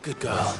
Good girl.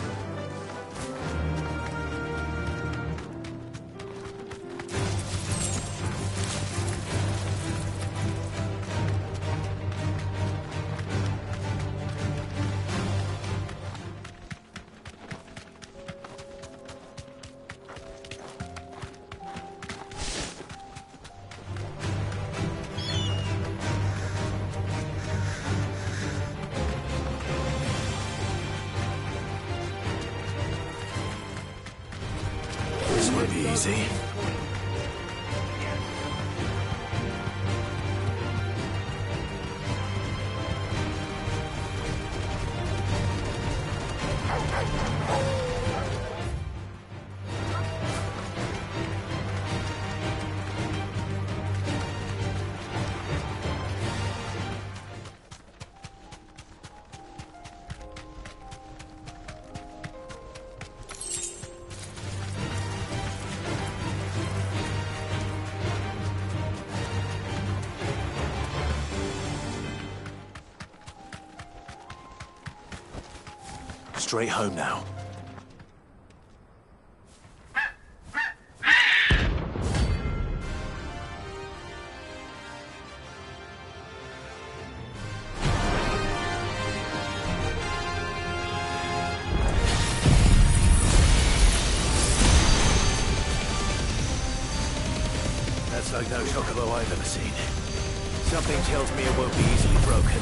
This won't be easy. Straight home now. That's like no chocobo I've ever seen. Something tells me it won't be easily broken.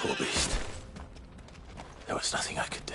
Poor beast. There was nothing I could do.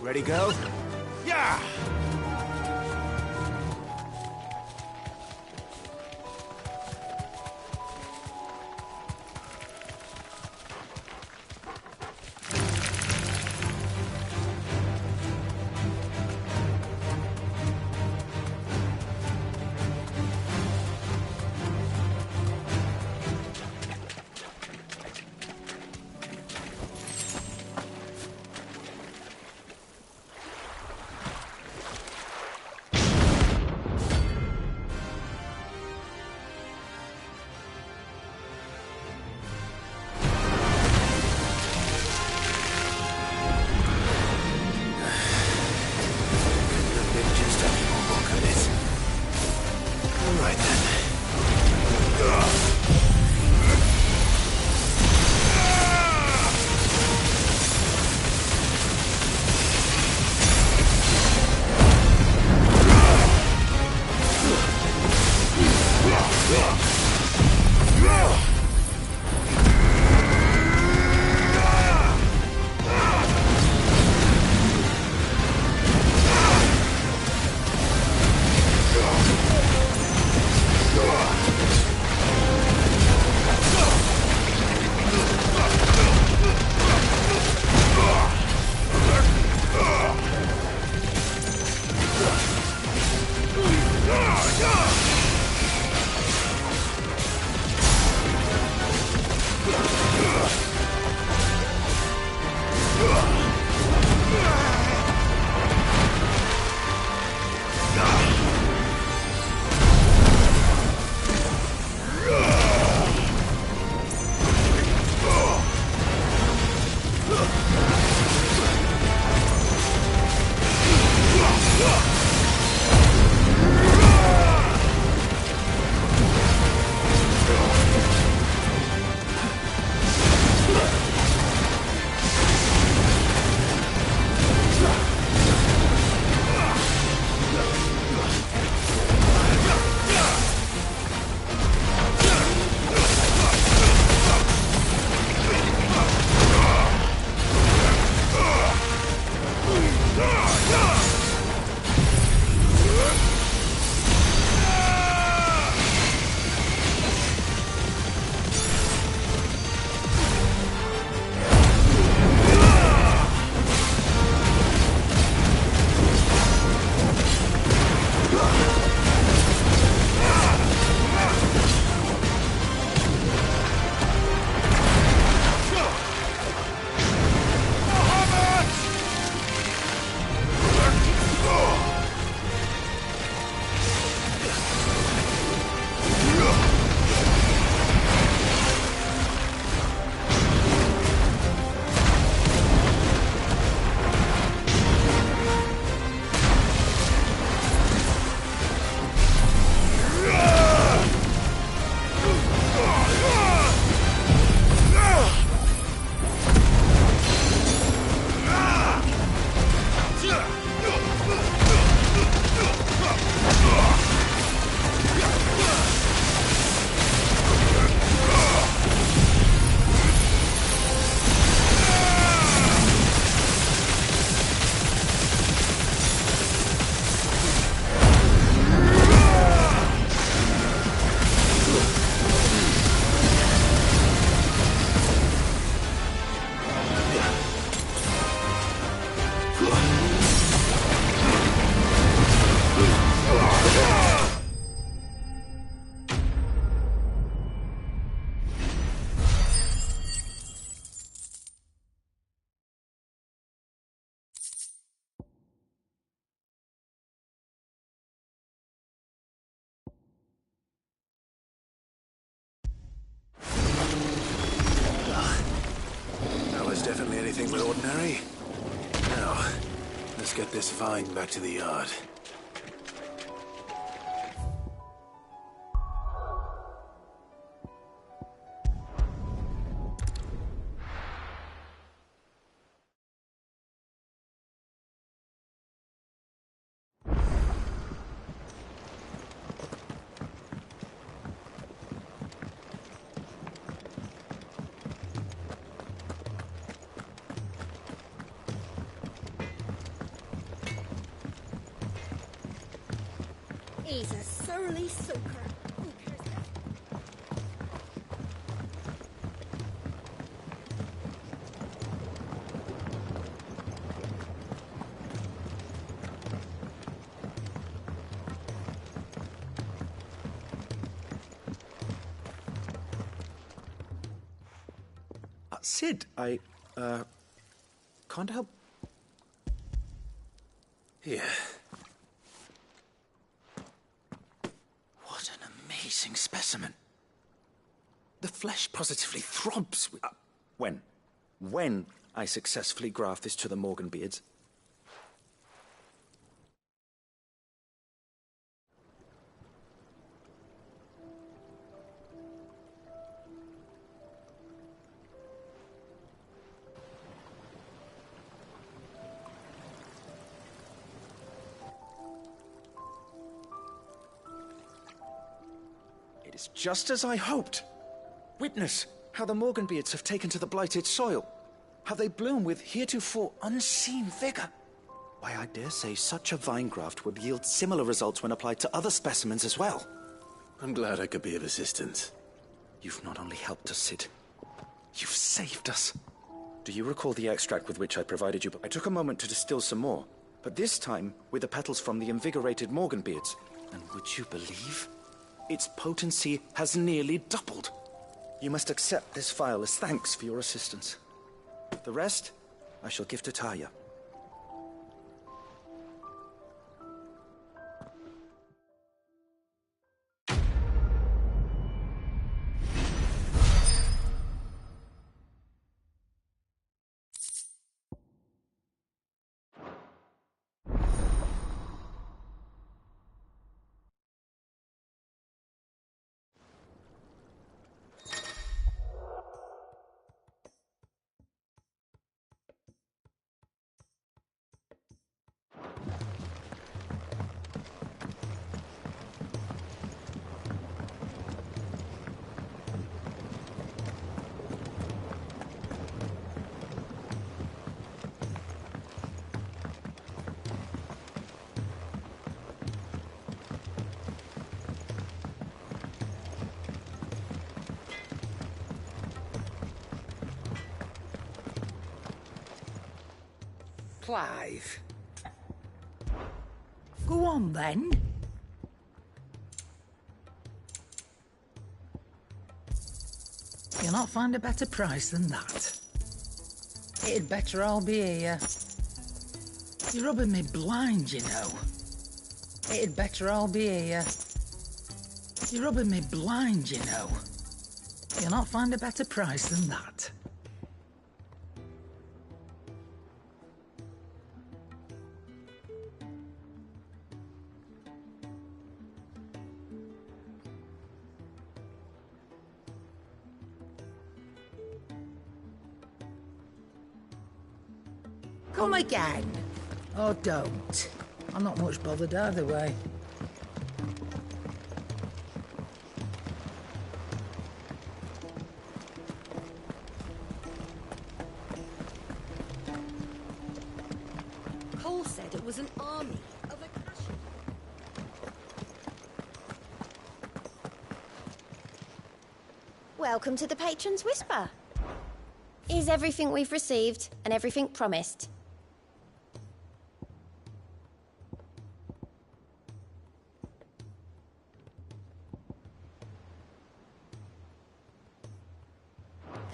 Ready, go? Yeah! Definitely anything but ordinary. Now, let's get this vine back to the yard. He's a surly soaker. Who cares? Sid, I can't help. Here. What an amazing specimen. The flesh positively throbs with... When I successfully graft this to the Morganbeards. It is just as I hoped. Witness how the Morganbeards have taken to the blighted soil. How they bloom with heretofore unseen vigor. Why, I dare say such a vine graft would yield similar results when applied to other specimens as well. I'm glad I could be of assistance. You've not only helped us, Sid, you've saved us. Do you recall the extract with which I provided you? I took a moment to distill some more, but this time with the petals from the invigorated Morganbeards. And would you believe? Its potency has nearly doubled. You must accept this vial as thanks for your assistance. The rest, I shall give to Taya. Clive. Go on, then. You'll not find a better price than that. It'd better all be here. You're rubbing me blind, you know. It'd better all be here. You're rubbing me blind, you know. You'll not find a better price than that. Come again. Or don't. I'm not much bothered either way. Cole said it was an army of Akasha. Welcome to the Patron's Whisper. Is everything we've received and everything promised?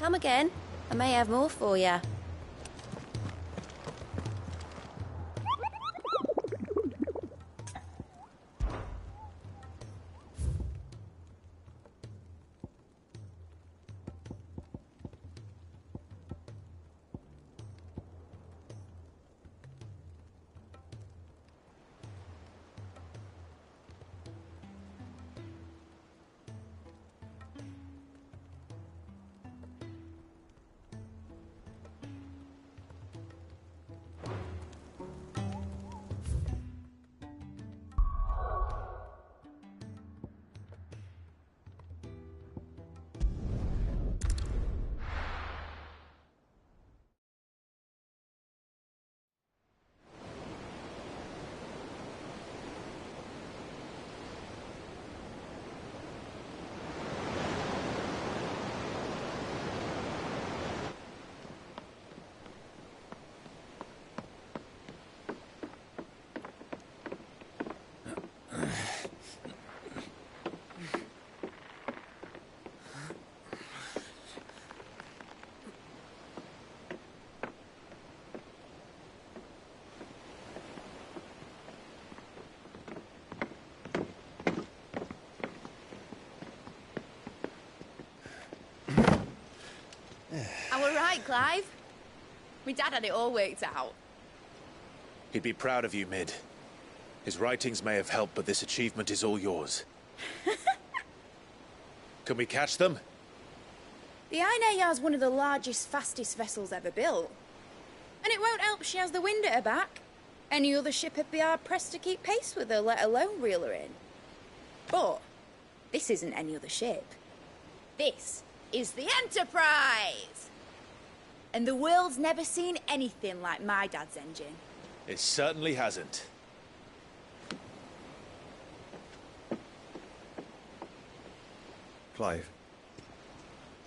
Come again. I may have more for you. Clive. My dad had it all worked out. He'd be proud of you, Mid. His writings may have helped, but this achievement is all yours. Can we catch them? The Ainayar's one of the largest, fastest vessels ever built. And it won't help she has the wind at her back. Any other ship would be hard-pressed to keep pace with her, let alone reel her in. But this isn't any other ship. This is the Enterprise! And the world's never seen anything like my dad's engine. It certainly hasn't. Clive,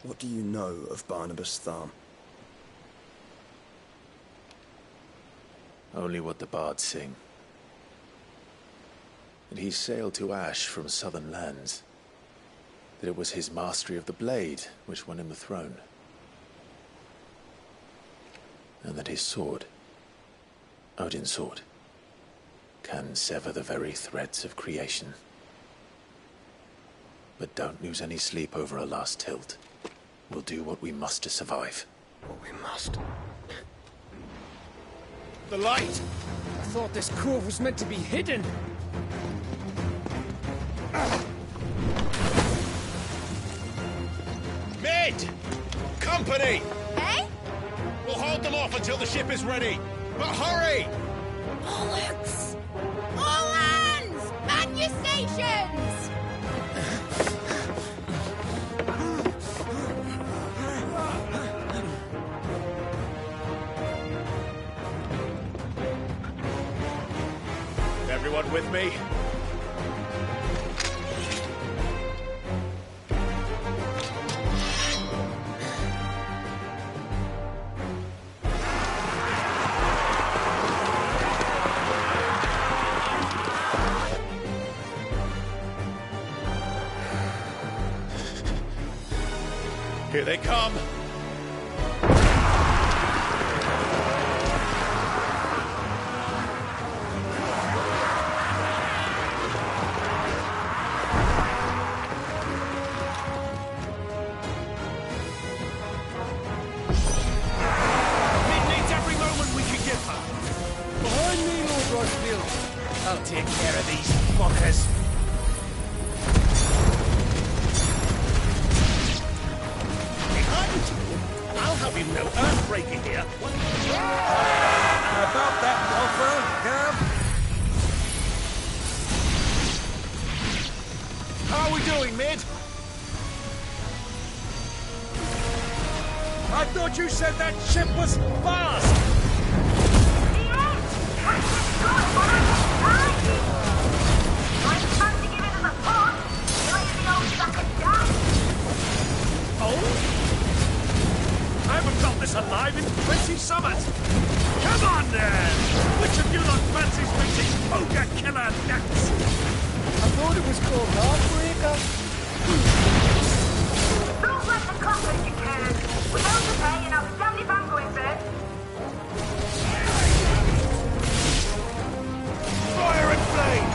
what do you know of Barnabas Tharm? Only what the bards sing. That he sailed to Ash from southern lands. That it was his mastery of the blade which won him the throne. And that his sword, Odin's sword, can sever the very threads of creation. But don't lose any sleep over a last tilt. We'll do what we must to survive. What we must. The light! I thought this cove was meant to be hidden. Mid! Company! Hey? We'll hold them off until the ship is ready. But hurry! Bollocks! All hands! Man your stations! Everyone with me? Here they come! I'll take care of these fuckers. Behind you! I'll have him no earthbreaker here. About that offer, Gav? How are we doing, Mid? I thought you said that ship was fast! I haven't felt this alive in 20 summers! Come on, then! Which of you lot fancies meeting Ogre Killer next? I thought it was called Heartbreaker. Don't let the cockroach occur. Without the pay, and I'll stand if I'm going first. Fire and flame!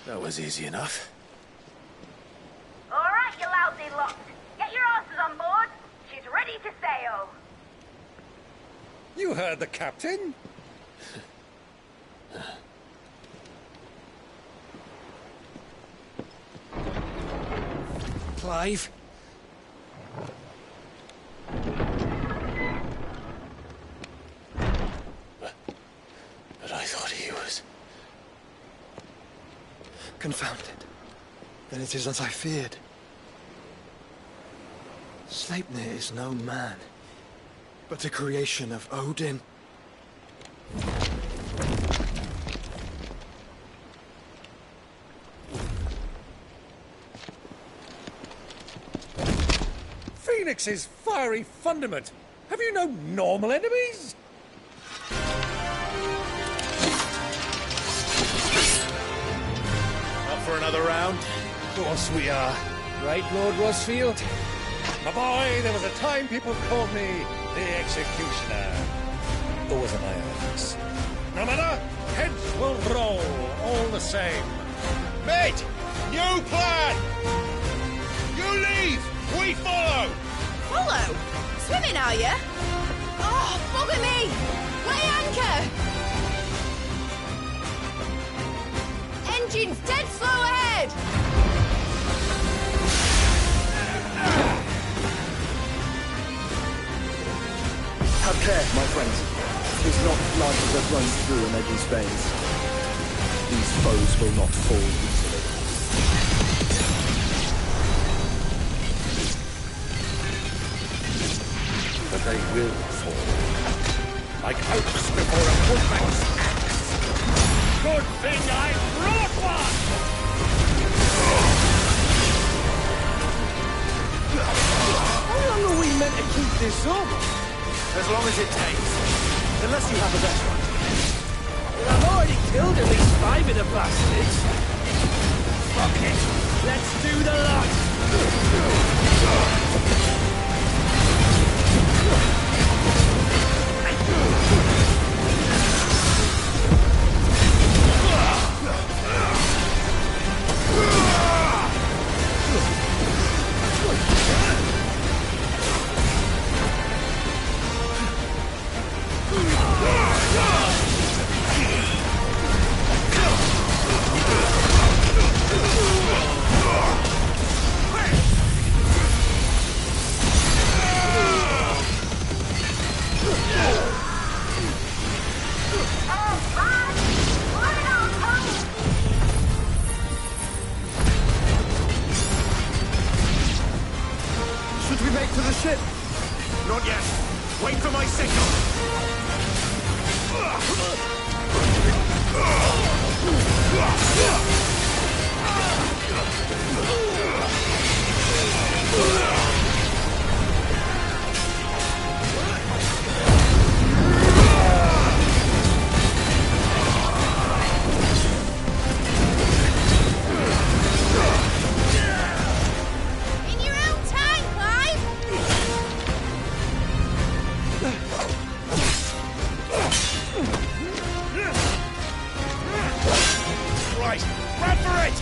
That was easy enough. All right, you lousy lot. Get your asses on board. She's ready to sail. You heard the captain. Clive? But I thought he was... Confounded. Then it is as I feared. Sleipnir is no man, but a creation of Odin. Phoenix's fiery fundament. Have you no normal enemies? Up for another round? Of course we are. Right, Lord Rosfield? My boy, there was a time people called me the Executioner. Or was it my eyes? No matter, heads will roll all the same. Mate! New plan! You leave! We follow! Follow? Swimming, are you? Oh, bugger me! Weigh anchor! Engine's dead slow ahead! Have care, my friends. 'Tis not blood that runs through an Eddie's veins. These foes will not fall easily. But they will fall. Like oaks before a woodman's axe. Good thing I brought one! How long are we meant to keep this up? As long as it takes. Unless you have a better one. Well, I've already killed at least 5 of the bastards. Fuck it. Let's do the lot. Should we make to the ship? Not yet. Wait for my signal. In your own time, Clive! Right, run for it!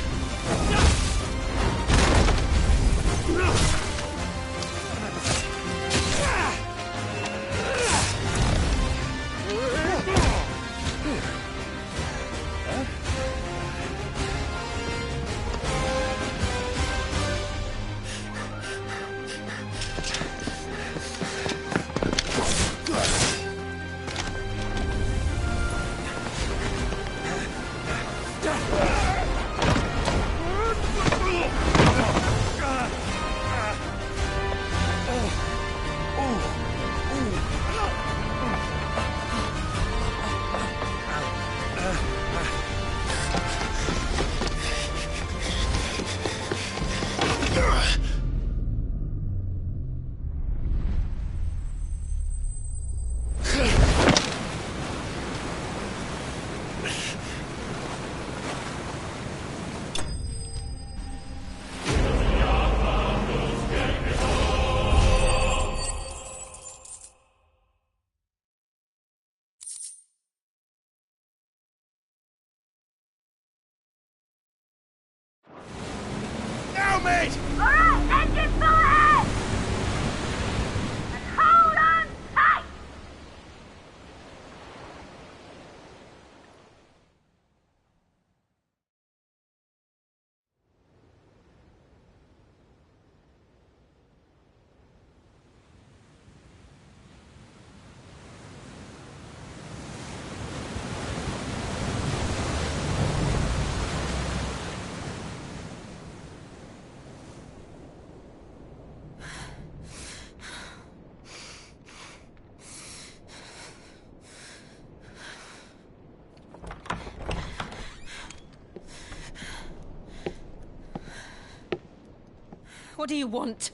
mate! Alright, engine full ahead! And hold on tight! What do you want?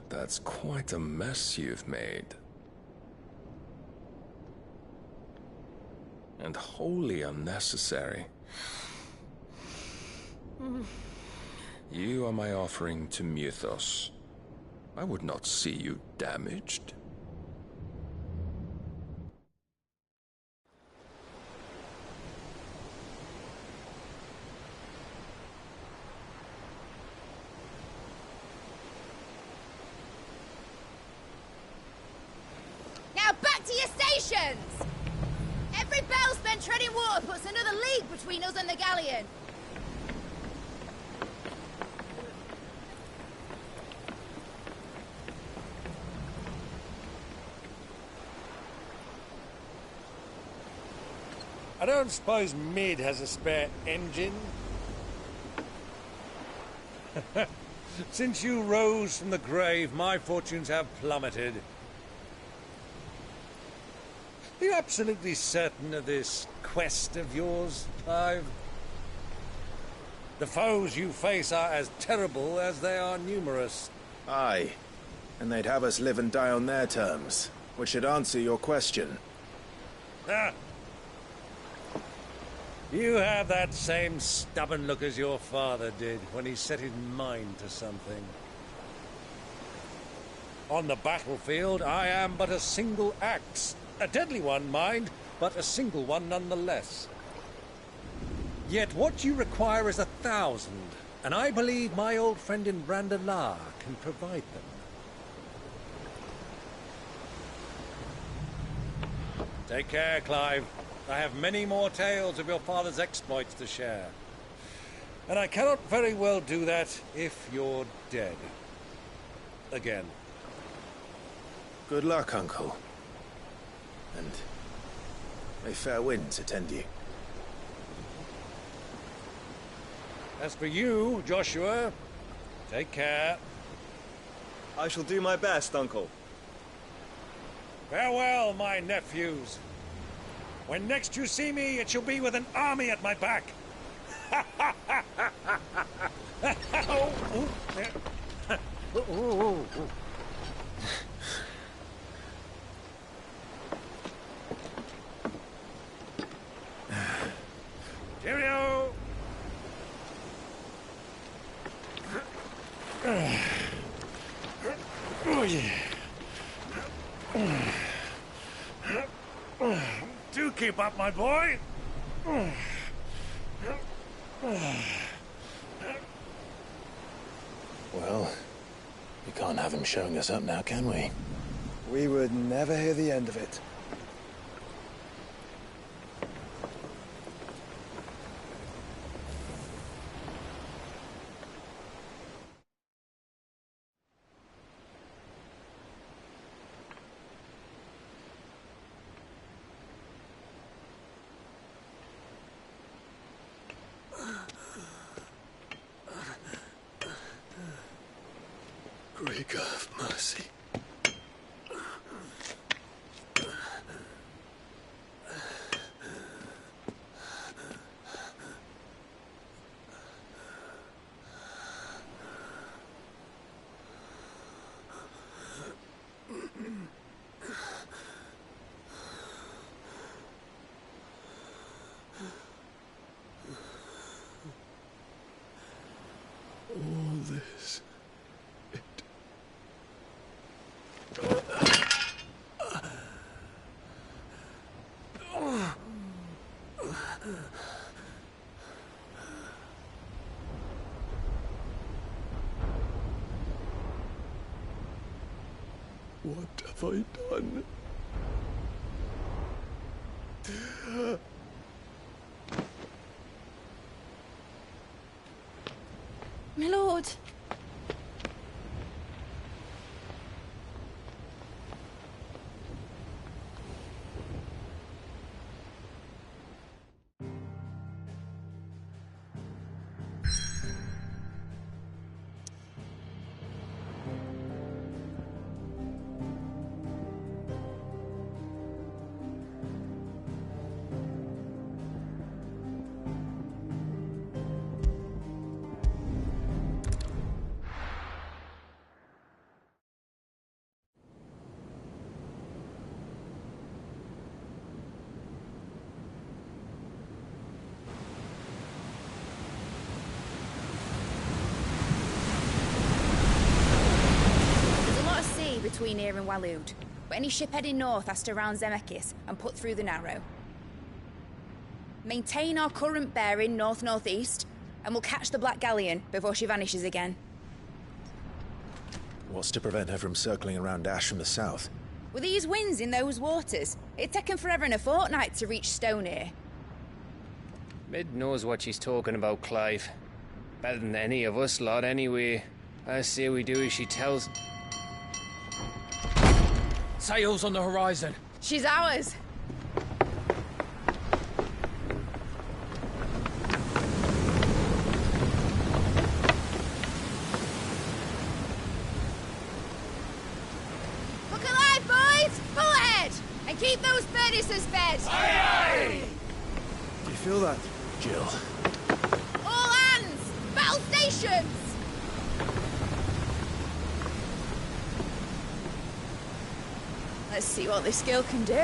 That's quite a mess you've made. And wholly unnecessary. You are my offering to Mythos. I would not see you damaged. Now back to your stations! Every bell spent treading water puts another league between us and the galleon. I don't suppose Mid has a spare engine? Since you rose from the grave, my fortunes have plummeted. Are you absolutely certain of this quest of yours, Clive? The foes you face are as terrible as they are numerous. Aye. And they'd have us live and die on their terms, which should answer your question. Ah! You have that same stubborn look as your father did when he set his mind to something. On the battlefield, I am but a single axe. A deadly one, mind, but a single one nonetheless. Yet what you require is 1,000, and I believe my old friend in Brandalar can provide them. Take care, Clive. I have many more tales of your father's exploits to share. And I cannot very well do that if you're dead. Again. Good luck, Uncle. And may fair winds attend you. As for you, Joshua, take care. I shall do my best, Uncle. Farewell, my nephews. When next you see me, it shall be with an army at my back. Cheerio! Oh, yeah. Do keep up, my boy. Well, we can't have him showing us up now, can we? We would never hear the end of it. Great God of mercy. All this. What have I done? My lord. Between here and Waloed, but any ship heading north has to round Zemeckis and put through the Narrow. Maintain our current bearing north-northeast, and we'll catch the Black Galleon before she vanishes again. What's to prevent her from circling around Ash from the south? With these winds in those waters, it'd take 'em forever and a fortnight to reach Stonehere. Mid knows what she's talking about, Clive. Better than any of us lot, anyway. I say we do as she tells. Sails on the horizon. She's ours. Look alive, boys! Pull ahead! And keep those furnaces fed! Aye, aye! Do you feel that? Jill. All hands! Battle stations! Let's see what this girl can do.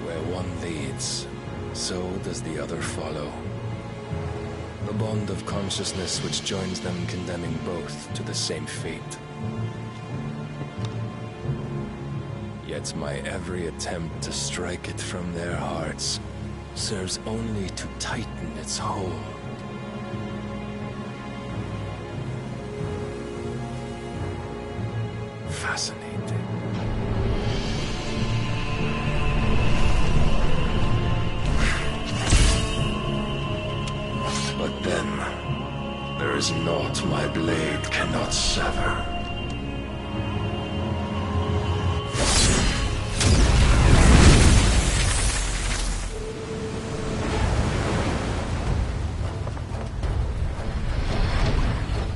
Where one leads, so does the other follow. The bond of consciousness which joins them condemning both to the same fate. Yet my every attempt to strike it from their hearts serves only to tighten its hold. Fascinating. But then, there is naught my blade cannot sever.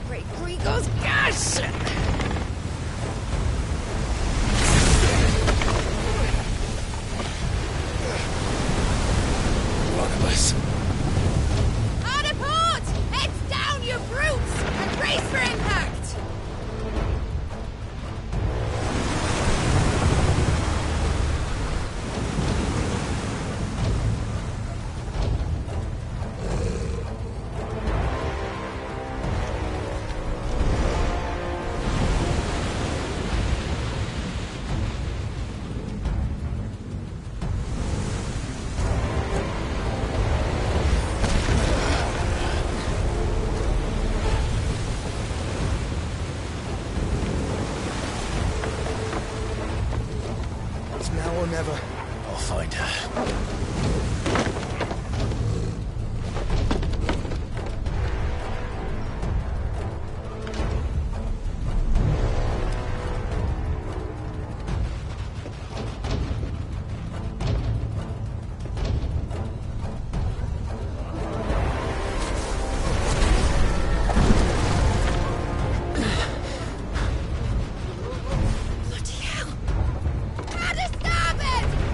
Great Grigor's gas! Artemis. Hard a port! Heads down, you brutes! And brace for impact! It's now or never. I'll find her. Bloody hell! Hard a starboard!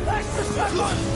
That's the second!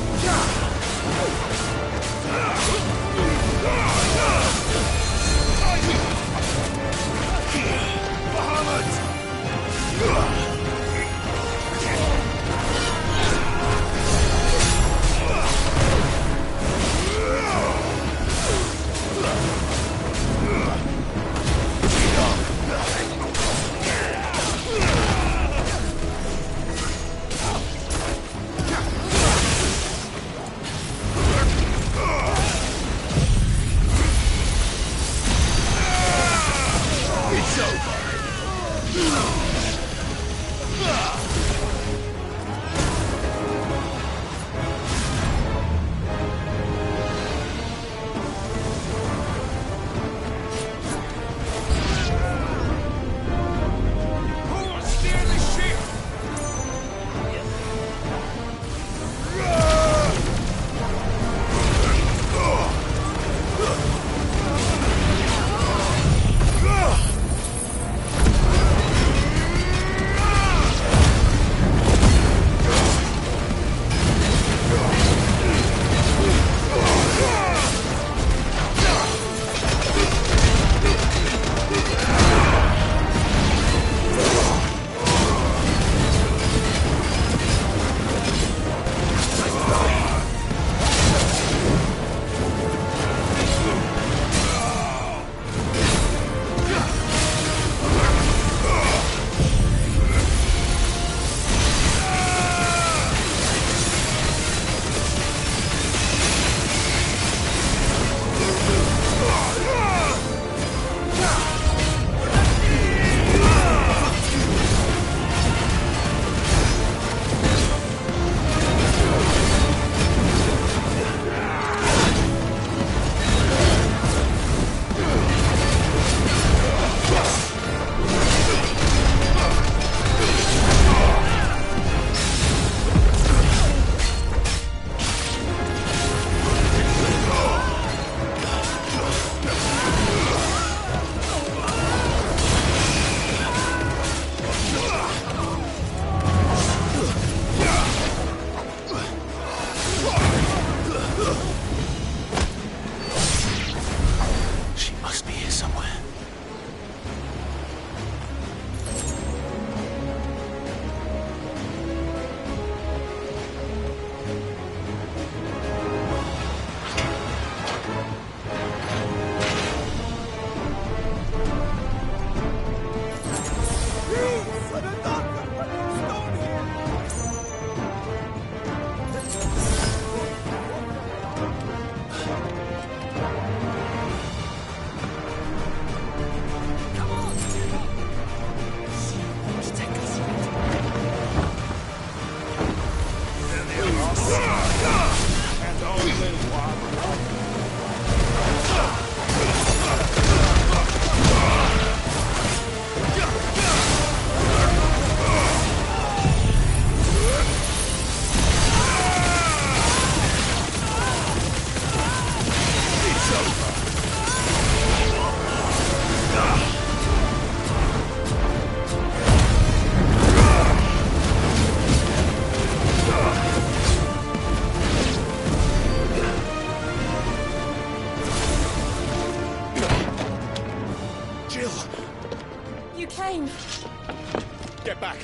Get back!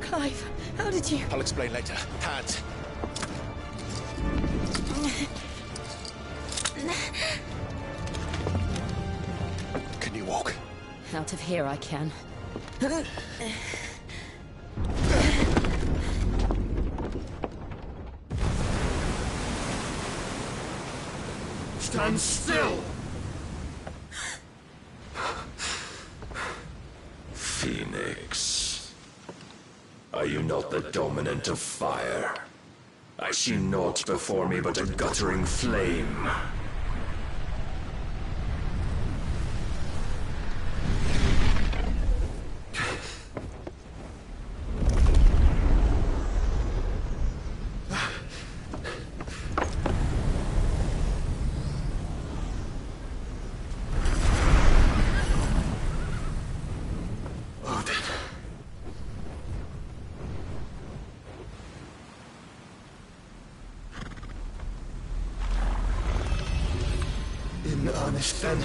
Clive, how did you... I'll explain later. Hands. Can you walk? Out of here I can. Stand still! Phoenix. Are you not the dominant of fire? I see naught before me but a guttering flame. in earnest then.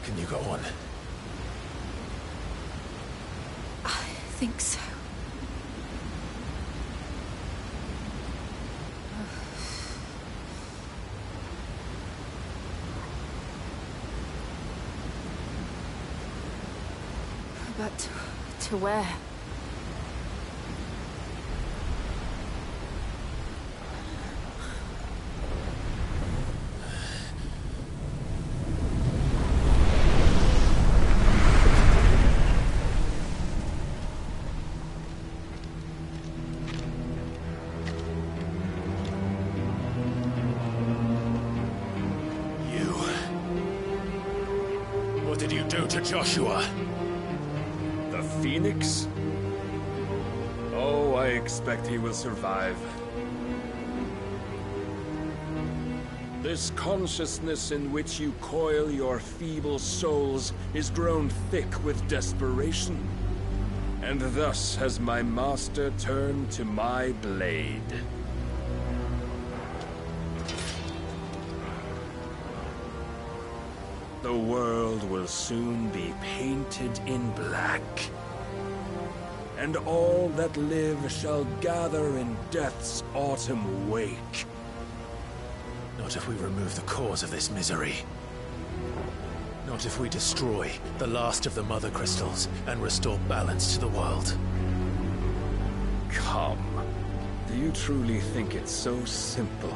Can you go on? I think so. But to where? What did you do to Joshua? The Phoenix? Oh, I expect he will survive. This consciousness in which you coil your feeble souls is grown thick with desperation. And thus has my master turned to my blade. The world will soon be painted in black. And all that live shall gather in death's autumn wake. Not if we remove the cause of this misery. Not if we destroy the last of the Mother Crystals and restore balance to the world. Come. Do you truly think it's so simple?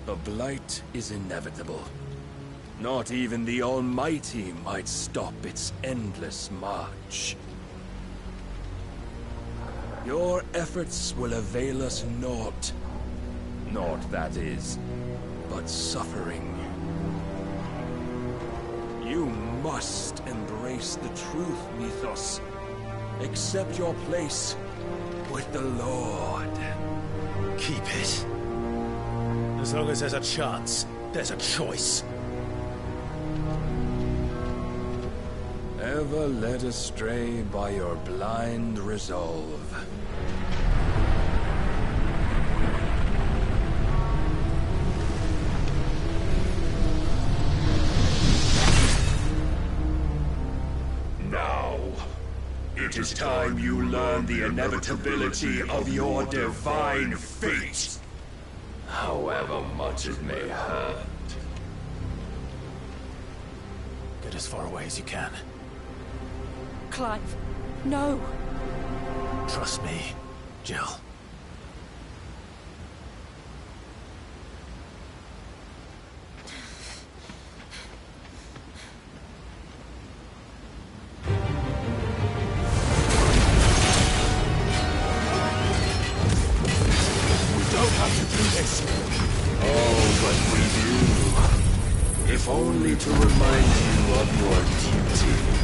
The Blight is inevitable. Not even the Almighty might stop its endless march. Your efforts will avail us naught. Naught, that is, but suffering. You must embrace the truth, Mythos. Accept your place with the Lord. Keep it. As long as there's a chance, there's a choice. Ever led astray by your blind resolve. Now, it is time you learn the inevitability of your divine fate. However much it may hurt. Get as far away as you can. Clive, no. Trust me, Jill. If only to remind you of your duty.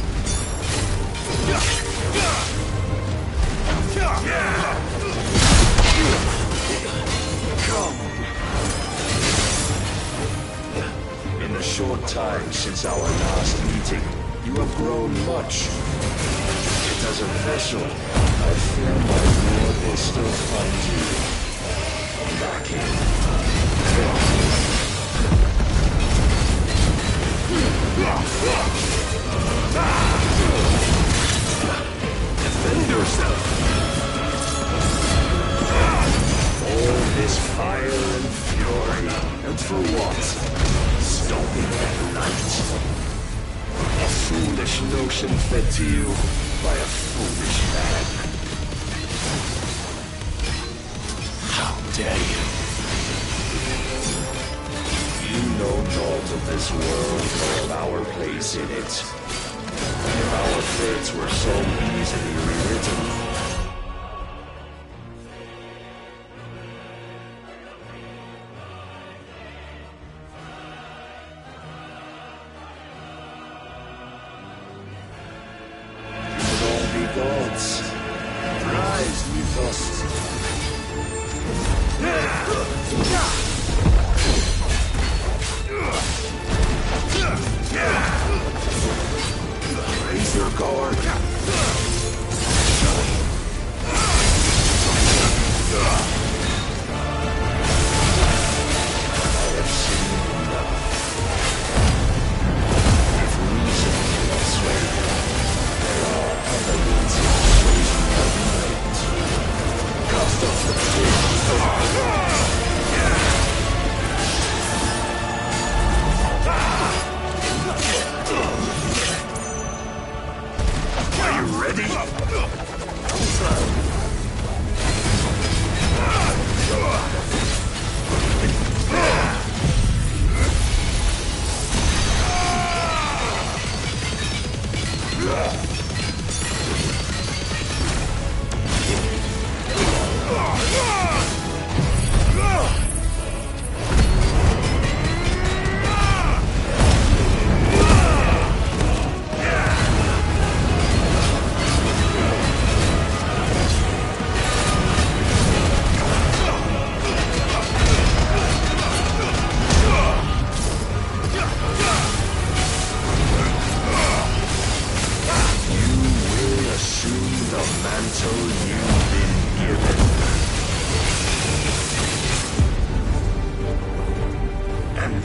time since our last meeting. You have grown much. Yet as a vessel, I fear my lord will still find you lacking. Defend yourself! All this fire and fury, and for what? Stopping at night. A foolish notion fed to you by a foolish man. How dare you? You know naught of this world or of our place in it. If our fates were so easily rewritten,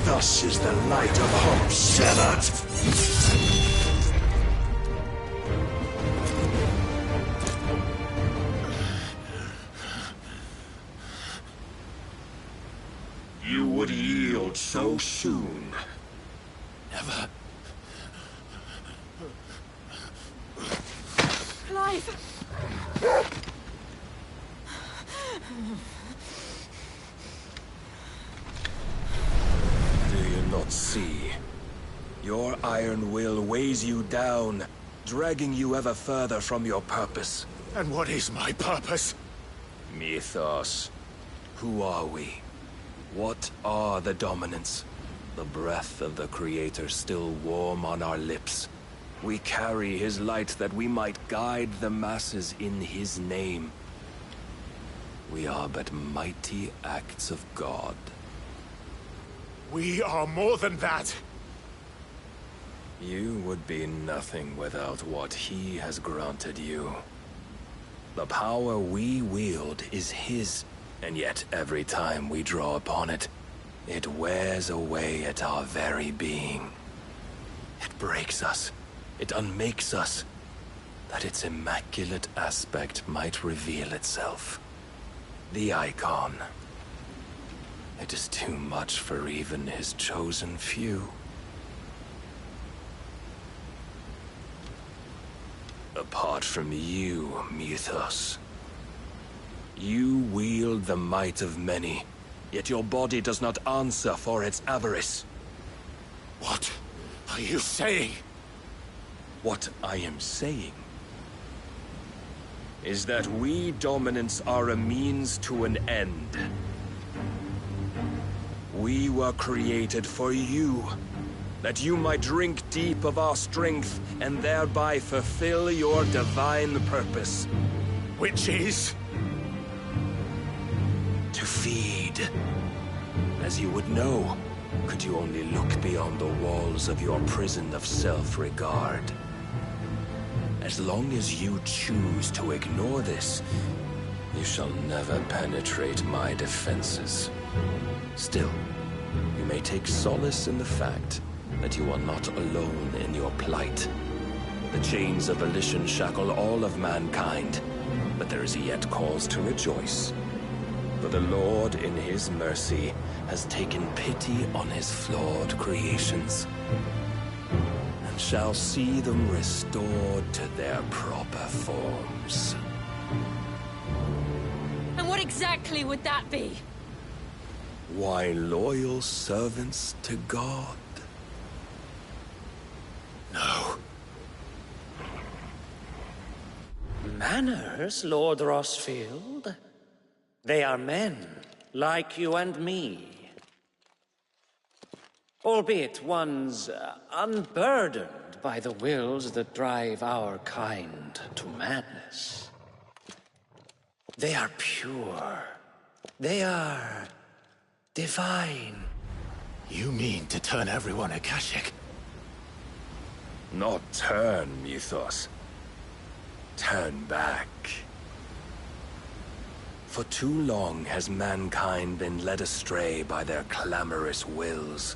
thus is the light of hope severed. You would yield so soon. Never. Clive! Do you not see? Your iron will weighs you down, dragging you ever further from your purpose. And what is my purpose? Mythos. Who are we? What are the dominants? The breath of the Creator still warm on our lips. We carry his light that we might guide the masses in his name. We are but mighty acts of God. We are more than that. You would be nothing without what he has granted you. The power we wield is his, and yet every time we draw upon it, it wears away at our very being. It breaks us. It unmakes us, that its immaculate aspect might reveal itself. The icon. It is too much for even his chosen few. Apart from you, Mythos, you wield the might of many, yet your body does not answer for its avarice. What are you saying? What I am saying is that we dominants are a means to an end. We were created for you, that you might drink deep of our strength and thereby fulfill your divine purpose. Which is? To feed. As you would know, could you only look beyond the walls of your prison of self-regard. As long as you choose to ignore this, you shall never penetrate my defenses. Still, you may take solace in the fact that you are not alone in your plight. The chains of volition shackle all of mankind, but there is yet cause to rejoice. For the Lord, in his mercy, has taken pity on his flawed creations, and shall see them restored to their proper forms. And what exactly would that be? Why, loyal servants to God. No. Manners, Lord Rosfield? They are men, like you and me. Albeit one's unburdened by the wills that drive our kind to madness. They are pure. They are divine. You mean to turn everyone Akashic? Not turn, Mythos. Turn back. For too long has mankind been led astray by their clamorous wills.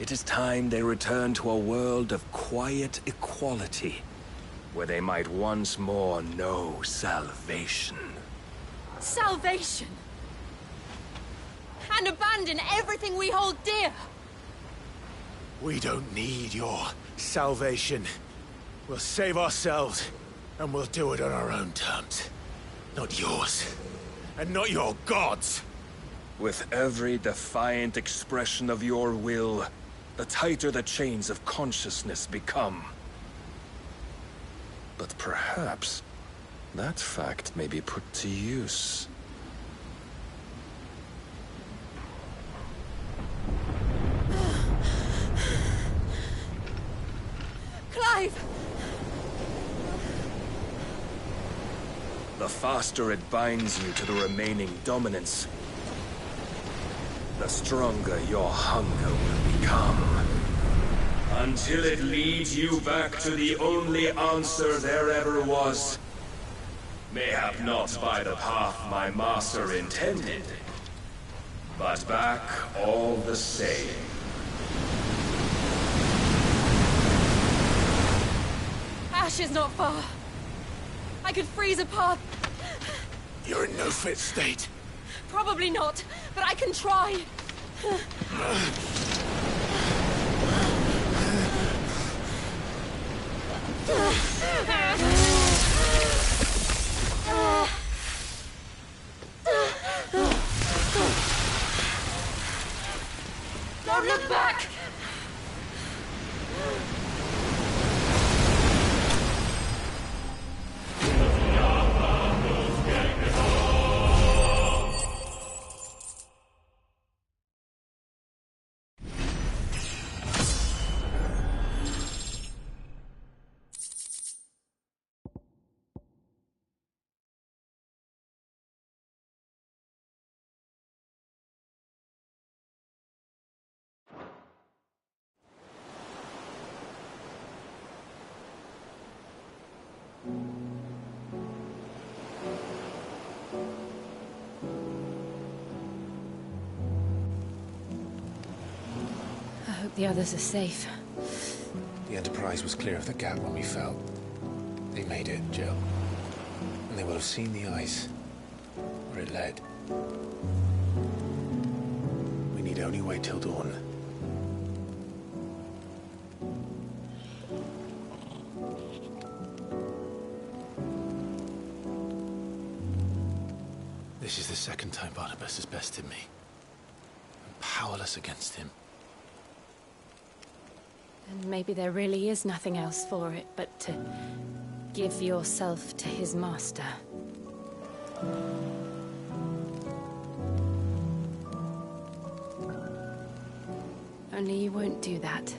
It is time they return to a world of quiet equality, where they might once more know salvation. Salvation? And abandon everything we hold dear? We don't need your salvation. We'll save ourselves, and we'll do it on our own terms. Not yours. And not your gods! With every defiant expression of your will, the tighter the chains of consciousness become. But perhaps that fact may be put to use. Clive! The faster it binds you to the remaining dominance, the stronger your hunger will become. Until it leads you back to the only answer there ever was. Mayhap not by the path my master intended, but back all the same. Ash is not far. I could freeze a path. You're in no fit state. Probably not, but I can try. Don't look back! I hope the others are safe. The Enterprise was clear of the gap when we fell. They made it, Jill. And they will have seen the ice, where it led. We need only wait till dawn. This is the second time Barnabas has bested me. I'm powerless against him. And maybe there really is nothing else for it but to give yourself to his master. Only you won't do that.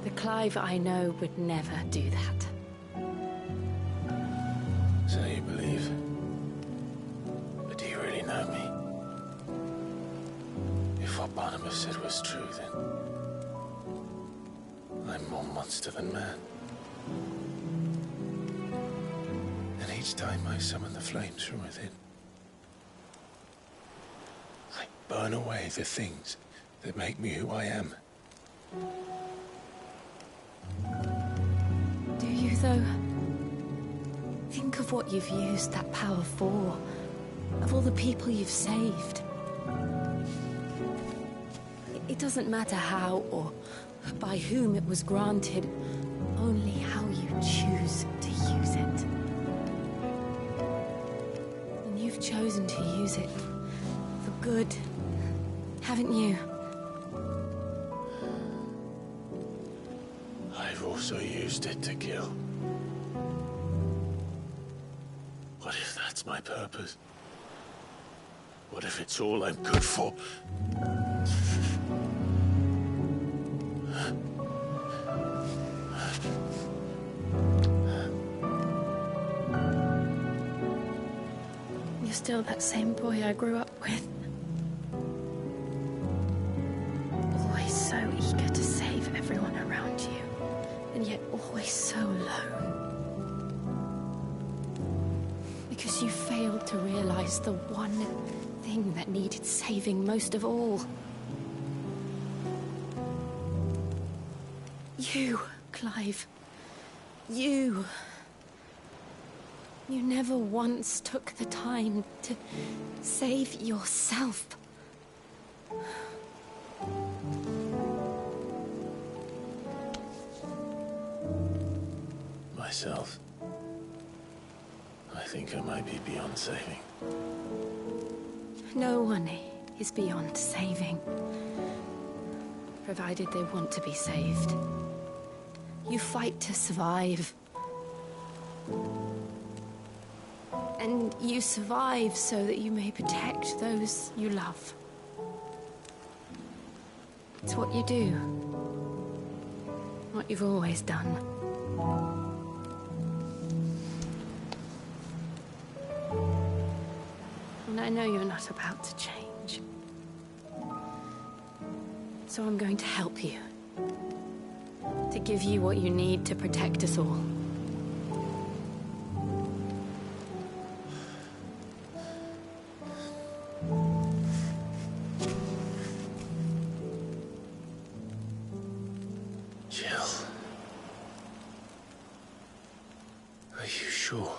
The Clive I know would never do that. So you believe? But do you really know me? If Barnabas said was true, then I'm more monster than man. And each time I summon the flames from within, I burn away the things that make me who I am. Do you, though? Think of what you've used that power for, of all the people you've saved. It doesn't matter how or by whom it was granted, only how you choose to use it. And you've chosen to use it for good, haven't you? I've also used it to kill. What if that's my purpose? What if it's all I'm good for? You're still that same boy I grew up with. Always so eager to save everyone around you, and yet always so alone. Because you failed to realize the one thing that needed saving most of all. You, Clive. You. You never once took the time to save yourself. Myself. I think I might be beyond saving. No one is beyond saving, provided they want to be saved. You fight to survive. And you survive so that you may protect those you love. It's what you do. What you've always done. And I know you're not about to change. So I'm going to help you. To give you what you need to protect us all. Jill. Are you sure?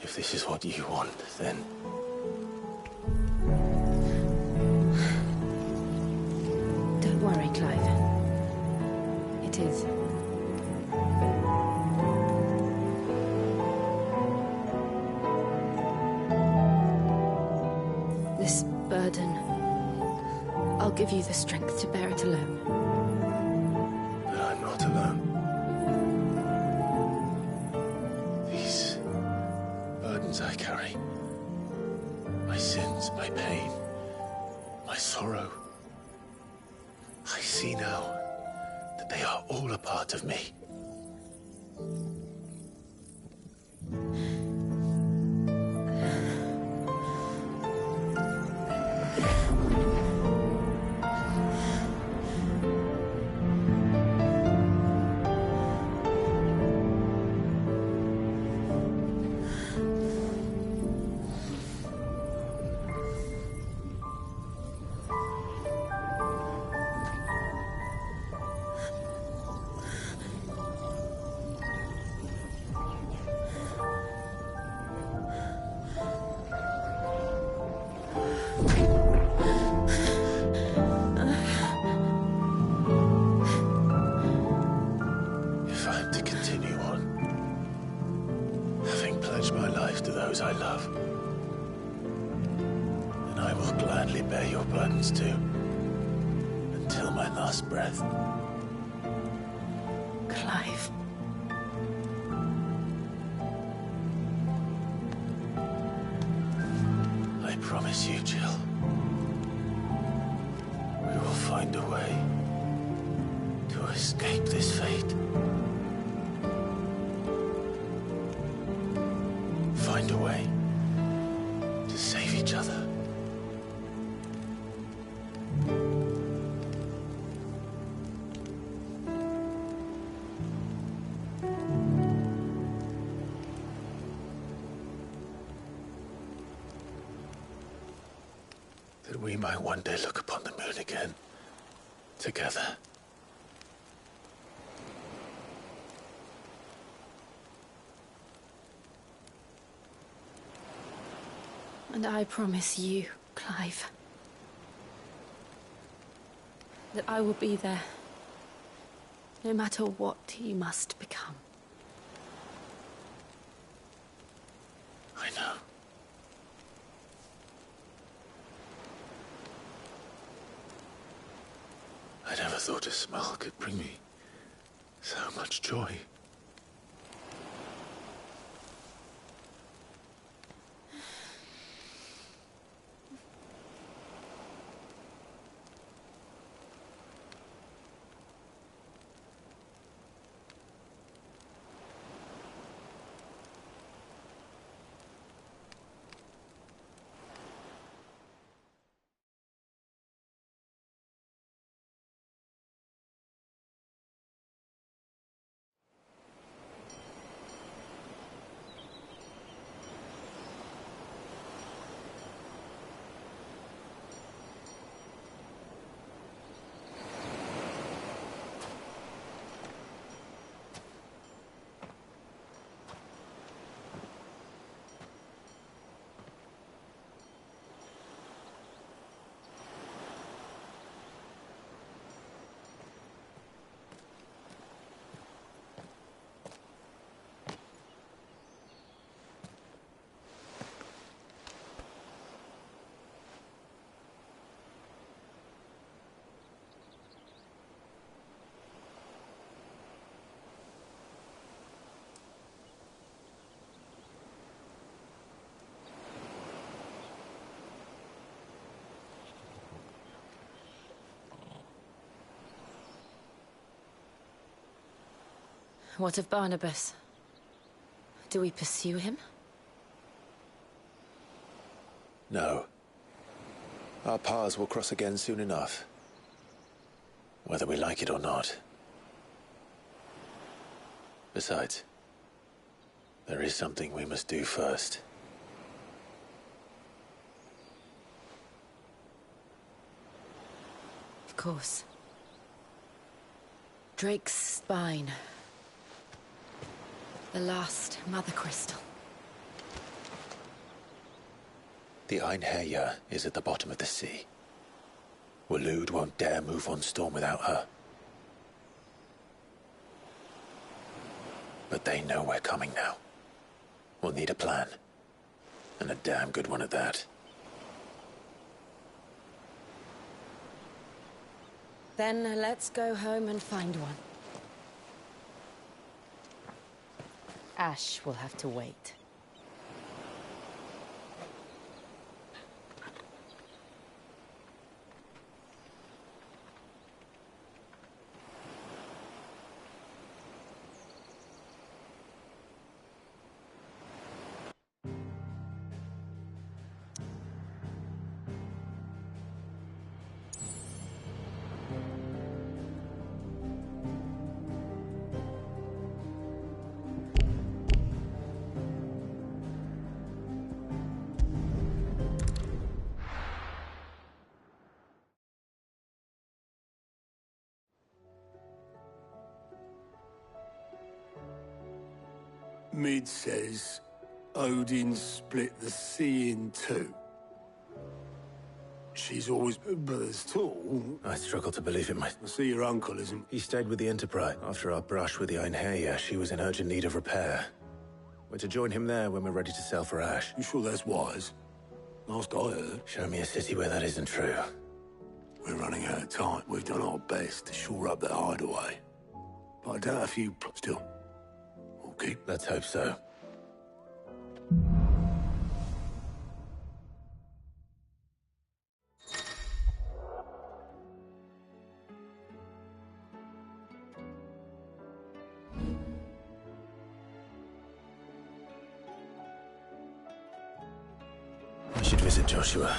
If this is what you want, then... Don't worry, Clive. It is. This burden, I'll give you the strength to bear it alone. But I'm not alone. These burdens I carry, my sins, my pain, my sorrow, I see now that they are all a part of me. If I'm to continue on, having pledged my life to those I love, then I will gladly bear your burdens too, until my last breath. Clive. I promise you, Jill, we will find a way to escape this fate. Find a way we might one day look upon the moon again, together. And I promise you, Clive, that I will be there, no matter what you must become. I know. I never thought a smile could bring me so much joy. What of Barnabas? Do we pursue him? No. Our paths will cross again soon enough. Whether we like it or not. Besides, there is something we must do first. Of course. Drake's spine. The last Mother Crystal. The Einherjar is at the bottom of the sea. Waloed won't dare move on Storm without her. But they know we're coming now. We'll need a plan. And a damn good one at that. Then let's go home and find one. Ash will have to wait. Mid says Odin split the sea in two. She's always but as tall. I struggle to believe it, mate. I see your uncle isn't. He stayed with the Enterprise. After our brush with the Einherjar, she was in urgent need of repair. We're to join him there when we're ready to sail for Ash. You sure that's wise? Last I heard. Show me a city where that isn't true. We're running out of time. We've done our best to shore up that hideaway. But I doubt if you... Still. Okay. Let's hope so. I should visit Joshua.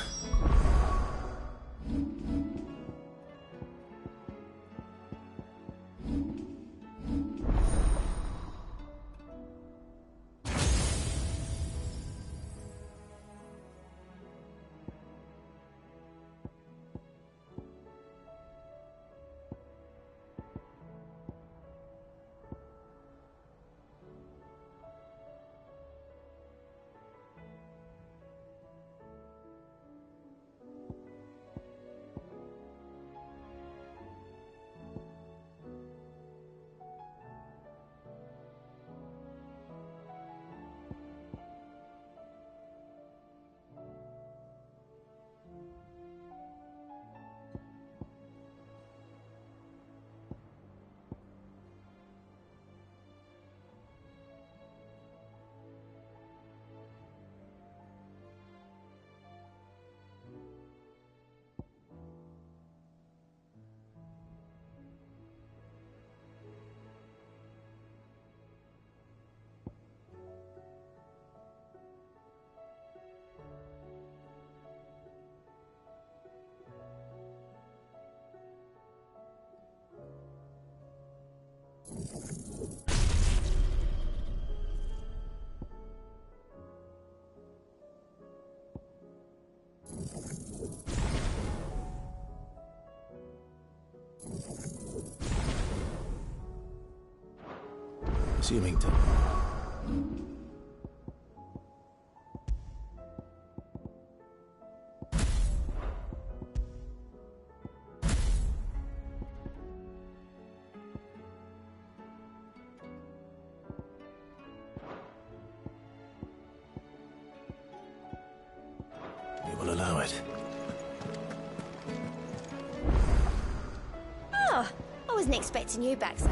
Symington. We will allow it. Oh, I wasn't expecting you back, sir.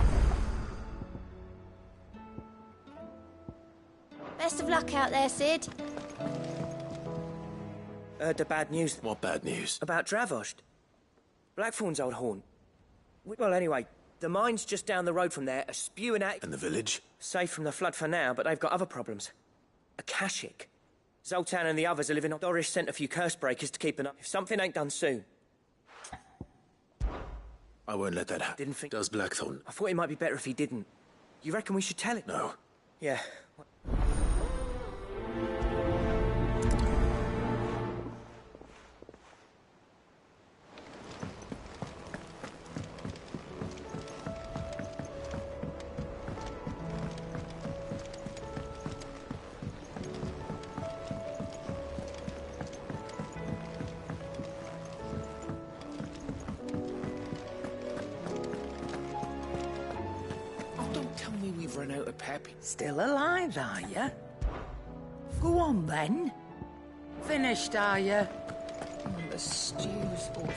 Best of luck out there, Sid. Heard the bad news. What bad news? About Dravost. Blackthorn's old haunt. Well, anyway, the mine's just down the road from there, are spewing out... And the village? Safe from the flood for now, but they've got other problems. Akashic. Zoltan and the others are living on... Doris sent a few curse breakers to keep an eye... If something ain't done soon... I won't let that happen. Didn't think... Does Blackthorn? I thought it might be better if he didn't. You reckon we should tell it? No. Yeah. Run out of pep. Still alive, are you? Go on, then. Finished, are you? The stew's awful.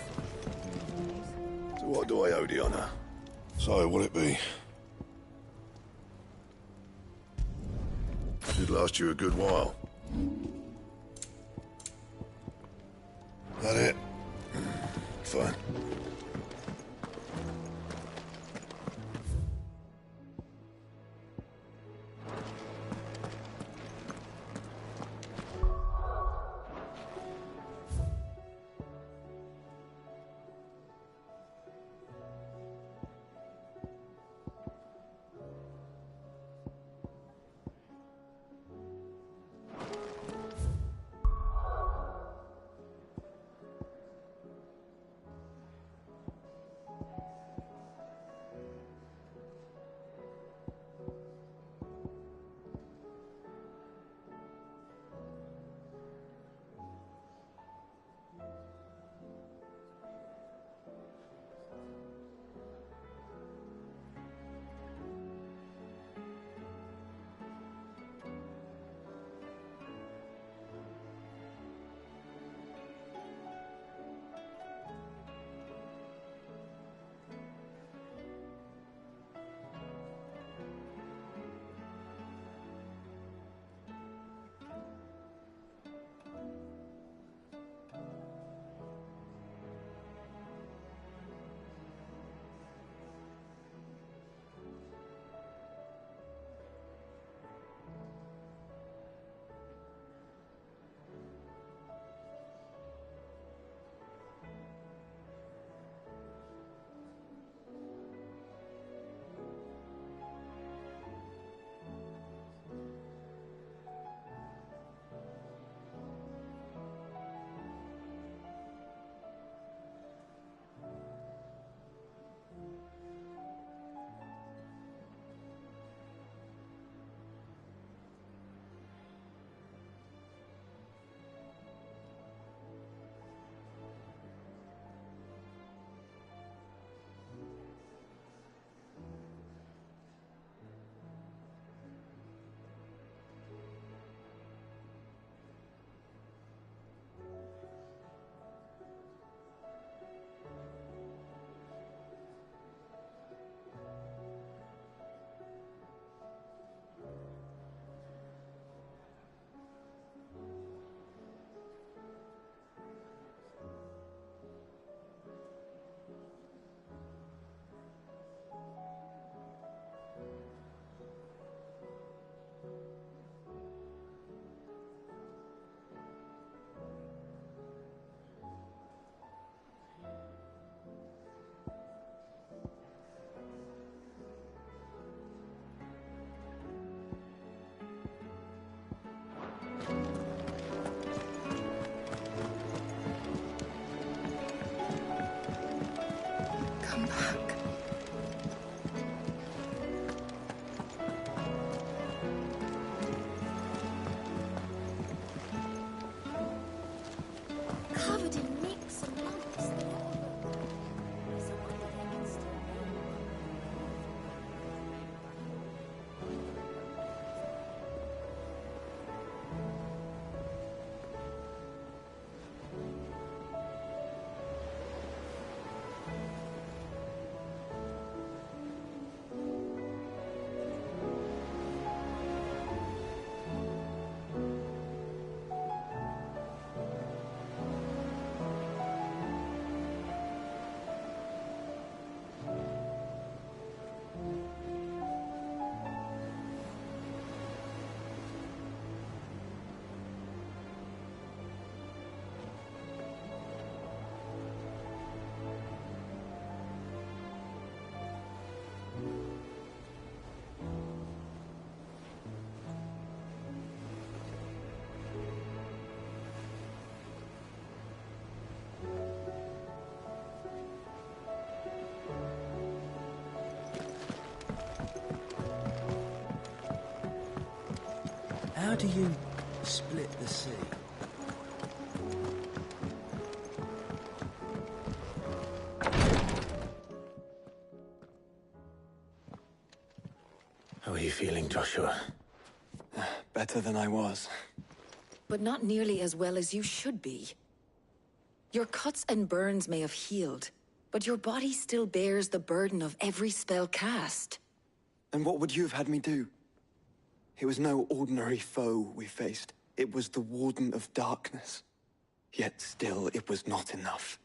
So what do I owe the honour? So, will it be? Should last you a good while. That it? Fine. Come back. Covered in nicks and lumps. It's a wonder they can still move. How do you split the sea? How are you feeling, Joshua? Better than I was. But not nearly as well as you should be. Your cuts and burns may have healed, but your body still bears the burden of every spell cast. And what would you have had me do? It was no ordinary foe we faced. It was the Warden of Darkness. Yet still, it was not enough.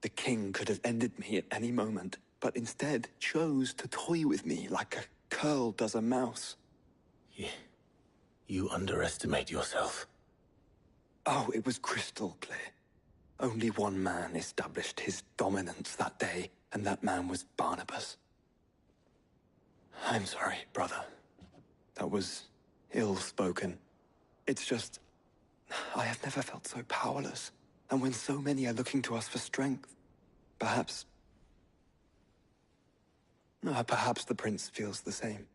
The king could have ended me at any moment, but instead chose to toy with me like a curl does a mouse. You underestimate yourself. Oh, it was crystal clear. Only one man established his dominance that day, and that man was Barnabas. I'm sorry, brother. That was ill-spoken. It's just, I have never felt so powerless. And when so many are looking to us for strength, perhaps the prince feels the same.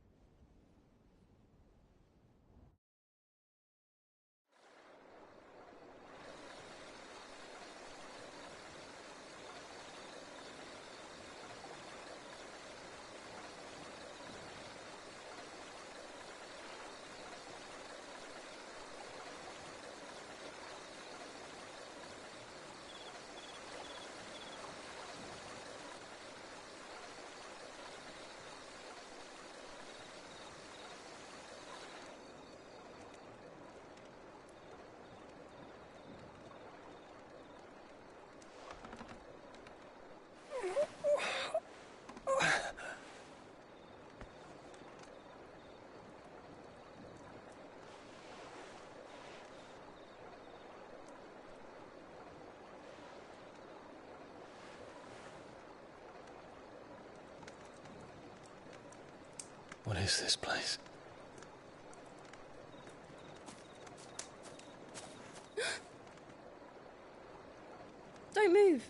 What is this place? Don't move.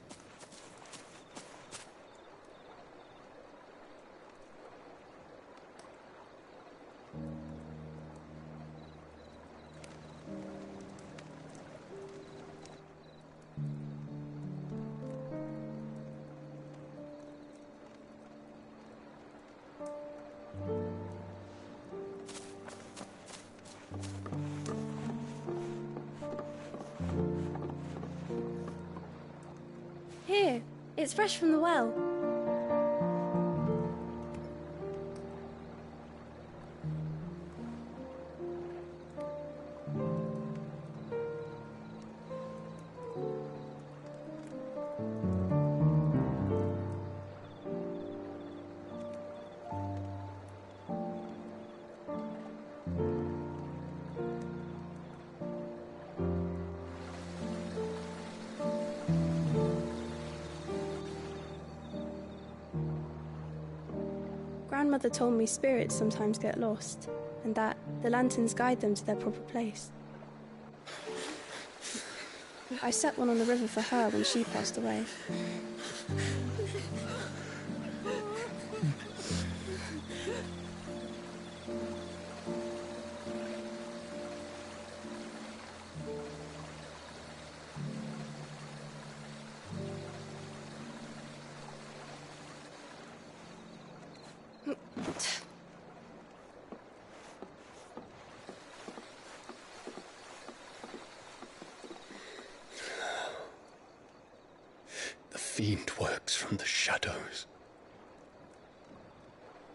Here, it's fresh from the well. Grandmother told me spirits sometimes get lost, and that the lanterns guide them to their proper place. I set one on the river for her when she passed away. The fiend works from the shadows.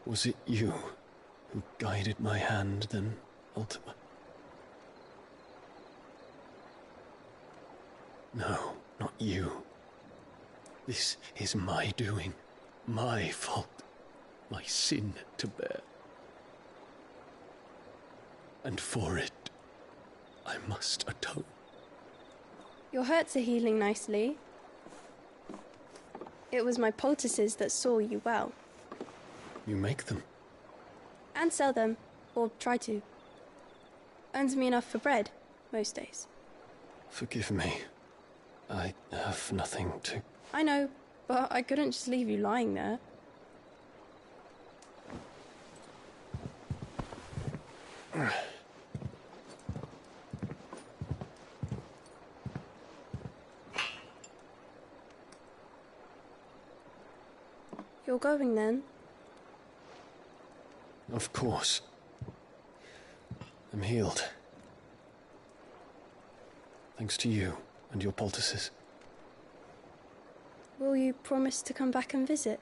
Was it you who guided my hand then, Ultima? No, not you. This is my doing, my fault, my sin to bear. And for it, I must atone. Your hurts are healing nicely. It was my poultices that saw you well. You make them? And sell them, or try to. Earns me enough for bread, most days. Forgive me. I have nothing to... I know, but I couldn't just leave you lying there. You're going then? Of course. I'm healed. Thanks to you and your poultices. Will you promise to come back and visit?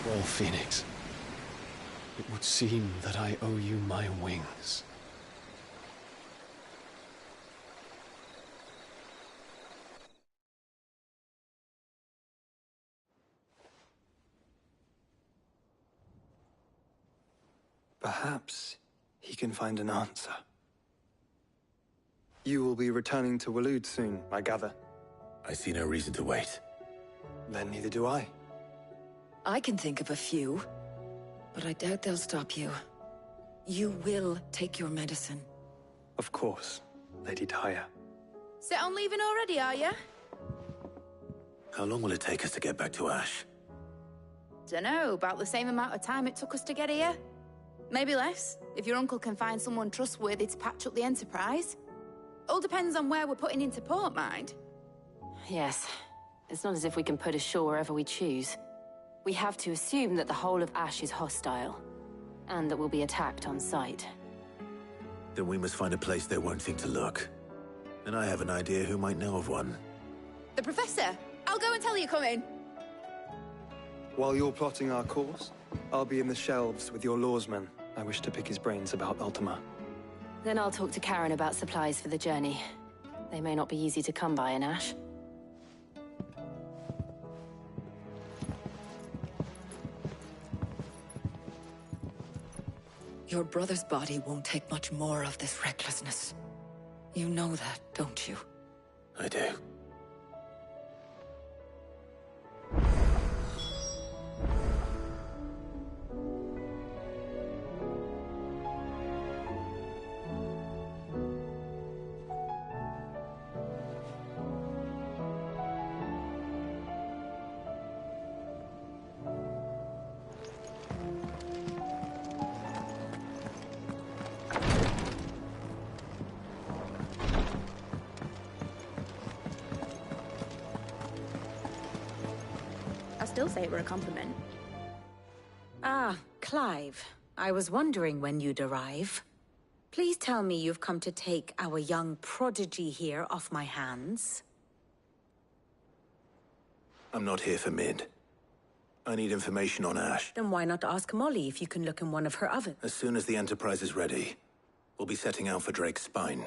Well, Phoenix, it would seem that I owe you my wings. Perhaps he can find an answer. You will be returning to Waloed soon, I gather. I see no reason to wait. Then neither do I. I can think of a few, but I doubt they'll stop you. You will take your medicine. Of course, Lady Daya. Set on leaving already, are you? How long will it take us to get back to Ash? Dunno, about the same amount of time it took us to get here. Maybe less, if your uncle can find someone trustworthy to patch up the Enterprise. All depends on where we're putting into port, mind. Yes. It's not as if we can put ashore wherever we choose. We have to assume that the whole of Ash is hostile, and that we'll be attacked on sight. Then we must find a place they won't think to look. And I have an idea who might know of one. The Professor! I'll go and tell you come in. While you're plotting our course, I'll be in the shelves with your lawsman. I wish to pick his brains about Ultima. Then I'll talk to Karen about supplies for the journey. They may not be easy to come by in Ash. Your brother's body won't take much more of this recklessness. You know that, don't you? I do. I still say it were a compliment. Ah, Clive. I was wondering when you'd arrive. Please tell me you've come to take our young prodigy here off my hands. I'm not here for Mid. I need information on Ash. Then why not ask Molly if you can look in one of her ovens? As soon as the Enterprise is ready, we'll be setting out for Drake's Spine.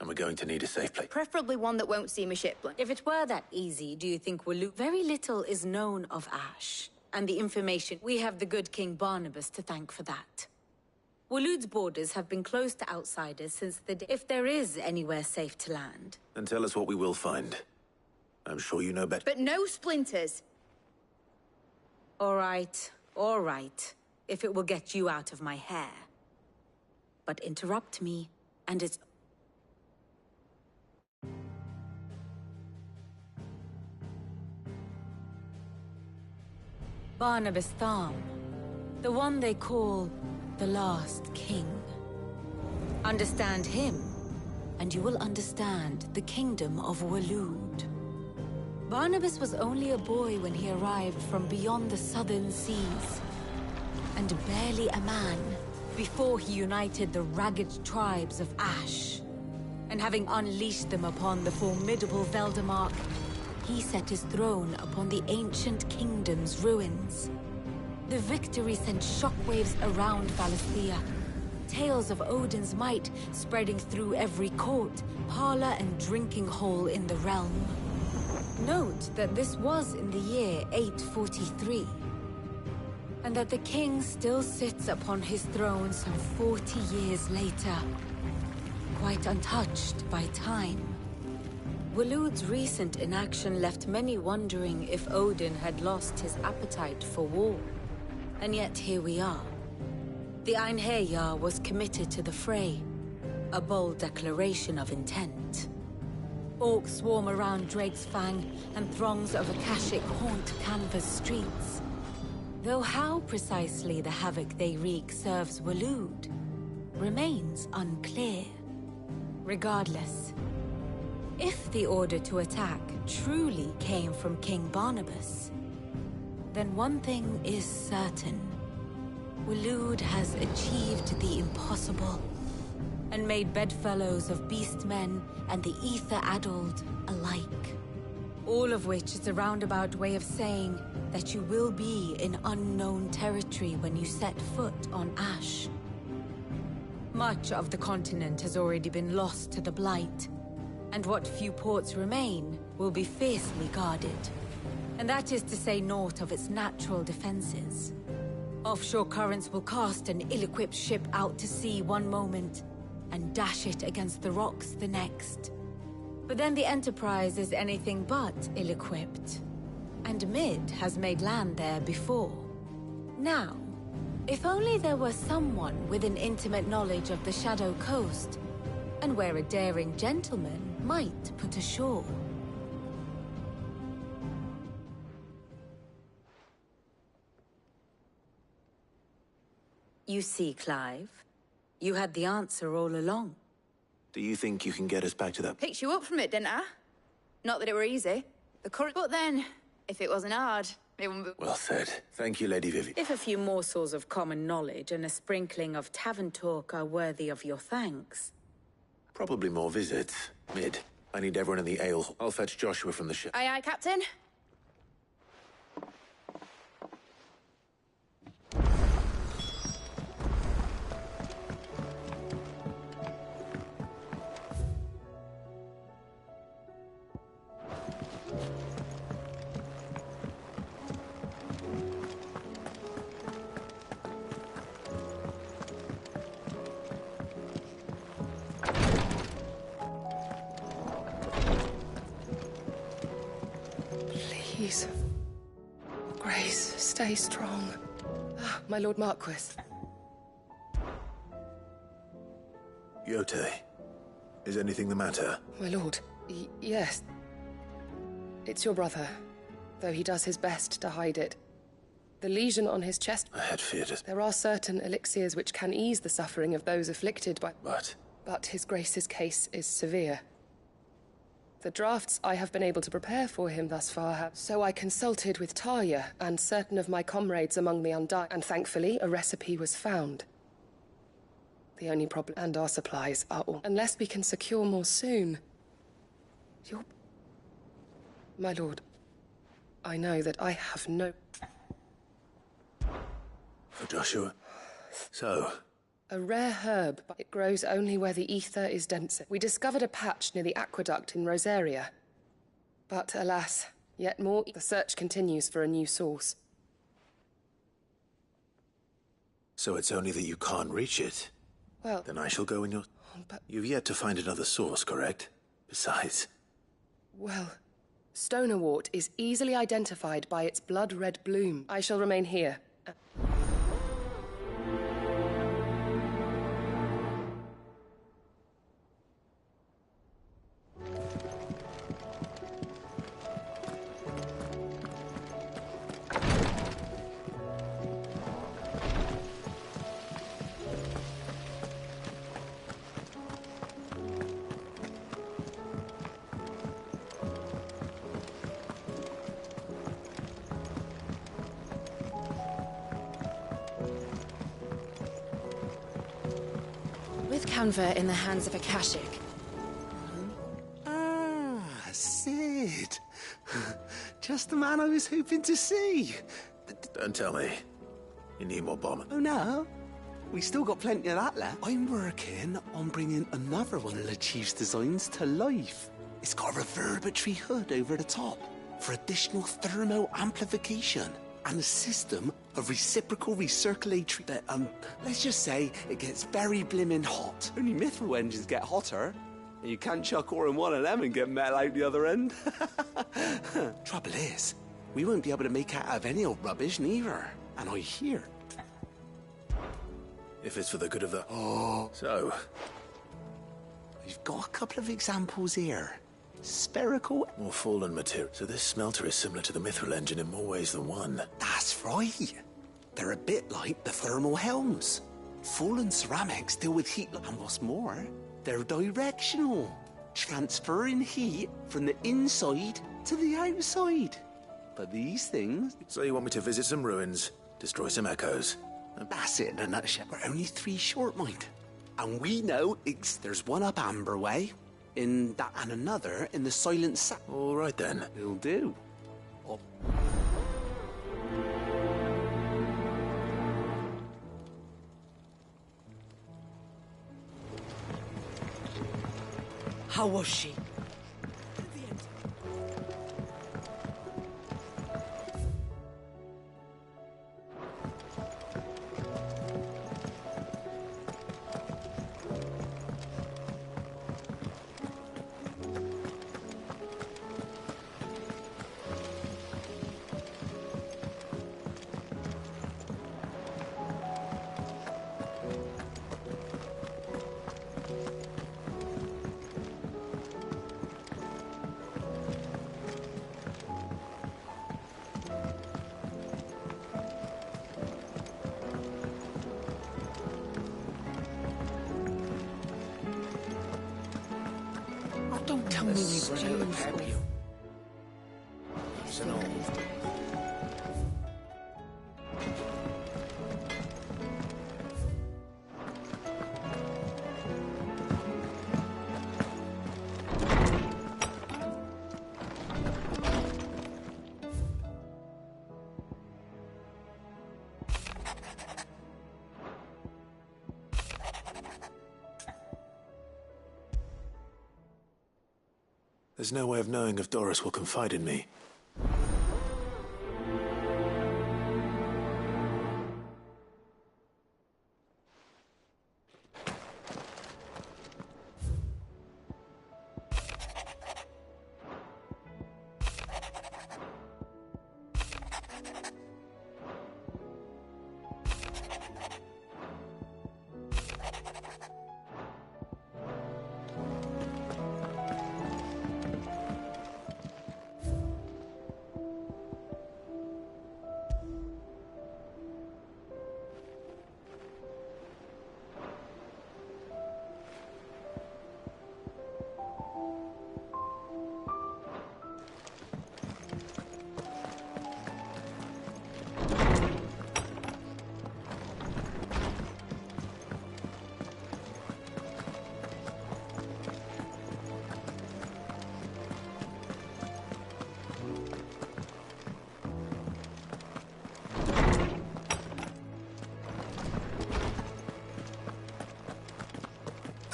And we're going to need a safe place. Preferably one that won't see me shipment. If it were that easy, do you think Waloed... Very little is known of Ash, and the information... We have the good King Barnabas to thank for that. Waloed's borders have been closed to outsiders since the day... If there is anywhere safe to land... Then tell us what we will find. I'm sure you know better. But no splinters! All right. If it will get you out of my hair. But interrupt me, and it's... Barnabas Tharm, the one they call the Last King. Understand him, and you will understand the kingdom of Waloed. Barnabas was only a boy when he arrived from beyond the southern seas, and barely a man before he united the ragged tribes of Ash. And having unleashed them upon the formidable Veldamark, he set his throne upon the ancient kingdom's ruins. The victory sent shockwaves around Valisthea, tales of Odin's might spreading through every court, parlor, and drinking hole in the realm. Note that this was in the year 843, and that the king still sits upon his throne some 40 years later, quite untouched by time. Waloed's recent inaction left many wondering if Odin had lost his appetite for war. And yet here we are. The Einherjar was committed to the fray, a bold declaration of intent. Orcs swarm around Drakesfang, and throngs of Akashic haunt Canva's streets. Though how precisely the havoc they wreak serves Waloed remains unclear. Regardless, if the order to attack truly came from King Barnabas, then one thing is certain. Waloed has achieved the impossible, and made bedfellows of beastmen and the ether-addled alike. All of which is a roundabout way of saying that you will be in unknown territory when you set foot on Ash. Much of the continent has already been lost to the Blight, and what few ports remain will be fiercely guarded. And that is to say naught of its natural defenses. Offshore currents will cast an ill-equipped ship out to sea one moment, and dash it against the rocks the next. But then the Enterprise is anything but ill-equipped. And Mid has made land there before. Now, if only there were someone with an intimate knowledge of the Shadow Coast, and where a daring gentleman might put ashore. You see, Clive, you had the answer all along. Do you think you can get us back to that? Picked you up from it, didn't I? Not that it were easy. The current... But then, if it wasn't hard, it wouldn't be... Well said. Thank you, Lady Vivi. If a few morsels of common knowledge and a sprinkling of tavern talk are worthy of your thanks. Probably more visits. Mid, I need everyone in the ale hall. I'll fetch Joshua from the ship. Aye, aye, Captain. Please. Grace, stay strong. Ah, my Lord Marquis. Yote, is anything the matter? My lord, yes. It's your brother, though he does his best to hide it. The lesion on his chest... I had feared it. There are certain elixirs which can ease the suffering of those afflicted by... But his Grace's case is severe. The drafts I have been able to prepare for him thus far have... So I consulted with Tarja and certain of my comrades among the Undying, and thankfully a recipe was found. The only problem... And our supplies are all... Unless we can secure more soon... My lord, I know that I have no... For Joshua? So, A rare herb, but it grows only where the ether is denser. We discovered a patch near the aqueduct in Rosaria. But alas, yet more. The search continues for a new source. So it's only that you can't reach it? Well... Then I shall go in your... But... You've yet to find another source, correct? Besides... Well... Stonerwort is easily identified by its blood-red bloom. I shall remain here. With Canva in the hands of Akashic. Ah, Sid. Just the man I was hoping to see. Don't tell me. You need more bomb. Oh, no. We still got plenty of that left. I'm working on bringing another one of the Chief's designs to life. It's got a reverberatory hood over the top for additional thermal amplification and a system of reciprocal recirculatory that, let's just say it gets very blimmin' hot. Only mithril engines get hotter. And you can't chuck ore in one of them and get metal out the other end. Trouble is, we won't be able to make out of any old rubbish neither. And I hear... If it's for the good of the... Oh. So? We've got a couple of examples here. Spherical... More fallen material. So this smelter is similar to the mithril engine in more ways than one. That's right. They're a bit like the thermal helms. Fallen ceramics deal with heat, and what's more, they're directional, transferring heat from the inside to the outside. But these things... So you want me to visit some ruins, destroy some echoes? That's it in a nutshell. We're only 3 short, mind. And we know there's one up Amber Way, in that, and another in the Silent Sap. All right, then. It'll do. Oh. How was she? Don't tell me we've run out of perfume. There's no way of knowing if Doris will confide in me.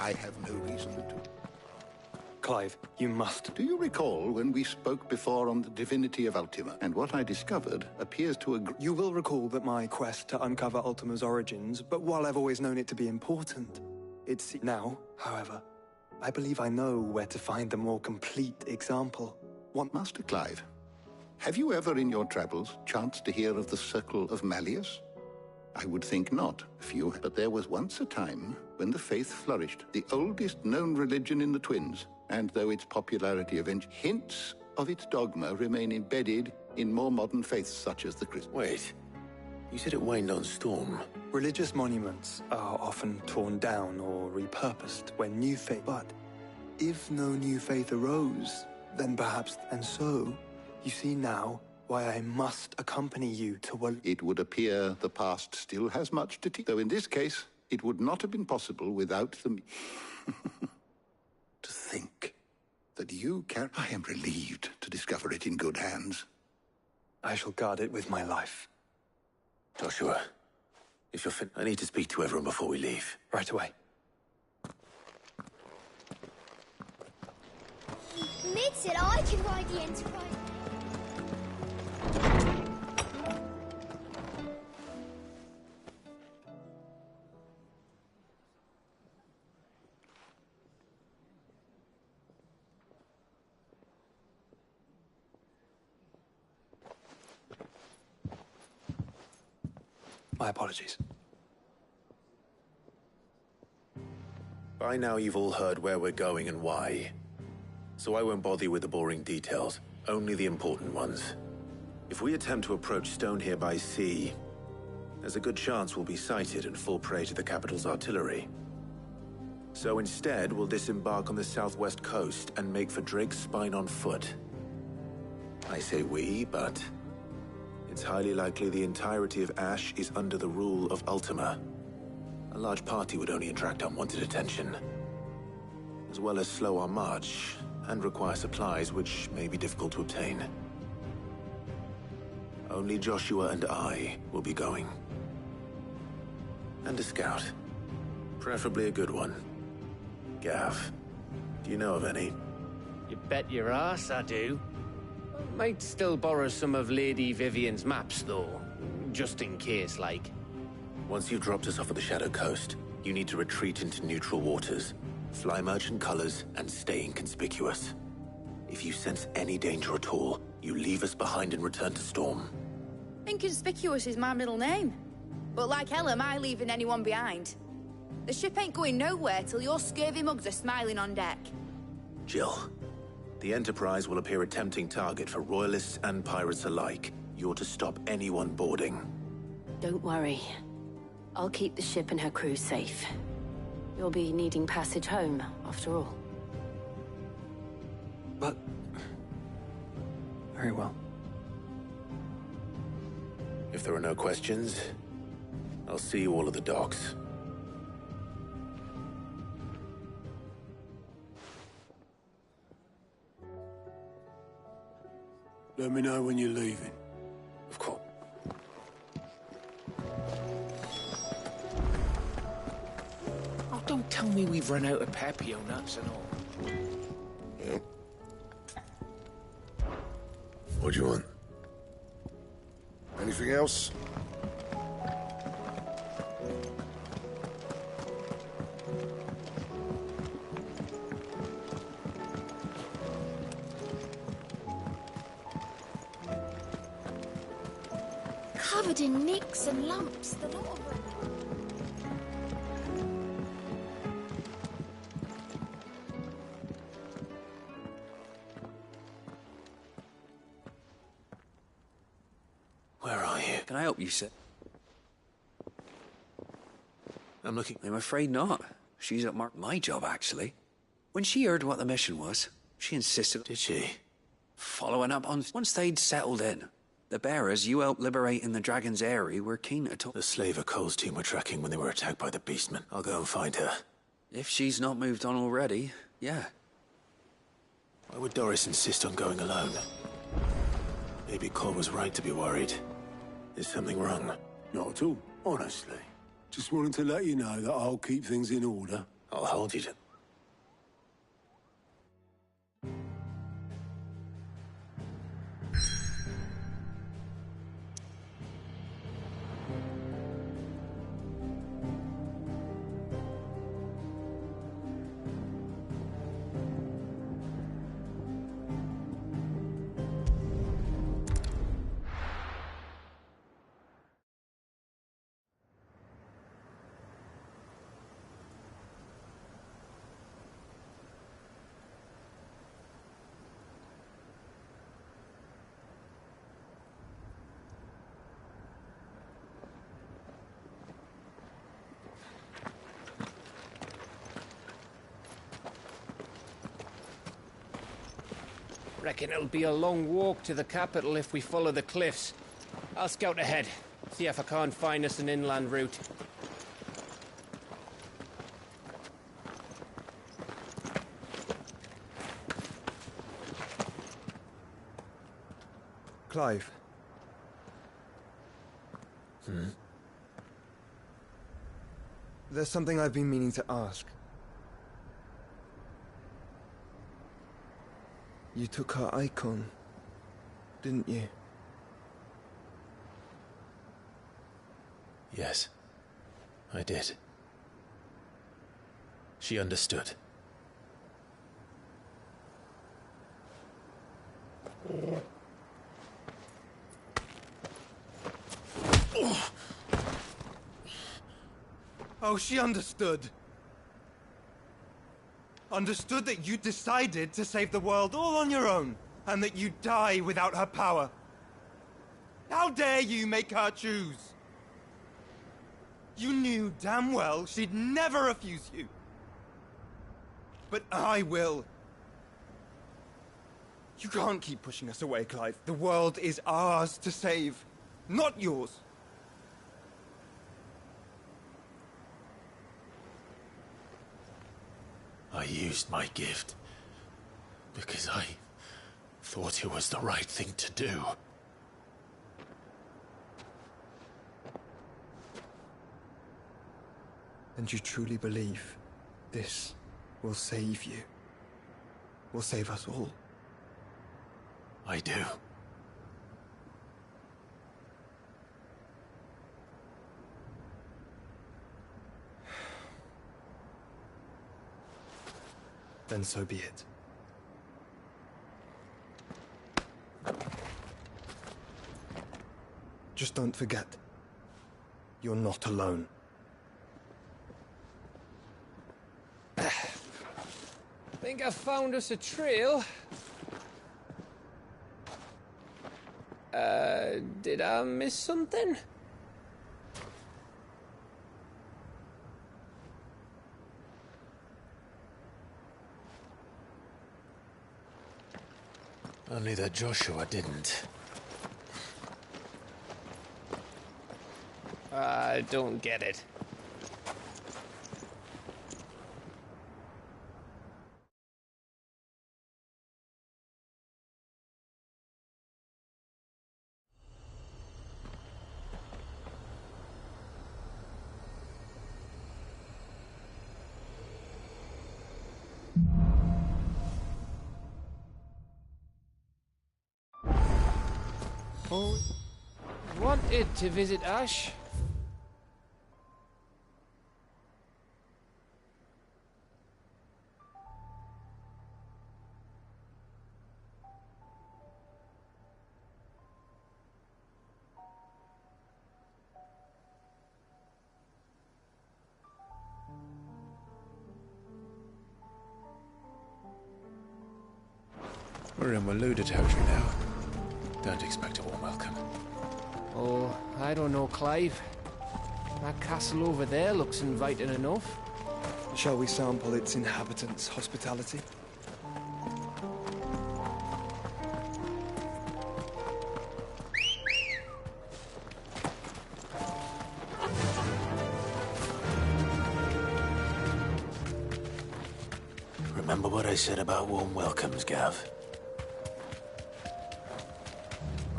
I have no reason to. Clive, you must. Do you recall when we spoke before on the divinity of Ultima? And what I discovered appears to agree. You will recall that my quest to uncover Ultima's origins, but while I've always known it to be important, it's now, however, I believe I know where to find the more complete example. Master Clive, have you ever in your travels chanced to hear of the Circle of Malleus? I would think not, few, but there was once a time when the faith flourished, the oldest known religion in the Twins, and though its popularity eventually, hints of its dogma remain embedded in more modern faiths such as the Christian. Wait, you said it waned on Storm. Religious monuments are often torn down or repurposed when new faith, but if no new faith arose, then perhaps, and so, you see now why I must accompany you to what... It would appear the past still has much to teach, though in this case, it would not have been possible without the... To think that you can... I am relieved to discover it in good hands. I shall guard it with my life. Joshua, if you're fit, I need to speak to everyone before we leave. Right away. Mid said I can ride the Enterprise. My apologies. By now you've all heard where we're going and why. So I won't bother you with the boring details, only the important ones. If we attempt to approach Stone here by sea, there's a good chance we'll be sighted and fall prey to the capital's artillery. So instead, we'll disembark on the southwest coast and make for Drake's Spine on foot. I say we, but it's highly likely the entirety of Ash is under the rule of Ultima. A large party would only attract unwanted attention, as well as slow our march and require supplies which may be difficult to obtain. Only Joshua and I will be going. And a scout. Preferably a good one. Gav, do you know of any? You bet your ass I do. Might still borrow some of Lady Vivian's maps, though. Just in case, like. Once you've dropped us off at the Shadow Coast, you need to retreat into neutral waters, fly merchant colors, and stay inconspicuous. If you sense any danger at all, you leave us behind and return to Storm. Inconspicuous is my middle name. But like hell am I leaving anyone behind. The ship ain't going nowhere till your scurvy mugs are smiling on deck. Jill, the Enterprise will appear a tempting target for Royalists and pirates alike. You're to stop anyone boarding. Don't worry. I'll keep the ship and her crew safe. You'll be needing passage home, after all. But... very well. If there are no questions, I'll see you all at the docks. Let me know when you're leaving. Of course. Oh, don't tell me we've run out of Papio nuts and all. Yep. What do you want? Anything else? Covered in nicks and lumps, the lot of them. Where are you? Can I help you, sir? I'm looking... I'm afraid not. She's at my job, actually. When she heard what the mission was, she insisted... Did she? Following up on... Once they'd settled in, the bearers you helped liberate in the Dragon's Eyrie were keen to talk... The slaver Cole's team were tracking when they were attacked by the Beastmen. I'll go and find her. If she's not moved on already, yeah. Why would Doris insist on going alone? Maybe Cole was right to be worried. Is something wrong? Not at all, honestly. Just wanted to let you know that I'll keep things in order. I'll hold you to... Reckon it'll be a long walk to the capital if we follow the cliffs. I'll scout ahead, see if I can't find us an inland route. Clive. There's something I've been meaning to ask. You took her icon, didn't you? Yes, I did. She understood. Oh, she understood. Understood that you decided to save the world all on your own, and that you'd die without her power. How dare you make her choose? You knew damn well she'd never refuse you. But I will. You can't keep pushing us away, Clive. The world is ours to save, not yours. I used my gift because I thought it was the right thing to do. And you truly believe this will save you? Will save us all? I do. Then so be it. Just don't forget, you're not alone. Think I found us a trail. Did I miss something? Only that Joshua didn't. I don't get it. Oh, wanted to visit Ash. We're in Waloed territory now. Don't expect a warm welcome. Oh, I don't know, Clive. That castle over there looks inviting enough. Shall we sample its inhabitants' hospitality? Remember what I said about warm welcomes, Gav?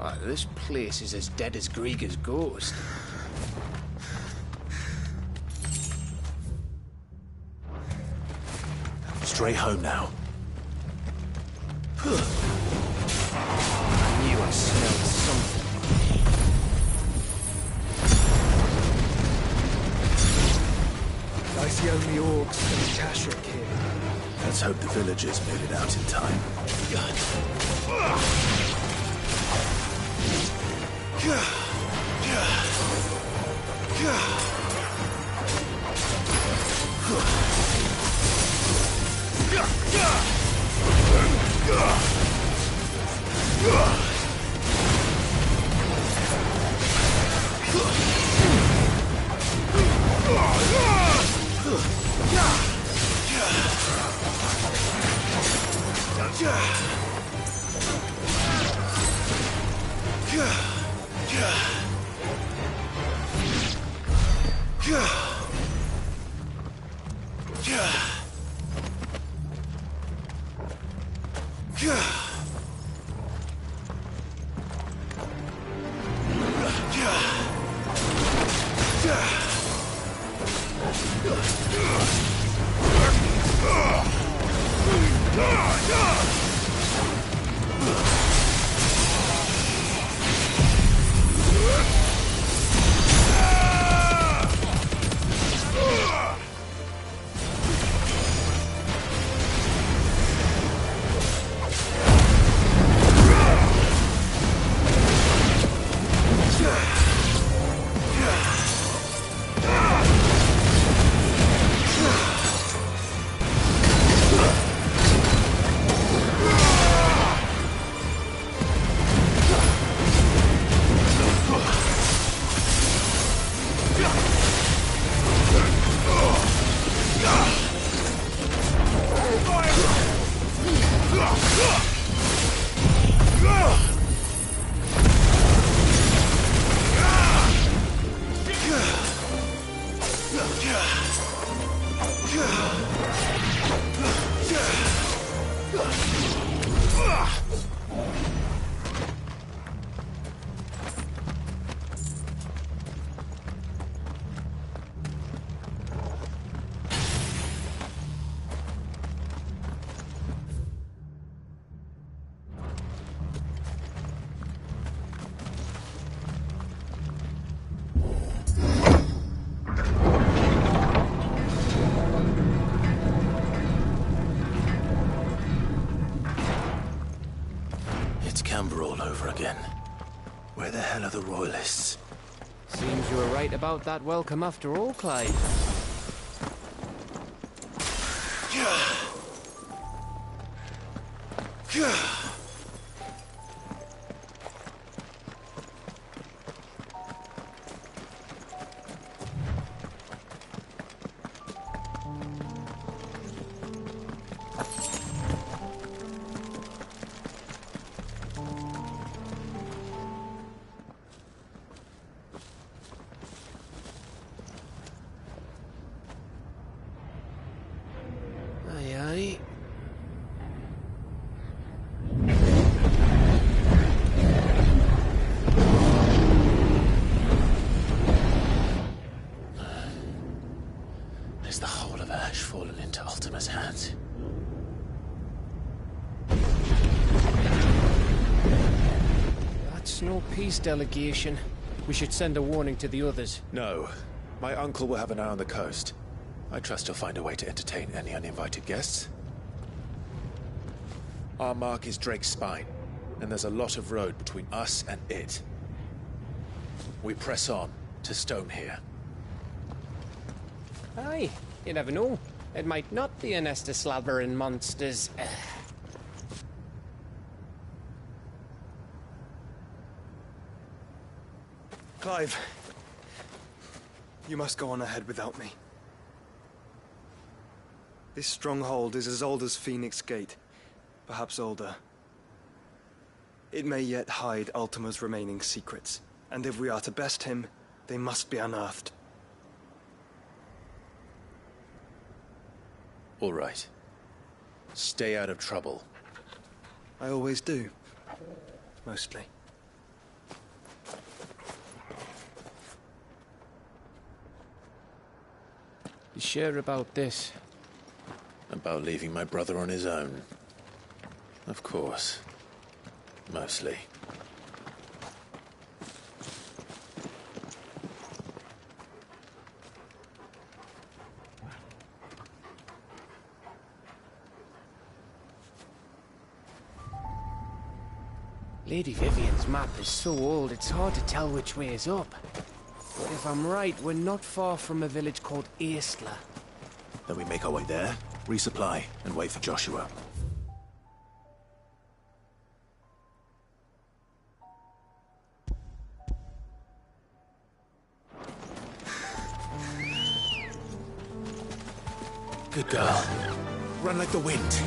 Oh, this place is as dead as Greagor's ghost. straight home now. I knew I smelled something. I see only orcs and Tashrik here. Let's hope the villagers made it out in time. All over again. Where the hell are the royalists? Seems you were right about that welcome after all, Clive. Is the whole of Ash fallen into Ultima's hands? That's no peace delegation. We should send a warning to the others. No. My uncle will have an eye on the coast. I trust he'll find a way to entertain any uninvited guests. Our mark is Drake's Spine, and there's a lot of road between us and it. We press on to Stonehere. Aye, you never know. It might not be a nest of slathering monsters. Clive, you must go on ahead without me. This stronghold is as old as Phoenix Gate, perhaps older. It may yet hide Ultima's remaining secrets, and if we are to best him, they must be unearthed. All right. Stay out of trouble. I always do. Mostly. You sure about this? About leaving my brother on his own. Of course. Mostly. Lady Vivian's map is so old, it's hard to tell which way is up. But if I'm right, we're not far from a village called Aistla. Then we make our way there, resupply, and wait for Joshua. Good girl. Run like the wind.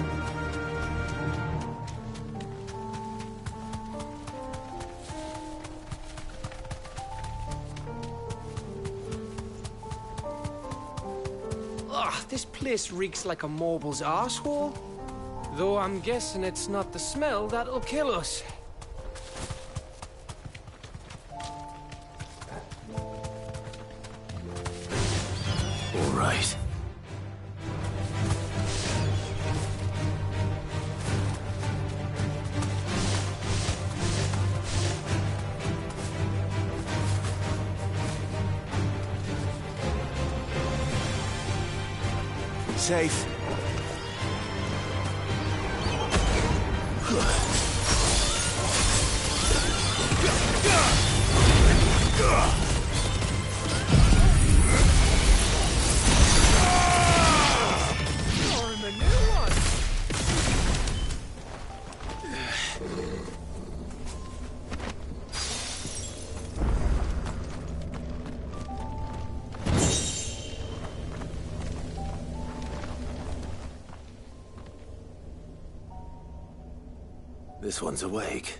This place reeks like a mobile's arsehole. Though I'm guessing it's not the smell that'll kill us. All right. Safe. This one's awake.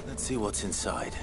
Let's see what's inside.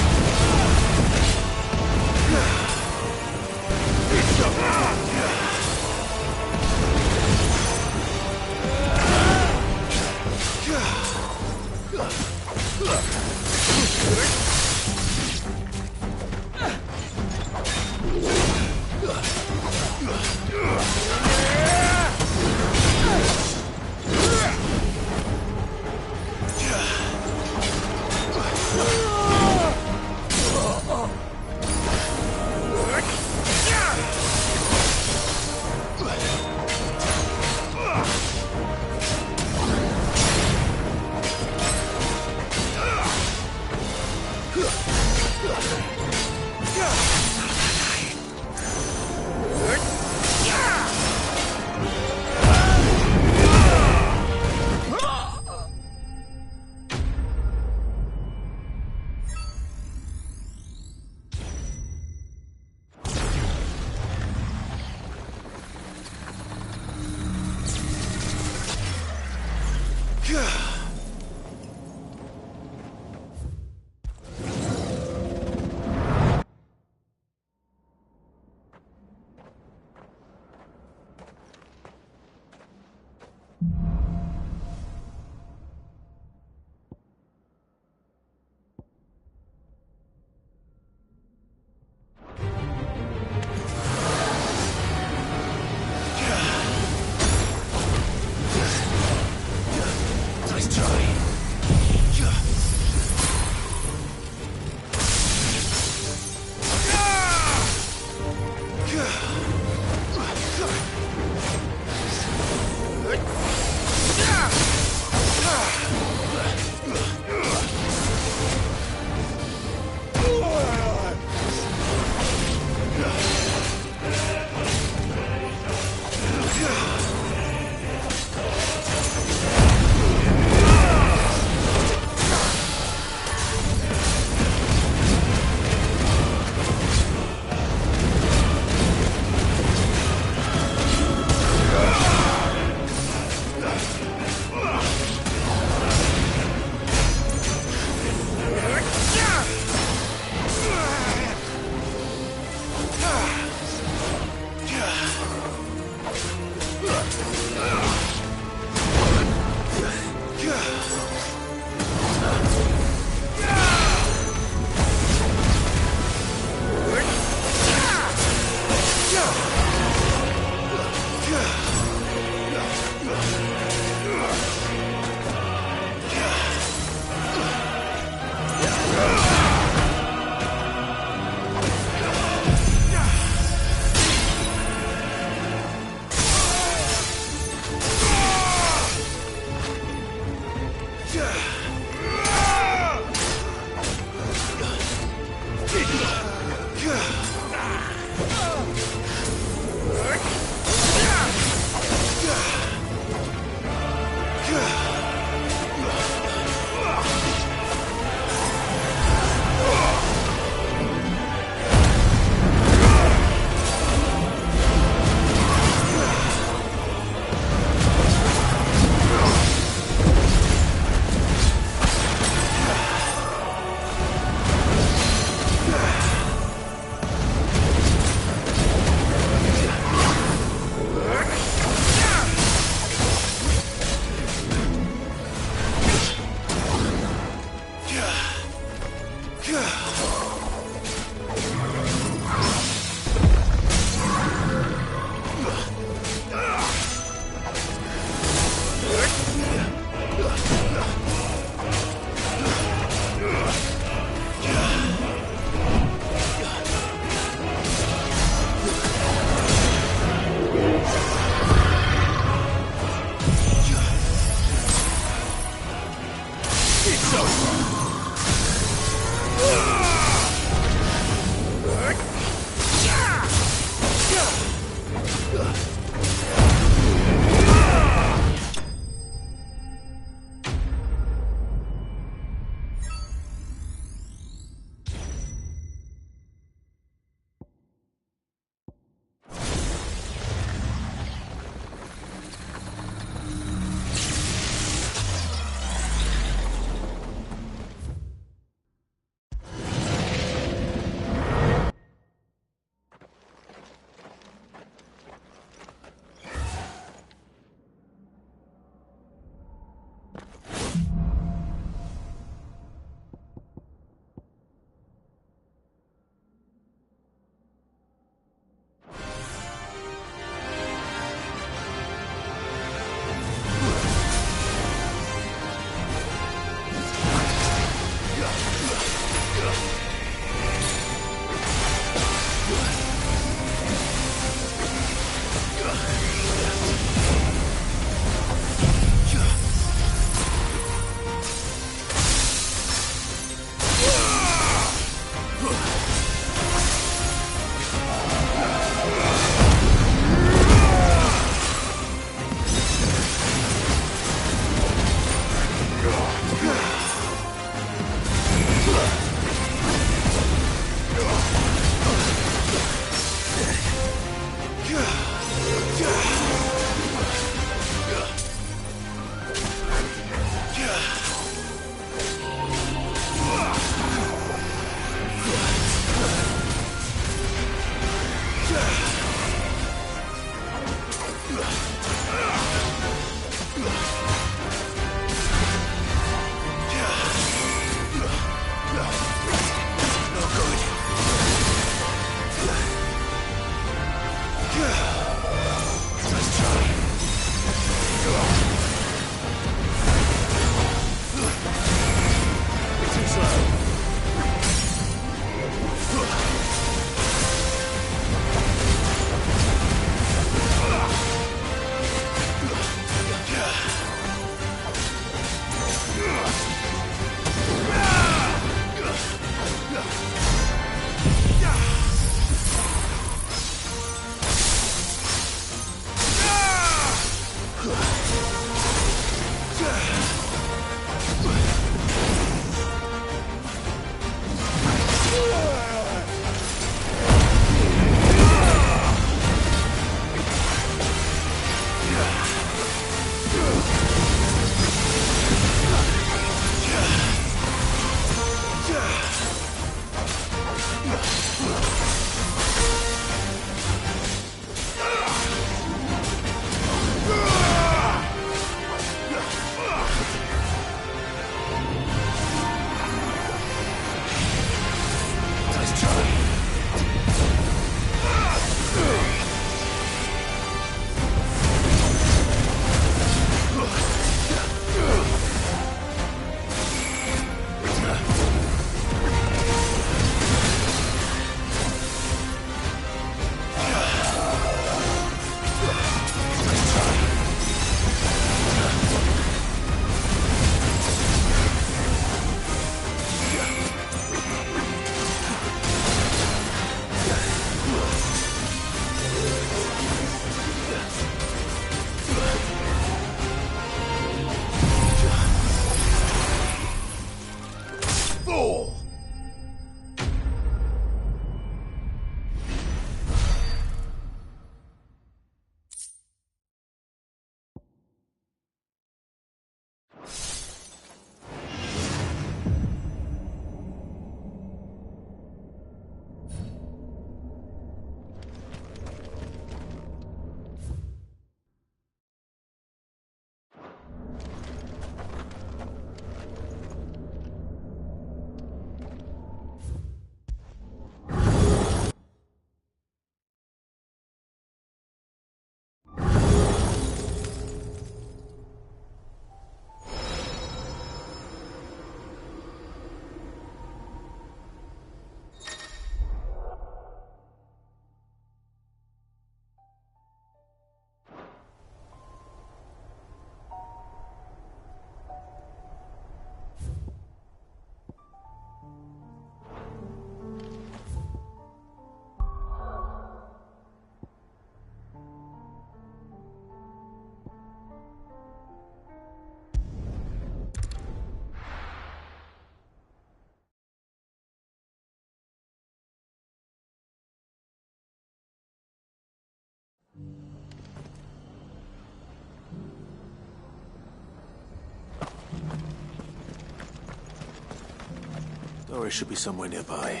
Dory should be somewhere nearby.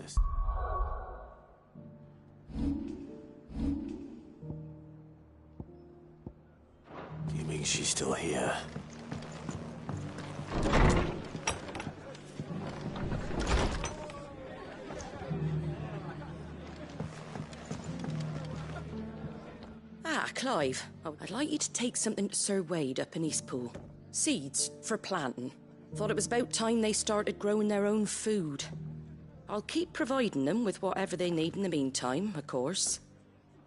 Yes. Do you mean she's still here? Ah, Clive. Oh, I'd like you to take something to Sir Wade up in Eastpool. Seeds for planting. Thought it was about time they started growing their own food. I'll keep providing them with whatever they need in the meantime, of course.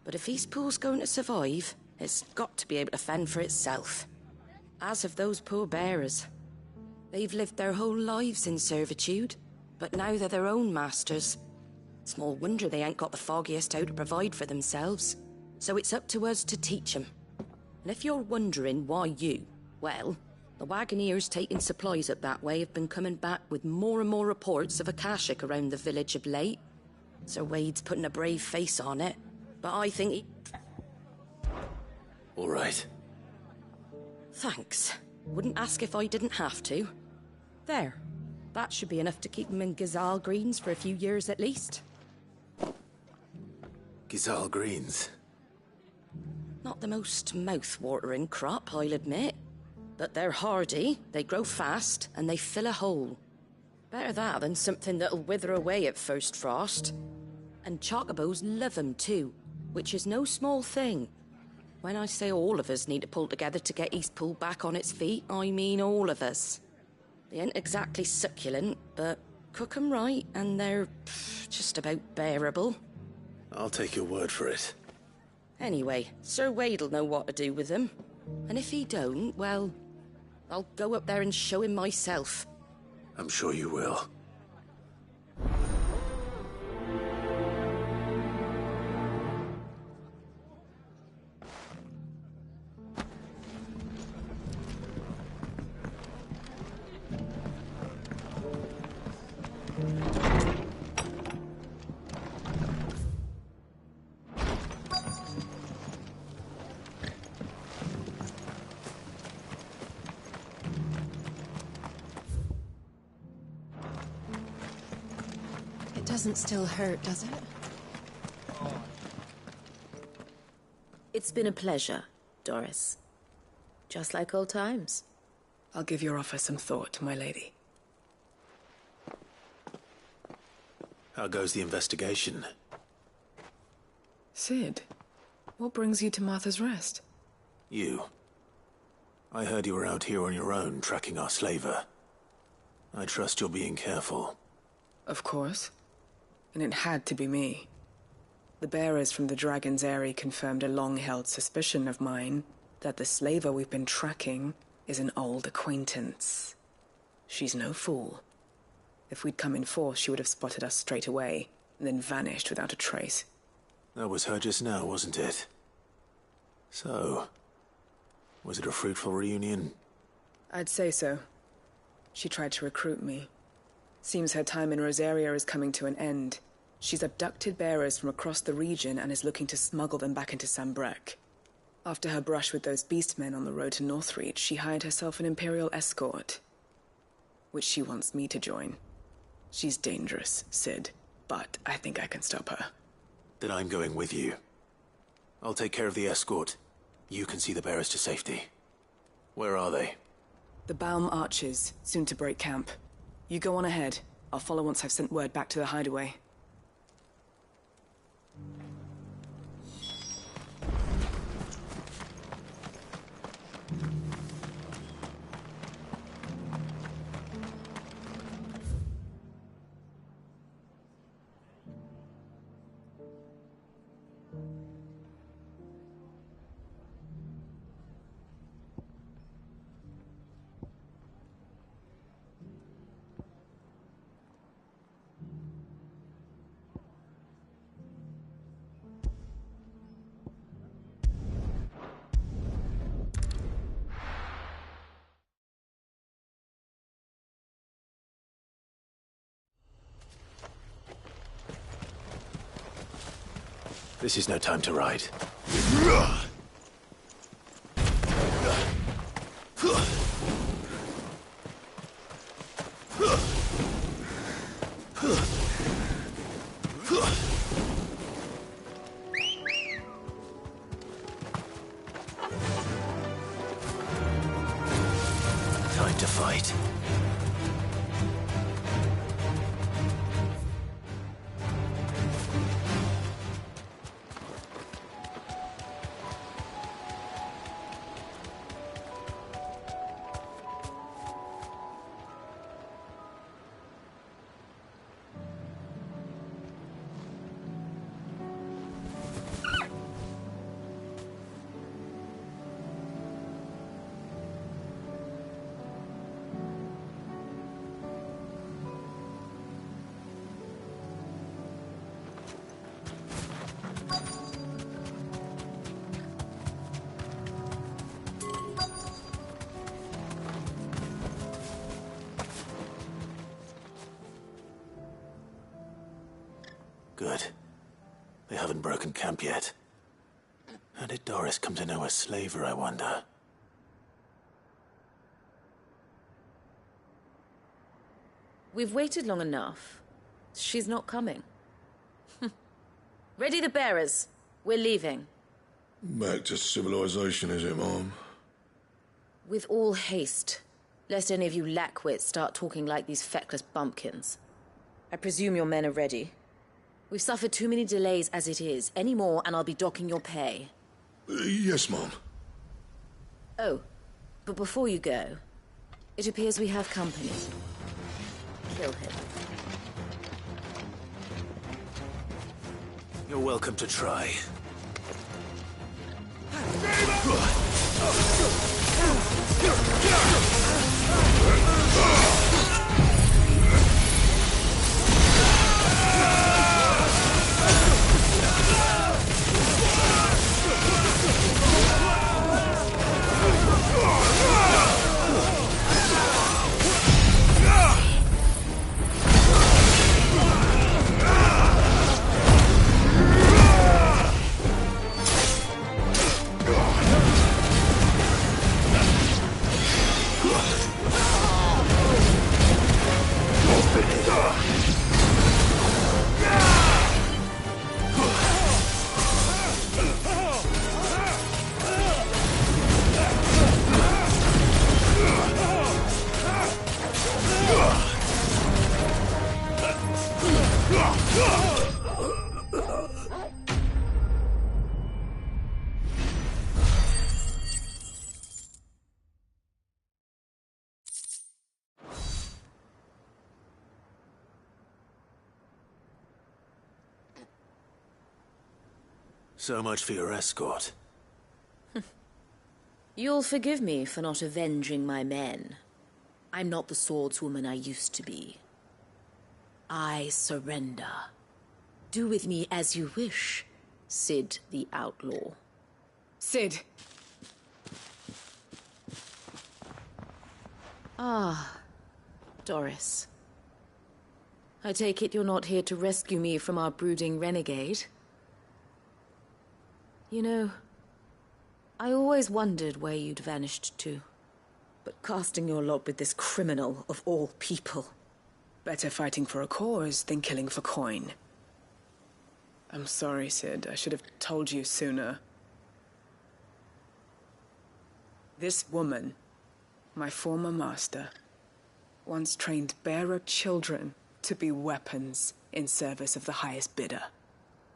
But if Eastpool's going to survive, it's got to be able to fend for itself. As have those poor bearers. They've lived their whole lives in servitude, but now they're their own masters. Small wonder they ain't got the foggiest how to provide for themselves. So it's up to us to teach them. And if you're wondering why you, well, the Wagoneers taking supplies up that way have been coming back with more and more reports of Akashic around the village of late. Sir Wade's putting a brave face on it, but I think he... All right. Thanks. Wouldn't ask if I didn't have to. There. That should be enough to keep them in Ghazal Greens for a few years at least. Ghazal Greens? Not the most mouth-watering crop, I'll admit. But they're hardy, they grow fast, and they fill a hole. Better that than something that'll wither away at first frost. And chocobos love 'em too, which is no small thing. When I say all of us need to pull together to get Eastpool back on its feet, I mean all of us. They ain't exactly succulent, but cook 'em right, and they're just about bearable. I'll take your word for it. Anyway, Sir Wade'll know what to do with them. And if he don't, well, I'll go up there and show him myself. I'm sure you will. Doesn't still hurt, does it? It's been a pleasure, Doris. Just like old times. I'll give your offer some thought, my lady. How goes the investigation? Cid, what brings you to Martha's Rest? You. I heard you were out here on your own, tracking our slaver. I trust you're being careful. Of course. And it had to be me. The bearers from the Dragon's Eyrie confirmed a long-held suspicion of mine that the slaver we've been tracking is an old acquaintance. She's no fool. If we'd come in force, she would have spotted us straight away, and then vanished without a trace. That was her just now, wasn't it? So, was it a fruitful reunion? I'd say so. She tried to recruit me. Seems her time in Rosaria is coming to an end. She's abducted bearers from across the region and is looking to smuggle them back into Sambrec. After her brush with those beastmen on the road to Northreach, she hired herself an Imperial escort, which she wants me to join. She's dangerous, Cid, but I think I can stop her. Then I'm going with you. I'll take care of the escort. You can see the bearers to safety. Where are they? The Baum Archers, soon to break camp. You go on ahead. I'll follow once I've sent word back to the hideaway. This is no time to ride. Time to fight. Dwarven camp yet. How did Doris come to know a slaver, I wonder? We've waited long enough. She's not coming. Ready the bearers. We're leaving. Back to civilization, is it, Mom? With all haste, lest any of you lackwits start talking like these feckless bumpkins. I presume your men are ready. We've suffered too many delays as it is. Any more and I'll be docking your pay. Yes, Mom. Oh, but before you go, it appears we have company. Kill him. You're welcome to try. So much for your escort. You'll forgive me for not avenging my men. I'm not the swordswoman I used to be. I surrender. Do with me as you wish, Cid the Outlaw. Cid! Ah, Doris. I take it you're not here to rescue me from our brooding renegade? You know, I always wondered where you'd vanished to. But casting your lot with this criminal of all people... Better fighting for a cause than killing for coin. I'm sorry, Cid. I should have told you sooner. This woman, my former master, once trained bearer children to be weapons in service of the highest bidder.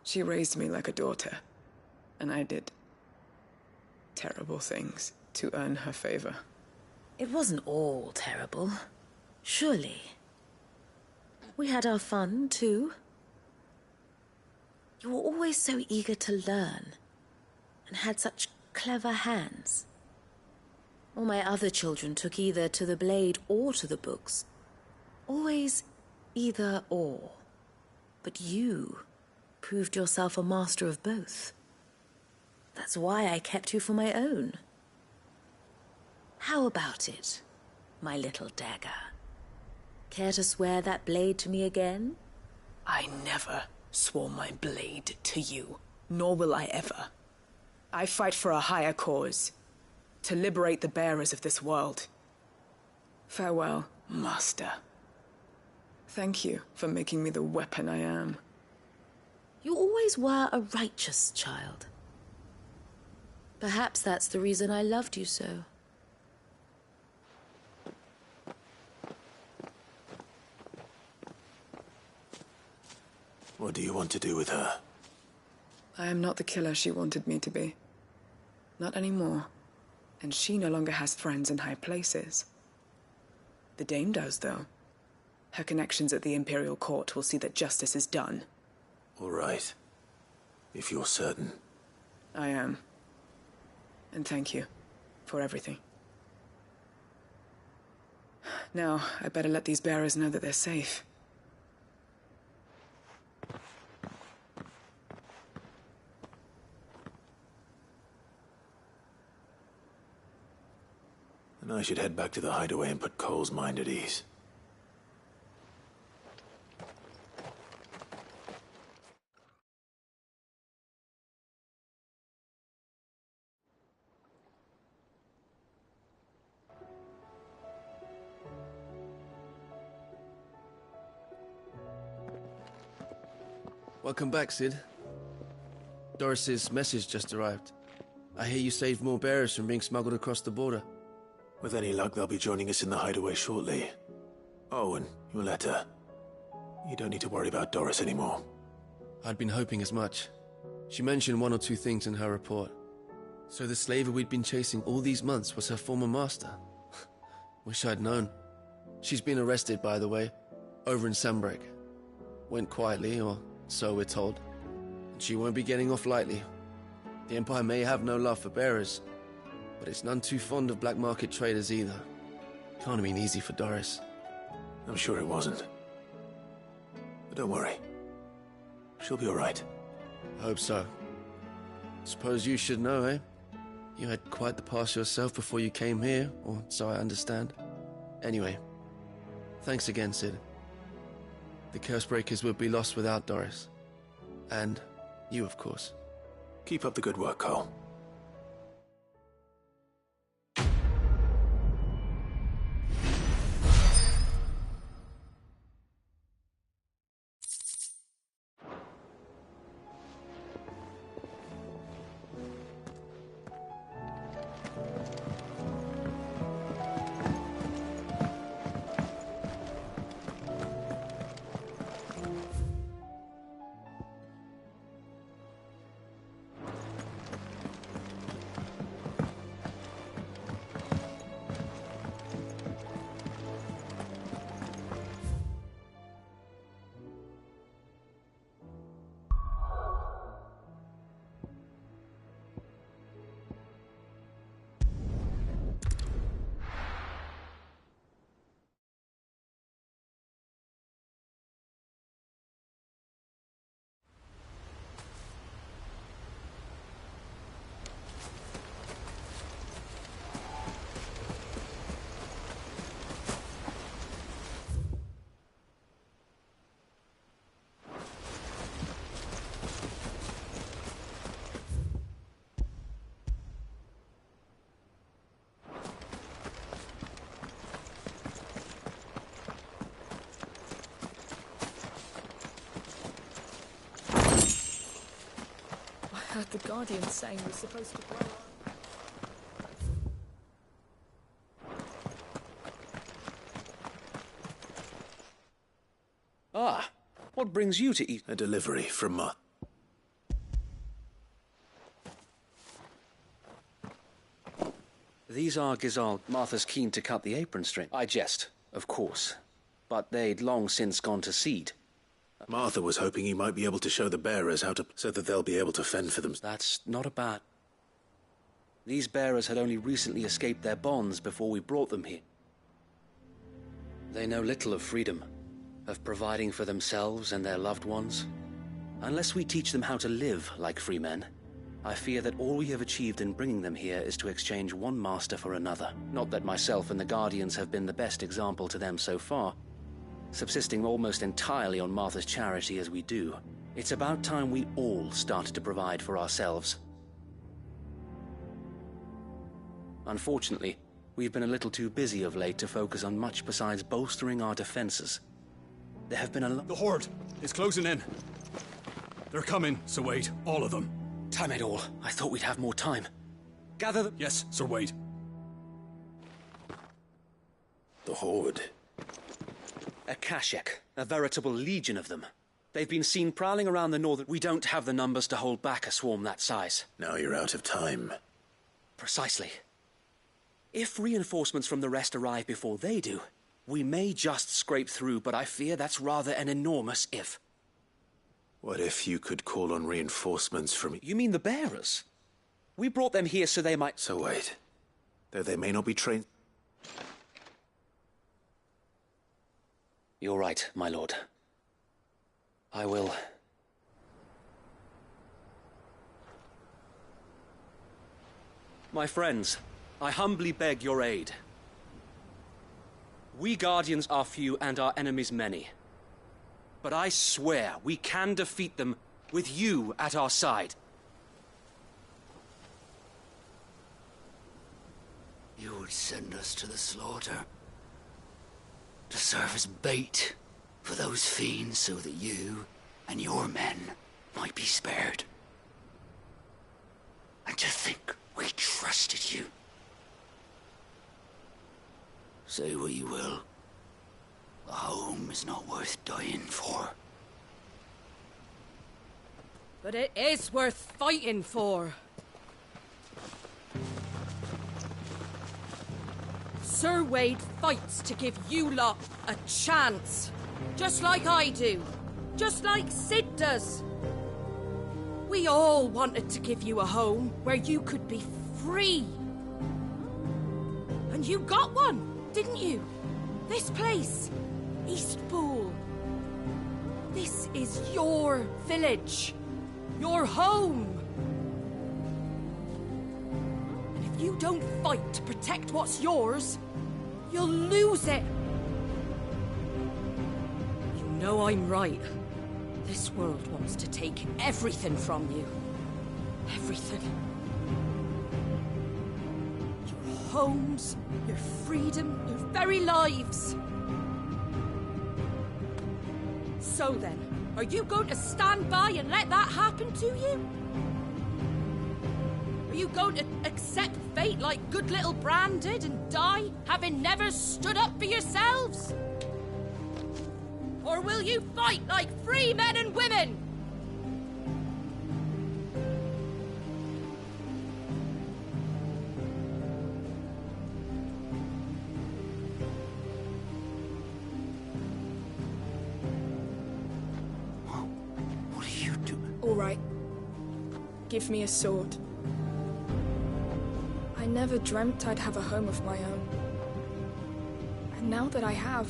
She raised me like a daughter. And I did terrible things to earn her favor. It wasn't all terrible, surely. We had our fun, too. You were always so eager to learn, and had such clever hands. All my other children took either to the blade or to the books. Always either or. But you proved yourself a master of both. That's why I kept you for my own. How about it, my little dagger? Care to swear that blade to me again? I never swore my blade to you, nor will I ever. I fight for a higher cause, to liberate the bearers of this world. Farewell, Master. Thank you for making me the weapon I am. You always were a righteous child. Perhaps that's the reason I loved you so. What do you want to do with her? I am not the killer she wanted me to be. Not anymore. And she no longer has friends in high places. The Dame does, though. Her connections at the Imperial Court will see that justice is done. All right. If you're certain. I am. And thank you for everything. Now, I better let these bearers know that they're safe. And I should head back to the hideaway and put Cole's mind at ease. Welcome back, Cid. Doris's message just arrived. I hear you saved more bearers from being smuggled across the border. With any luck, they'll be joining us in the hideaway shortly. Oh, and your letter. You don't need to worry about Doris anymore. I'd been hoping as much. She mentioned one or two things in her report. So the slaver we'd been chasing all these months was her former master. Wish I'd known. She's been arrested, by the way, over in Sanbreque. Went quietly, or so we're told. And she won't be getting off lightly. The Empire may have no love for bearers, but it's none too fond of black market traders either. Can't have been easy for Doris. I'm sure it wasn't. But don't worry. She'll be all right. Hope so. Suppose you should know, eh? You had quite the past yourself before you came here, or so I understand. Anyway, thanks again, Cid. The Cursebreakers would be lost without Doris. And you, of course. Keep up the good work, Cole. I heard the Guardian saying we're supposed to blow Ah, what brings you to eat? A delivery from Martha. These are Gizal. Martha's keen to cut the apron string. I jest, of course. But they'd long since gone to seed. Martha was hoping you might be able to show the bearers how to... so that they'll be able to fend for them. That's not a bad... These bearers had only recently escaped their bonds before we brought them here. They know little of freedom, of providing for themselves and their loved ones. Unless we teach them how to live like free men, I fear that all we have achieved in bringing them here is to exchange one master for another. Not that myself and the Guardians have been the best example to them so far, subsisting almost entirely on Martha's charity as we do. It's about time we all started to provide for ourselves. Unfortunately, we've been a little too busy of late to focus on much besides bolstering our defenses. There have been a lot... The Horde is closing in. They're coming, Sir Wade, all of them. Damn it all, I thought we'd have more time. Gather them... Yes, Sir Wade. The Horde. A Kashek, a veritable legion of them. They've been seen prowling around the northern... We don't have the numbers to hold back a swarm that size. Now you're out of time. Precisely. If reinforcements from the rest arrive before they do, we may just scrape through, but I fear that's rather an enormous if. What if you could call on reinforcements from... You mean the bearers? We brought them here so they might... So wait. Though they may not be trained... You're right, my lord. I will... My friends, I humbly beg your aid. We Guardians are few and our enemies many. But I swear we can defeat them with you at our side. You would send us to the slaughter, to serve as bait for those fiends so that you and your men might be spared. And to think we trusted you. Say what you will. A home is not worth dying for. But it is worth fighting for. Sir Wade fights to give you lot a chance. Just like I do. Just like Sid does. We all wanted to give you a home where you could be free. And you got one, didn't you? This place, Eastpool. This is your village. Your home. And if you don't fight to protect what's yours, you'll lose it. You know I'm right. This world wants to take everything from you. Everything. Your homes, your freedom, your very lives. So then, are you going to stand by and let that happen to you? Are you going to accept fate like good little Bran did and die, having never stood up for yourselves? Or will you fight like free men and women? What are you doing? All right. Give me a sword. I never dreamt I'd have a home of my own. And now that I have,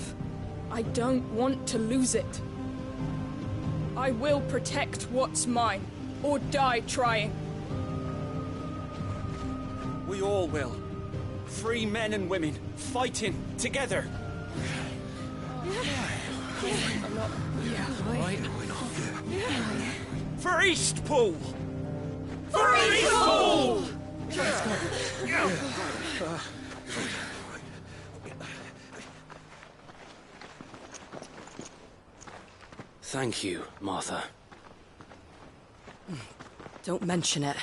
I don't want to lose it. I will protect what's mine, or die trying. We all will. Free men and women, fighting together. For Eastpool! For Eastpool! Thank you, Martha. Don't mention it.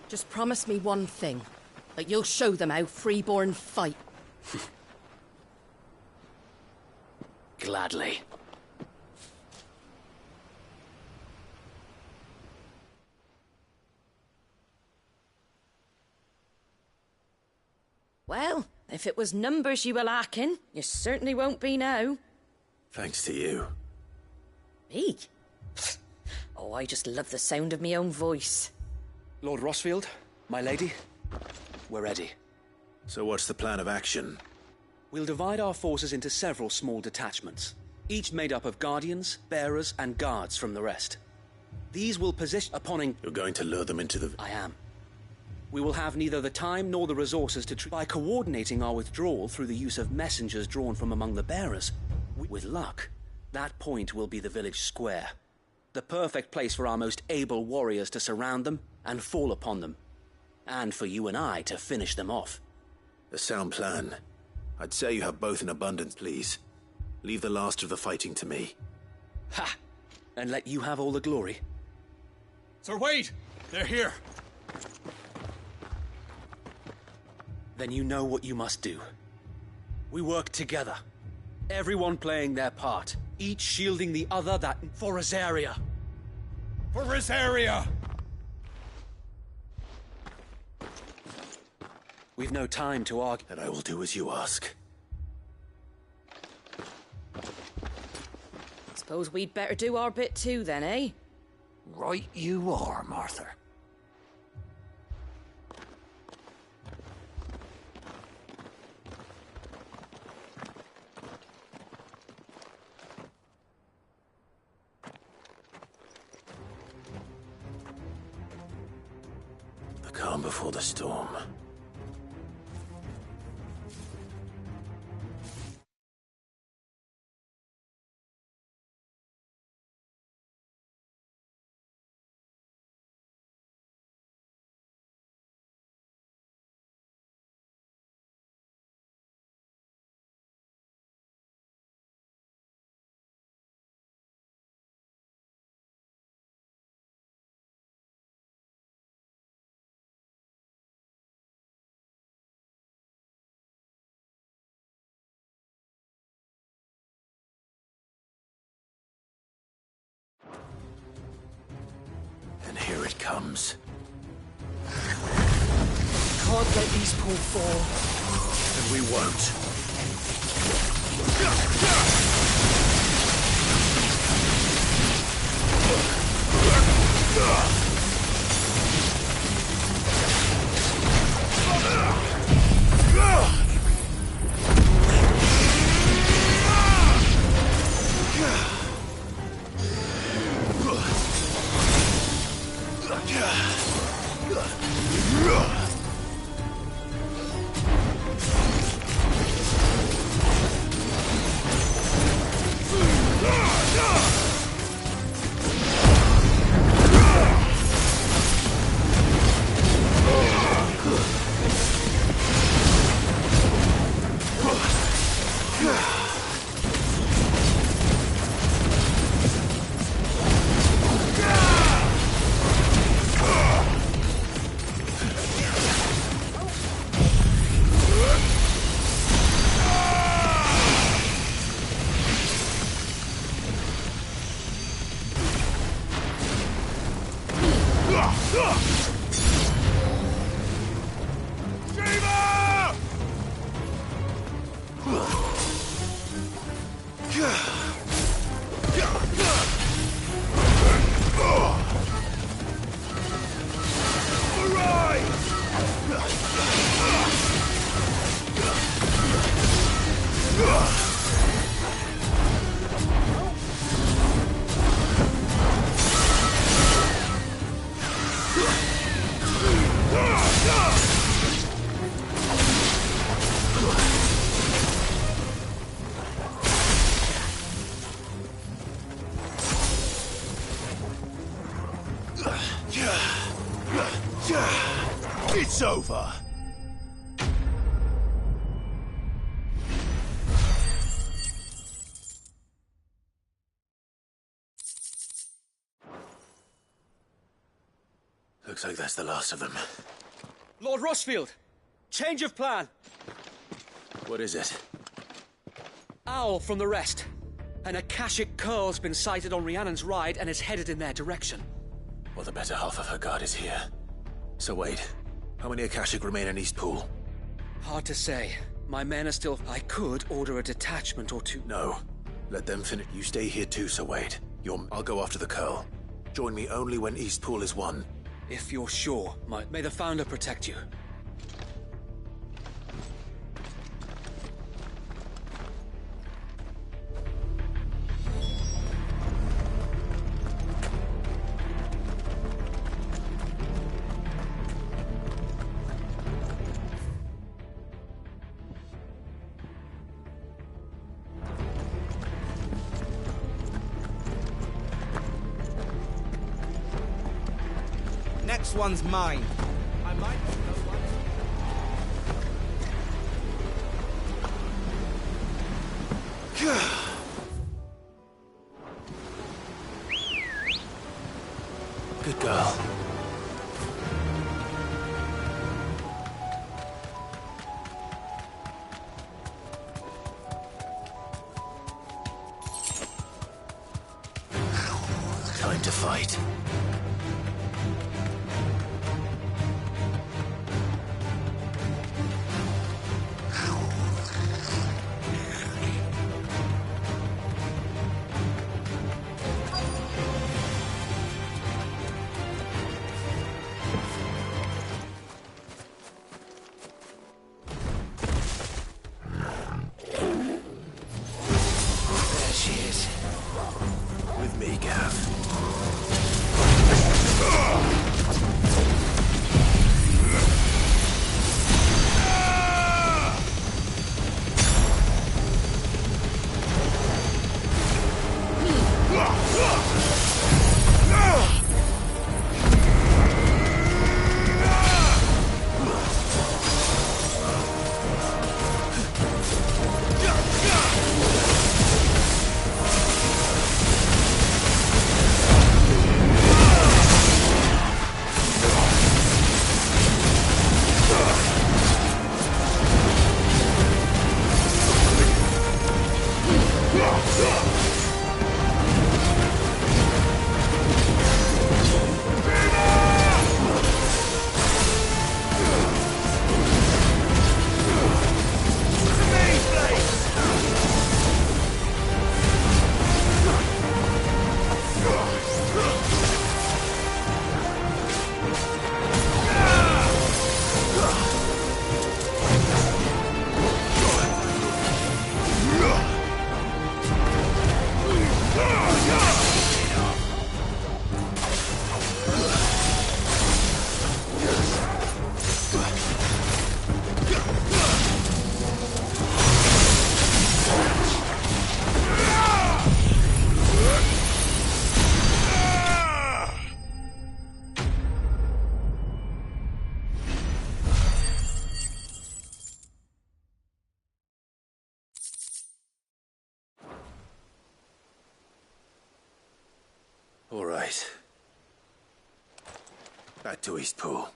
Just promise me one thing. That you'll show them how freeborn fight. Gladly. Well, if it was numbers you were lacking, you certainly won't be now. Thanks to you. Me? Oh, I just love the sound of my own voice. Lord Rossfield, my lady, we're ready. So what's the plan of action? We'll divide our forces into several small detachments, each made up of guardians, bearers, and guards from the rest. These will position upon... You're going to lure them into the... I am. We will have neither the time nor the resources to... By coordinating our withdrawal through the use of messengers drawn from among the bearers, with luck, that point will be the village square. The perfect place for our most able warriors to surround them and fall upon them. And for you and I to finish them off. A sound plan. I'd say you have both in abundance, please. Leave the last of the fighting to me. Ha! And let you have all the glory. Sir Wade! They're here! Then you know what you must do. We work together. Everyone playing their part. Each shielding the other that... For Rosaria! For Rosaria! We've no time to argue. And I will do as you ask. Suppose we'd better do our bit too then, eh? Right you are, Martha. The calm before the storm. Here it comes. Can't let Eastpool fall. And we won't. It's over. Looks like that's the last of them. Lord Rosfield! Change of plan! What is it? Owl from the rest. An Akashic Curl's been sighted on Rhiannon's ride and is headed in their direction. Well, the better half of her guard is here. So wait, how many Akashic remain in Eastpool? Hard to say. My men are still... I could order a detachment or two. No. Let them finish. You stay here too, Sir Wade. I'll go after the Curl. Join me only when Eastpool is won. If you're sure, may the Founder protect you. Next one's mine. I might not know what. Good girl. Time to fight. There she is. With me, Gav. to Eastpool.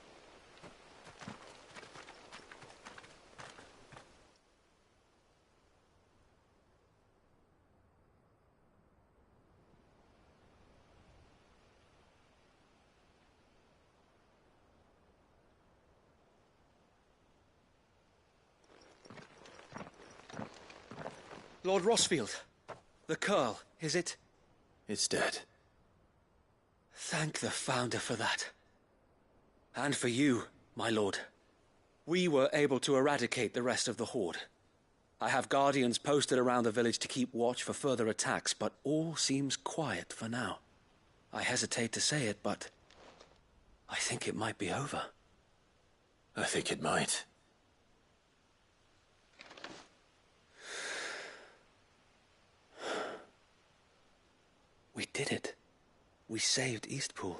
Lord Rosfield, the Curl, is it? It's dead. Thank the Founder for that. And for you, my lord. We were able to eradicate the rest of the Horde. I have guardians posted around the village to keep watch for further attacks, but all seems quiet for now. I hesitate to say it, but I think it might be over. I think it might. We did it. We saved Eastpool.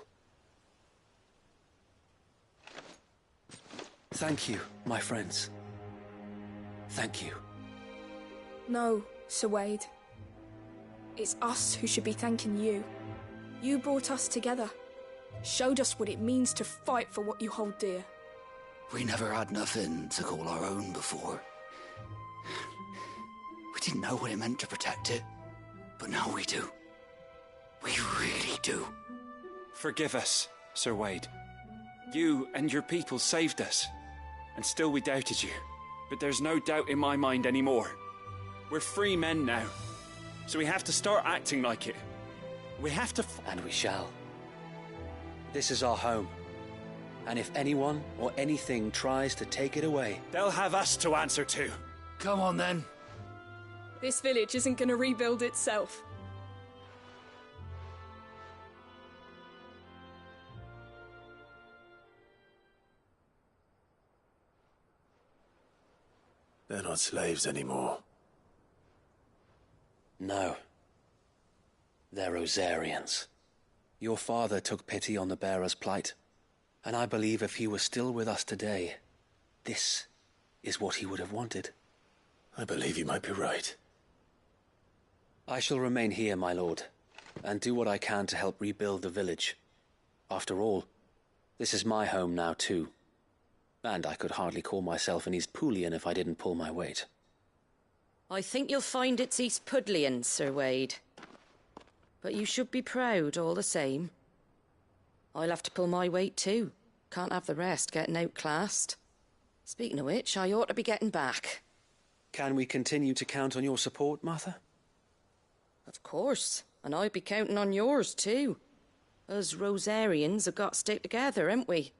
Thank you, my friends. Thank you. No, Sir Wade. It's us who should be thanking you. You brought us together. Showed us what it means to fight for what you hold dear. We never had nothing to call our own before. We didn't know what it meant to protect it, but now we do. We really do. Forgive us, Sir Wade. You and your people saved us, and still we doubted you. But there's no doubt in my mind anymore. We're free men now, so we have to start acting like it. We have to And we shall. This is our home, and if anyone or anything tries to take it away, they'll have us to answer to. Come on then. This village isn't gonna rebuild itself. They're not slaves anymore. No. They're Rosarians. Your father took pity on the bearer's plight, and I believe if he was still with us today, this is what he would have wanted. I believe you might be right. I shall remain here, my lord, and do what I can to help rebuild the village. After all, this is my home now too. And I could hardly call myself an Eastpoolian if I didn't pull my weight. I think you'll find it's Eastpudlian, Sir Wade. But you should be proud all the same. I'll have to pull my weight too. Can't have the rest getting outclassed. Speaking of which, I ought to be getting back. Can we continue to count on your support, Martha? Of course, and I'll be counting on yours too. Us Rosarians have got to stick together, haven't we?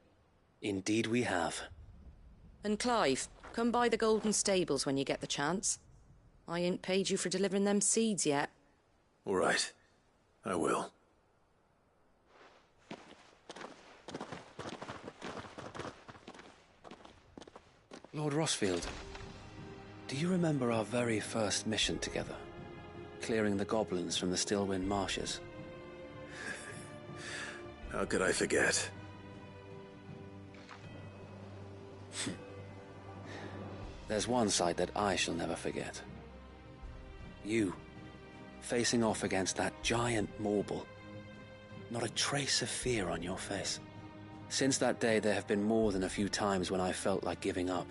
Indeed we have. And Clive, come by the Golden Stables when you get the chance. I ain't paid you for delivering them seeds yet. All right. I will. Lord Rosfield, do you remember our very first mission together? Clearing the goblins from the Stillwind Marshes? How could I forget? There's one sight that I shall never forget. You, facing off against that giant Morble. Not a trace of fear on your face. Since that day, there have been more than a few times when I felt like giving up.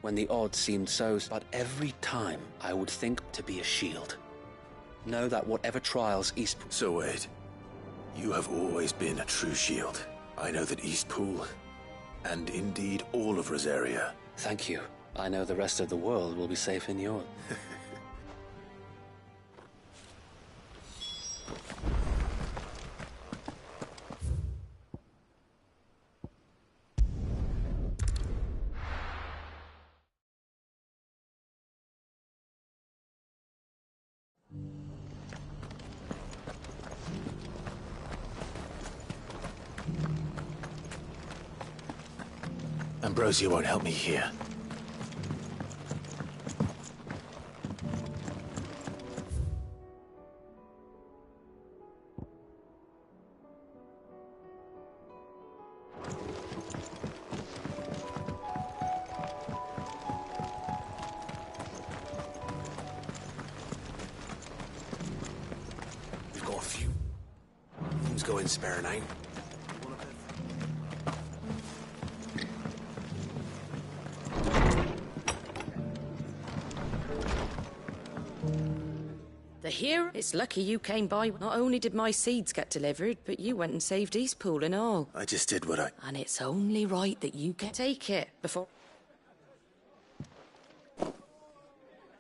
When the odds seemed so, but every time I would think to be a shield. Know that whatever trials Eastpool... So Wade, you have always been a true shield. I know that Eastpool, and indeed all of Rosaria... Thank you. I know the rest of the world will be safe in yours. Ambrosia won't help me here. We've got a few. Things going spare now. The hero? It's lucky you came by. Not only did my seeds get delivered, but you went and saved Eastpool and all. I just did what I... And it's only right that you take it before...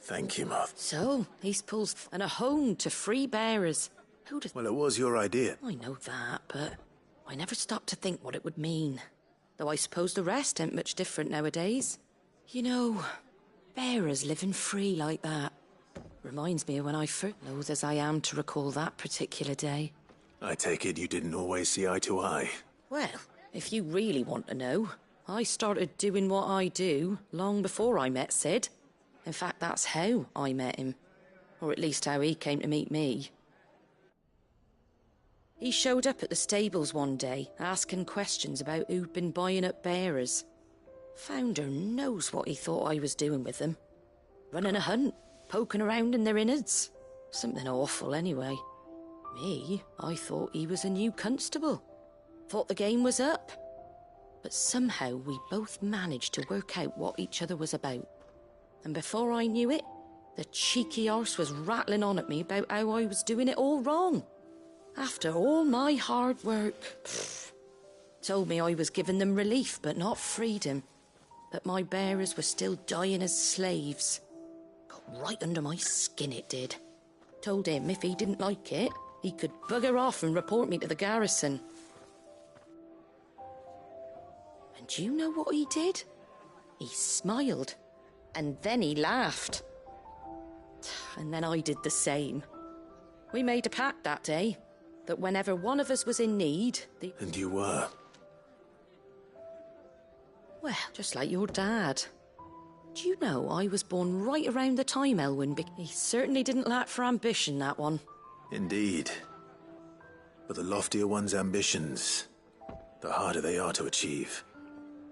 Thank you, Moth. So, Eastpool's and a home to free bearers. Who'd have... Well, it was your idea. I know that, but I never stopped to think what it would mean. Though I suppose the rest ain't much different nowadays. You know, bearers living free like that. Reminds me of when I first, loath as I am to recall that particular day. I take it you didn't always see eye to eye. Well, if you really want to know, I started doing what I do long before I met Sid. In fact, that's how I met him. Or at least how he came to meet me. He showed up at the stables one day, asking questions about who'd been buying up bearers. Founder knows what he thought I was doing with them. Running a hunt, poking around in their innards. Something awful, anyway. Me, I thought he was a new constable. Thought the game was up. But somehow we both managed to work out what each other was about. And before I knew it, the cheeky arse was rattling on at me about how I was doing it all wrong. After all my hard work. Told me I was giving them relief, but not freedom. That my bearers were still dying as slaves. Got right under my skin, it did. Told him if he didn't like it, he could bugger off and report me to the garrison. And do you know what he did? He smiled. And then he laughed. And then I did the same. We made a pact that day, that whenever one of us was in need... And you were? Well, just like your dad. Do you know I was born right around the time Elwyn He certainly didn't lack for ambition, that one. Indeed. But the loftier one's ambitions, the harder they are to achieve.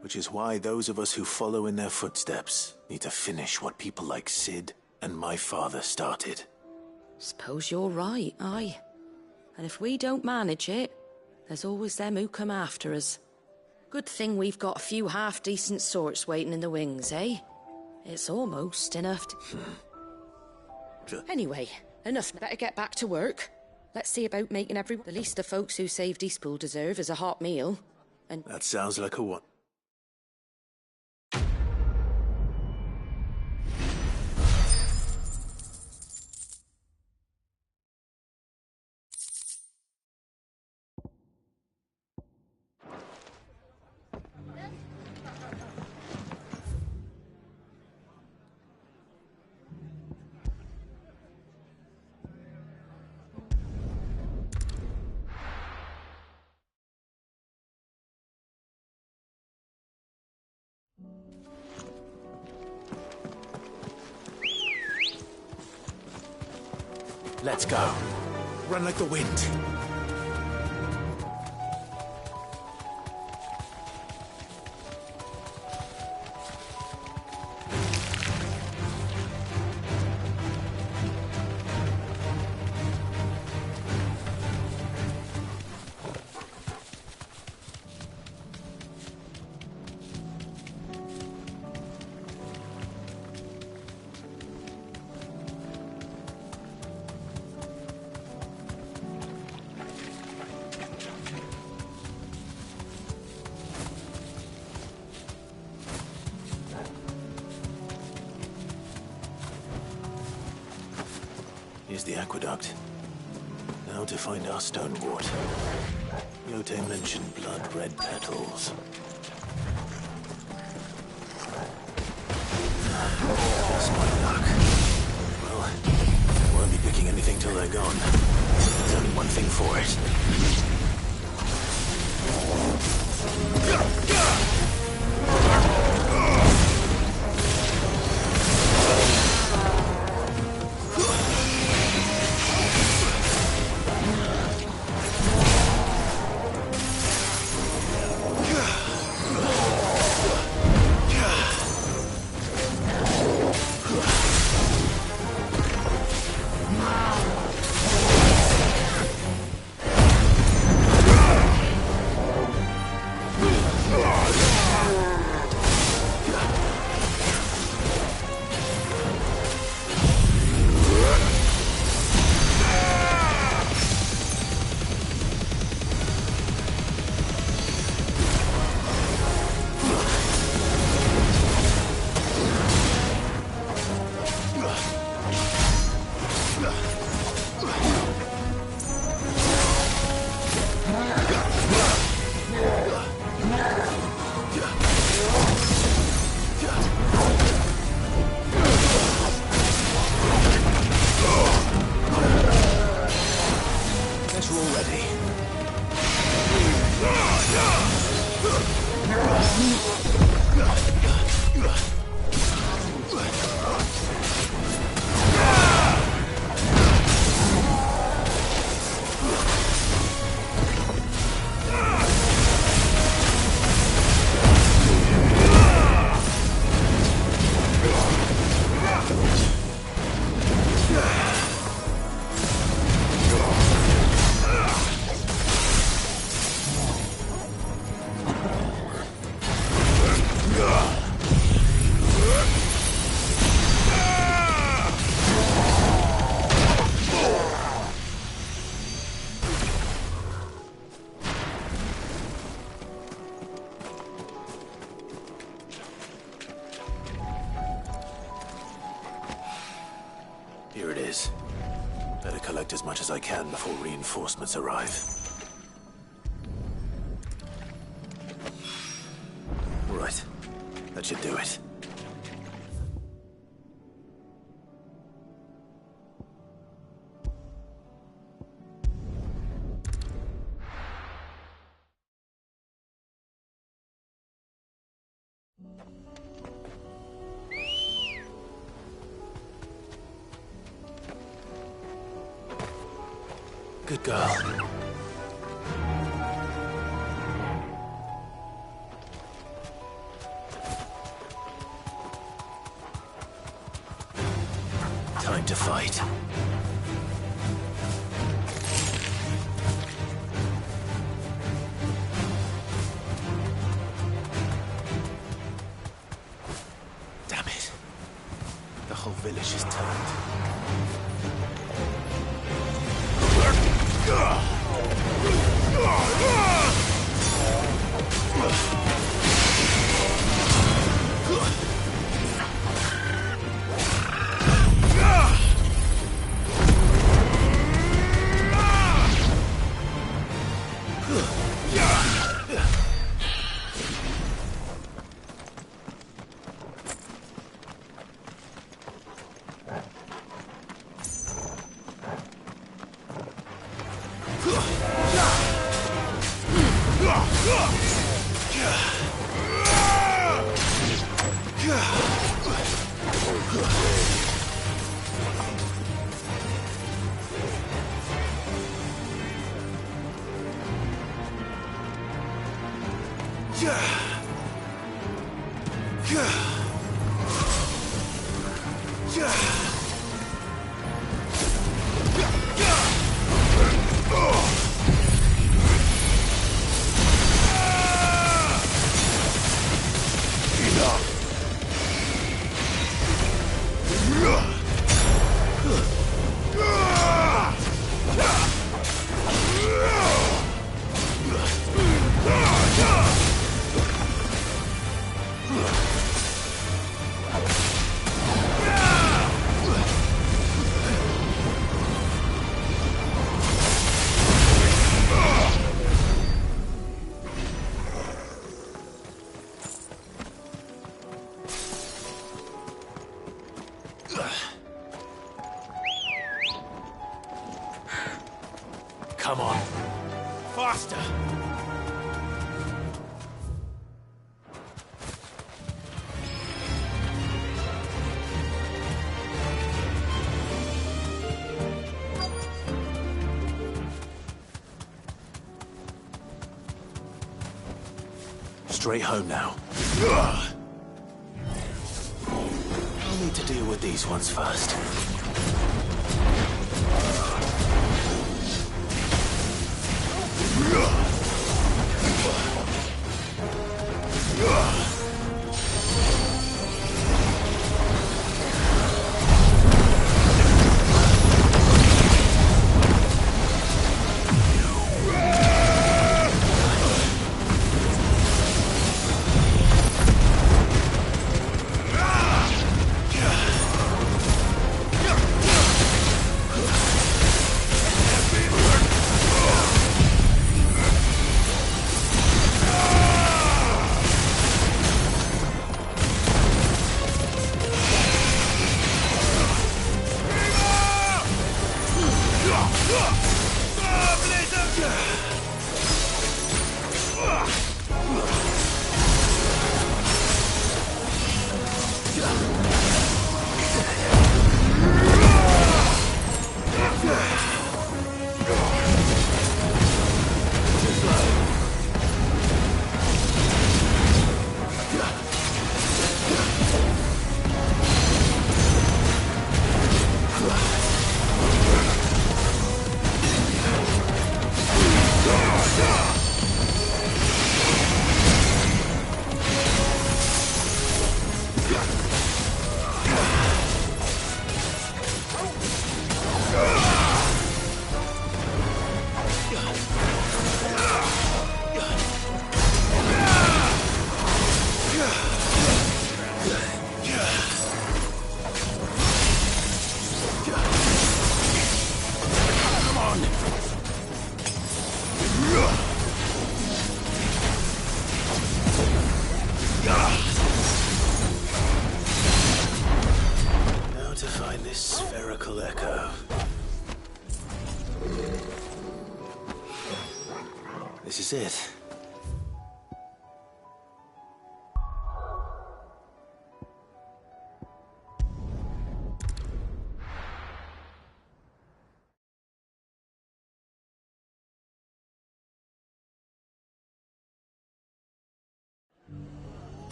Which is why those of us who follow in their footsteps need to finish what people like Sid and my father started. Suppose you're right, aye. And if we don't manage it, there's always them who come after us. Good thing we've got a few half-decent sorts waiting in the wings, eh? It's almost enough to... Anyway, enough. Better get back to work. Let's see about making everyone... The least the folks who saved Eastpool deserve is a hot meal. And... That sounds like a what? Let's go. Run like the wind. Here's the aqueduct. Now to find our stone wart. Yote mentioned blood-red petals. That's my luck. Well, I won't be picking anything till they're gone. There's only one thing for it. collect as much as I can before reinforcements arrive. Right. That should do it. Good girl. Time to fight. Damn it. The whole village is turned. Come on. Faster! Straight home now. I'll need to deal with these ones first. will echo. This is it.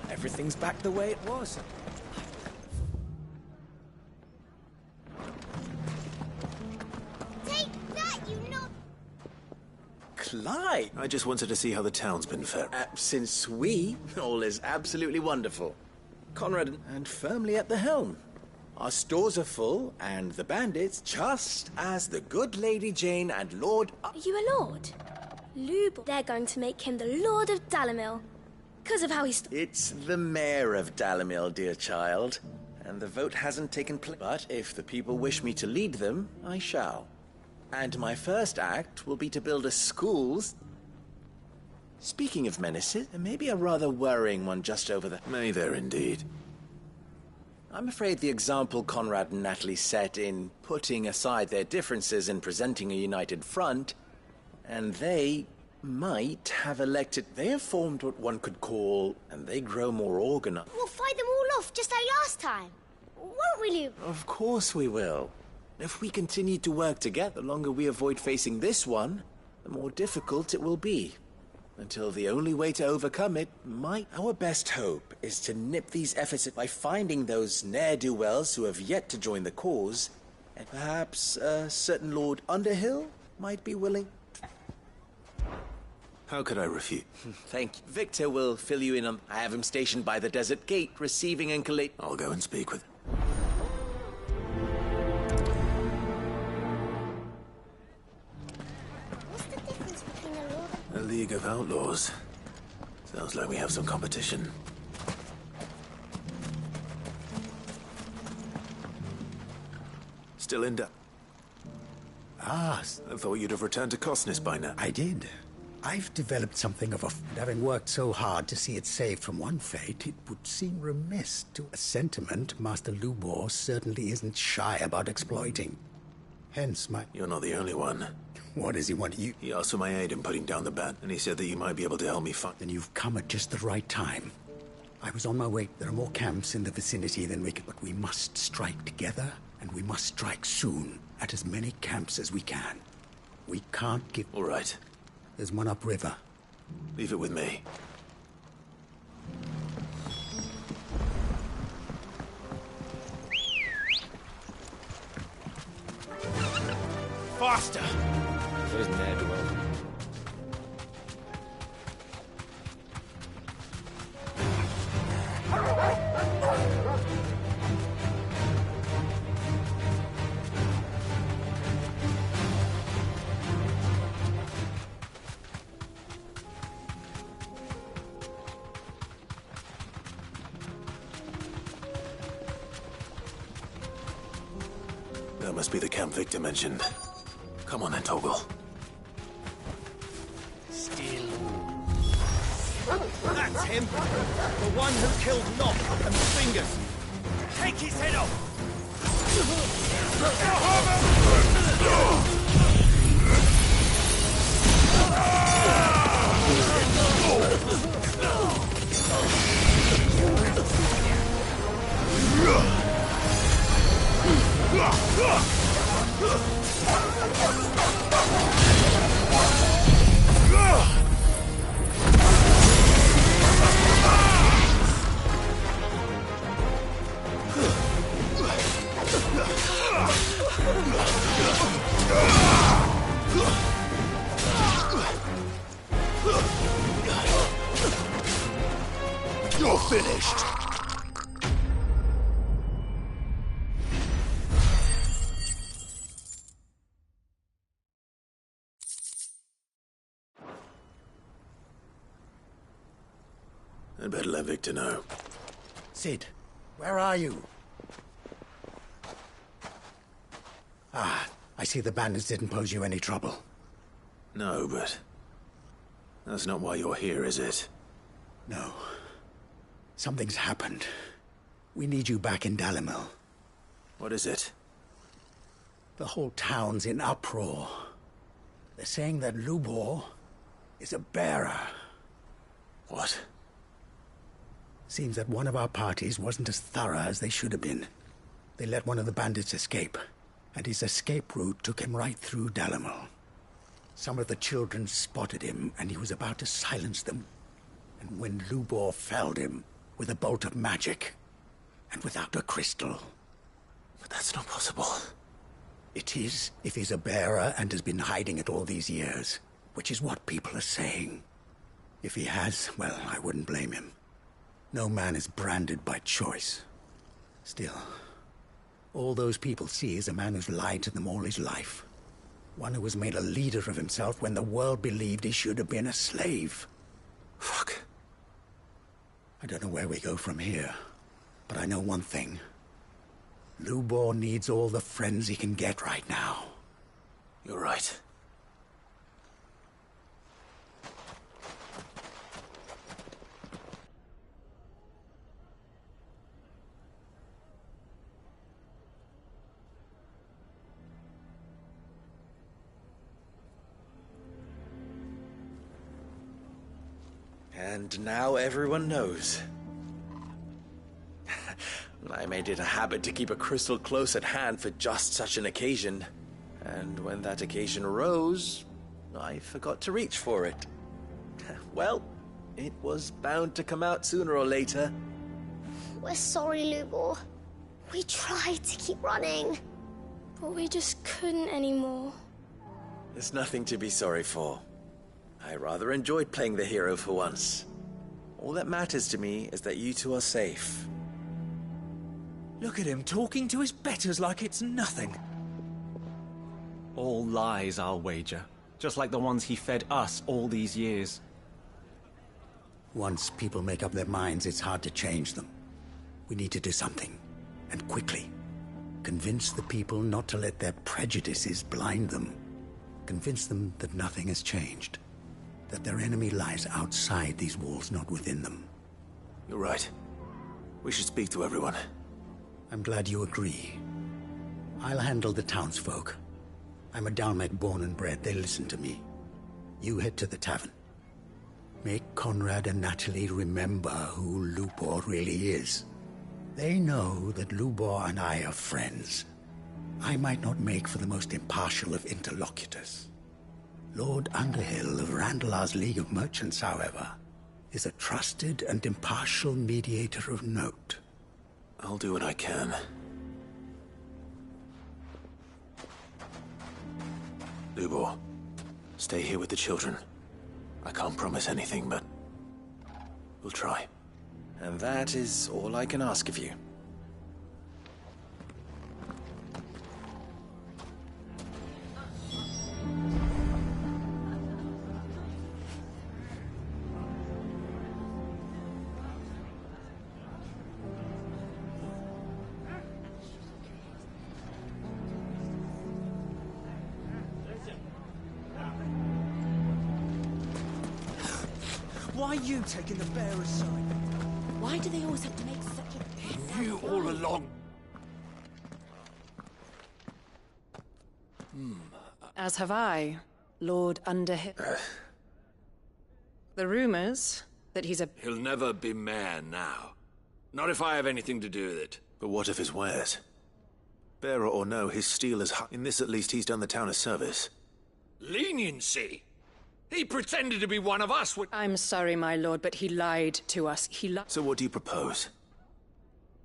Everything's back the way it was. Take that, you know. Clyde! I just wanted to see how the town's been fared. Since all is absolutely wonderful. Conrad and firmly at the helm. Our stores are full, and the bandits, just as the good Lady Jane and Lord... Are you a lord? Lubor. They're going to make him the Lord of Dalimil. Because of how he's... It's the mayor of Dalimil, dear child. And the vote hasn't taken place. But if the people wish me to lead them, I shall. And my first act will be to build a schools... Speaking of menaces, there may be a rather worrying one just over the... May there indeed. I'm afraid the example Conrad and Natalie set in putting aside their differences and presenting a united front, and they might have elected... They have formed what one could call, and they grow more organized. We'll fight them all off just like last time. Won't we, Lou? Of course we will. If we continue to work together, the longer we avoid facing this one, the more difficult it will be. Until the only way to overcome it might... Our best hope is to nip these efforts by finding those ne'er-do-wells who have yet to join the cause, and perhaps a certain Lord Underhill might be willing... How could I refuse? Thank you. Victor will fill you in on... I have him stationed by the desert gate, receiving and collate... I'll go and speak with him. What's the difference between a lord and... A League of Outlaws. Sounds like we have some competition. Still in doubt? Ah, I thought you'd have returned to Cosnes by now. I did. I've developed something of a... And having worked so hard to see it saved from one fate, it would seem remiss to... A sentiment Master Lubor certainly isn't shy about exploiting. Hence my... You're not the only one. What does he want you... He asked for my aid in putting down the band, and he said that you might be able to help me find... Then you've come at just the right time. I was on my way. There are more camps in the vicinity than we can... But we must strike together, and we must strike soon, at as many camps as we can. We can't give... All right. There's one upriver. Leave it with me. Faster! What is ne'er-do-well? That must be the camp Victor mentioned. Come on then, Toggle. Still. That's him! The one who killed Locke and Fingers! Take his head off! You're finished! I'd better let Victor know. Cid, where are you? Ah, I see the bandits didn't pose you any trouble. No, but... that's not why you're here, is it? No. Something's happened. We need you back in Dalimil. What is it? The whole town's in uproar. They're saying that Lubor is a bearer. What? Seems that one of our parties wasn't as thorough as they should have been. They let one of the bandits escape, and his escape route took him right through Dalimil. Some of the children spotted him, and he was about to silence them. And when Lubor felled him with a bolt of magic, and without a crystal. But that's not possible. It is, if he's a bearer and has been hiding it all these years, which is what people are saying. If he has, well, I wouldn't blame him. No man is branded by choice. Still, all those people see is a man who's lied to them all his life. One who was made a leader of himself when the world believed he should have been a slave. Fuck. I don't know where we go from here, but I know one thing. Lubor needs all the friends he can get right now. You're right. And now everyone knows. I made it a habit to keep a crystal close at hand for just such an occasion. And when that occasion arose, I forgot to reach for it. Well, it was bound to come out sooner or later. We're sorry, Lubor. We tried to keep running, but we just couldn't anymore. There's nothing to be sorry for. I rather enjoyed playing the hero for once. All that matters to me is that you two are safe. Look at him talking to his betters like it's nothing. All lies, I'll wager. Just like the ones he fed us all these years. Once people make up their minds, it's hard to change them. We need to do something, and quickly. Convince the people not to let their prejudices blind them. Convince them that nothing has changed. That their enemy lies outside these walls, not within them. You're right. We should speak to everyone. I'm glad you agree. I'll handle the townsfolk. I'm a Dalmek born and bred. They listen to me. You head to the tavern. Make Conrad and Natalie remember who Lubor really is. They know that Lubor and I are friends. I might not make for the most impartial of interlocutors. Lord Underhill of Randalar's League of Merchants, however, is a trusted and impartial mediator of note. I'll do what I can. Lubor, stay here with the children. I can't promise anything, but we'll try. And that is all I can ask of you. Why are you taking the bearer's side? Why do they always have to make such a... You all along. As have I, Lord Underhill. The rumors that he's a... He'll never be mayor now. Not if I have anything to do with it. But what of his wares? Bearer or no, his steel is high. In this at least, he's done the town a service. Leniency? He pretended to be one of us when... I'm sorry, my lord, but he lied to us. So what do you propose?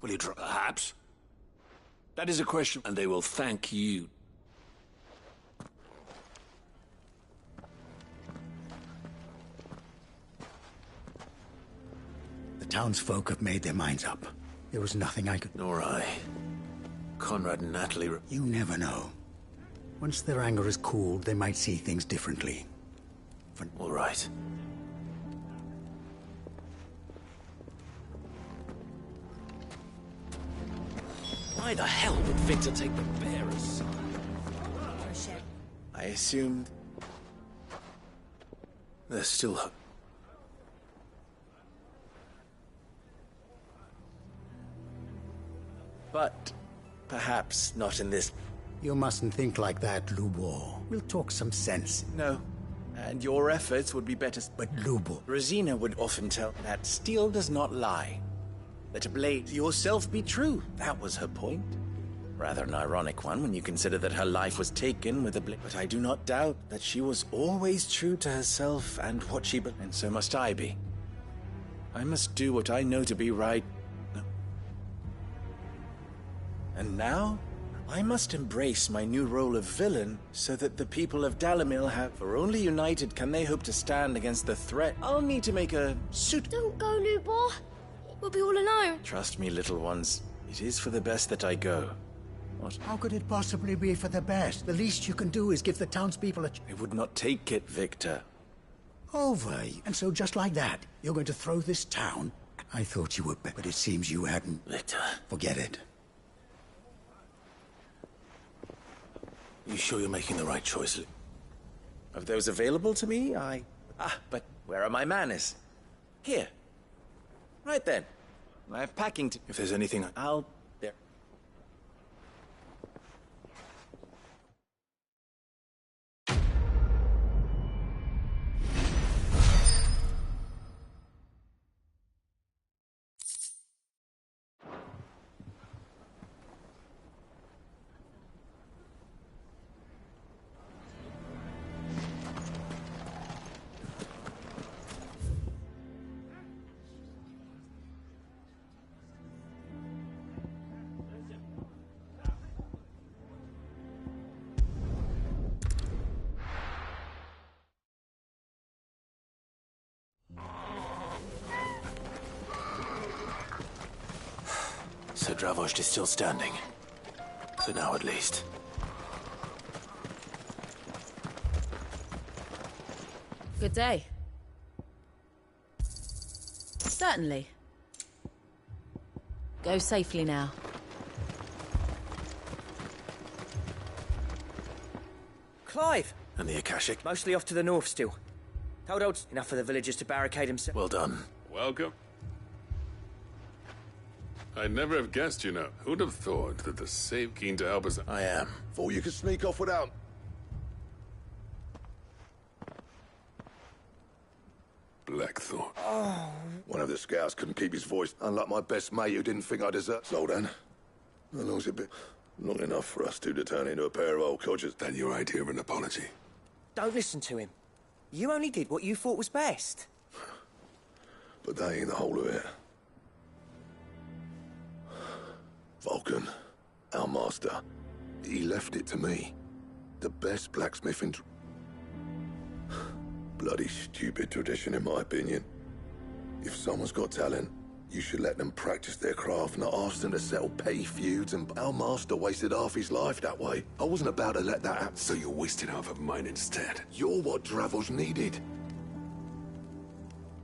Will you drop... Perhaps. That is a question, and they will thank you. The townsfolk have made their minds up. There was nothing I could... Nor I. Conrad and Natalie... You never know. Once their anger is cooled, they might see things differently. All right. Why the hell would Victor take the bearer's side? I assumed... There's still hope. But Perhaps not in this. You mustn't think like that, Lubor. We'll talk some sense. No. And your efforts would be better. But Lubor... Rosina would often tell that steel does not lie. Let a blade yourself be true. That was her point. Rather an ironic one when you consider that her life was taken with a blade. But I do not doubt that she was always true to herself and what she believed. And so must I be. I must do what I know to be right. And now, I must embrace my new role of villain so that the people of Dalimil have... For only united can they hope to stand against the threat. I'll need to make a suit... Don't go, Lubor. We'll be all alone. Trust me, little ones. It is for the best that I go. What? How could it possibly be for the best? The least you can do is give the townspeople a... They would not take it, Victor. Over. And so just like that, you're going to throw this town? I thought you would, but it seems you hadn't. Victor. Forget it. You sure you're making the right choice? Of those available to me, but where are my manners? Here. Right then. I have packing to... If there's anything, I'll... There. So Dravost is still standing. For now, at least. Good day. Certainly. Go safely now. Clive! And the Akashic? Mostly off to the north still. Told old enough for the villagers to barricade themselves. Well done. Welcome. I'd never have guessed, you know. Who'd have thought that the save keen to help us? I am. Thought you could sneak off without... Blackthorn. Oh. One of the scouts couldn't keep his voice, unlike my best mate who didn't think I deserved... So then, how long's it been? Long enough for us two to turn into a pair of old codgers. Then your idea of an apology? Don't listen to him. You only did what you thought was best. But that ain't the whole of it. Vulcan, our master, he left it to me. The best blacksmith in... Bloody stupid tradition, in my opinion. If someone's got talent, you should let them practice their craft, not ask them to settle petty feuds, and our master wasted half his life that way. I wasn't about to let that happen. So you wasted half of mine instead. You're what Dravost needed.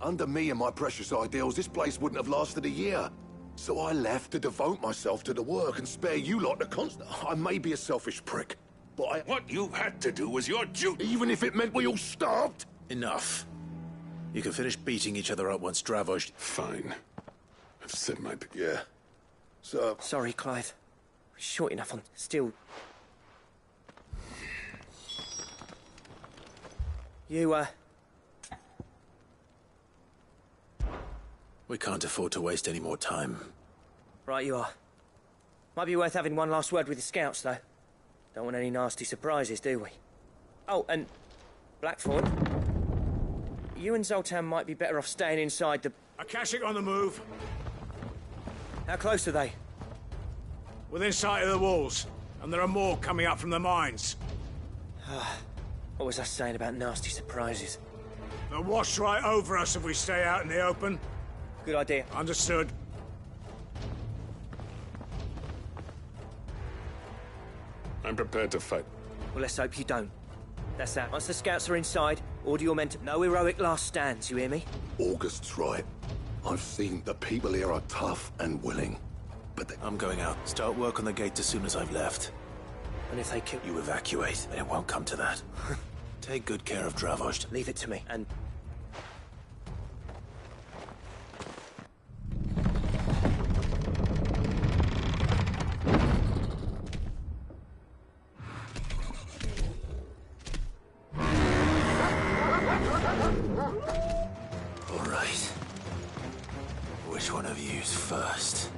Under me and my precious ideals, this place wouldn't have lasted a year. So I left to devote myself to the work and spare you lot the constant. I may be a selfish prick, but What you had to do was your duty. even if it meant we all starved. Enough. You can finish beating each other up once Dravost... Fine. I've said my... Yeah. So... Sorry, Clive. Short enough on... Still... You, We can't afford to waste any more time. Right you are. Might be worth having one last word with the scouts, though. Don't want any nasty surprises, do we? Oh, and... Blackthorn. You and Zoltan might be better off staying inside the... Akashic on the move. How close are they? Within sight of the walls. And there are more coming up from the mines. What was I saying about nasty surprises? They'll wash right over us if we stay out in the open. Good idea. Understood. I'm prepared to fight. Well, let's hope you don't. That's that. Once the scouts are inside, order your men to... No heroic last stands, you hear me? August's right. I've seen the people here are tough and willing. But they... I'm going out. Start work on the gate as soon as I've left. And if they kill... You evacuate, and it won't come to that. Take good care of Dravost. Leave it to me, and... Which one of you's first?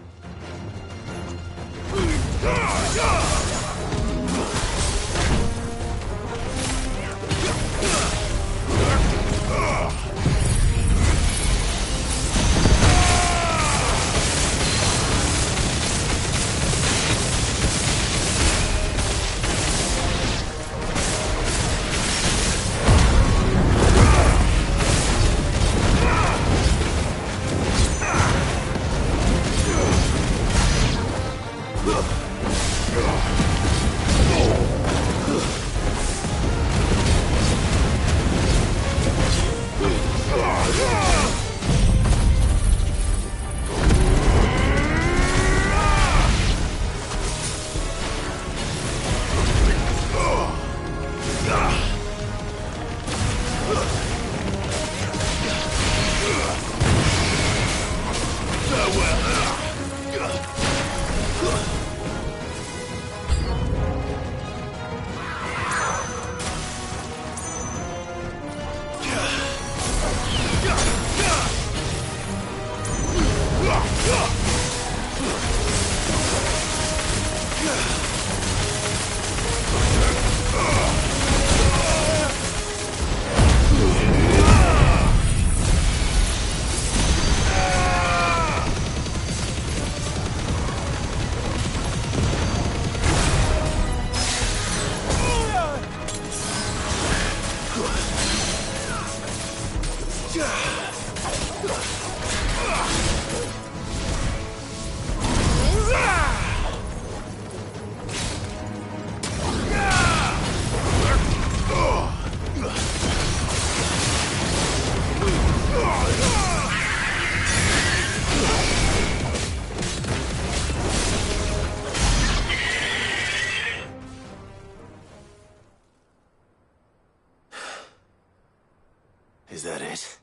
Is that it?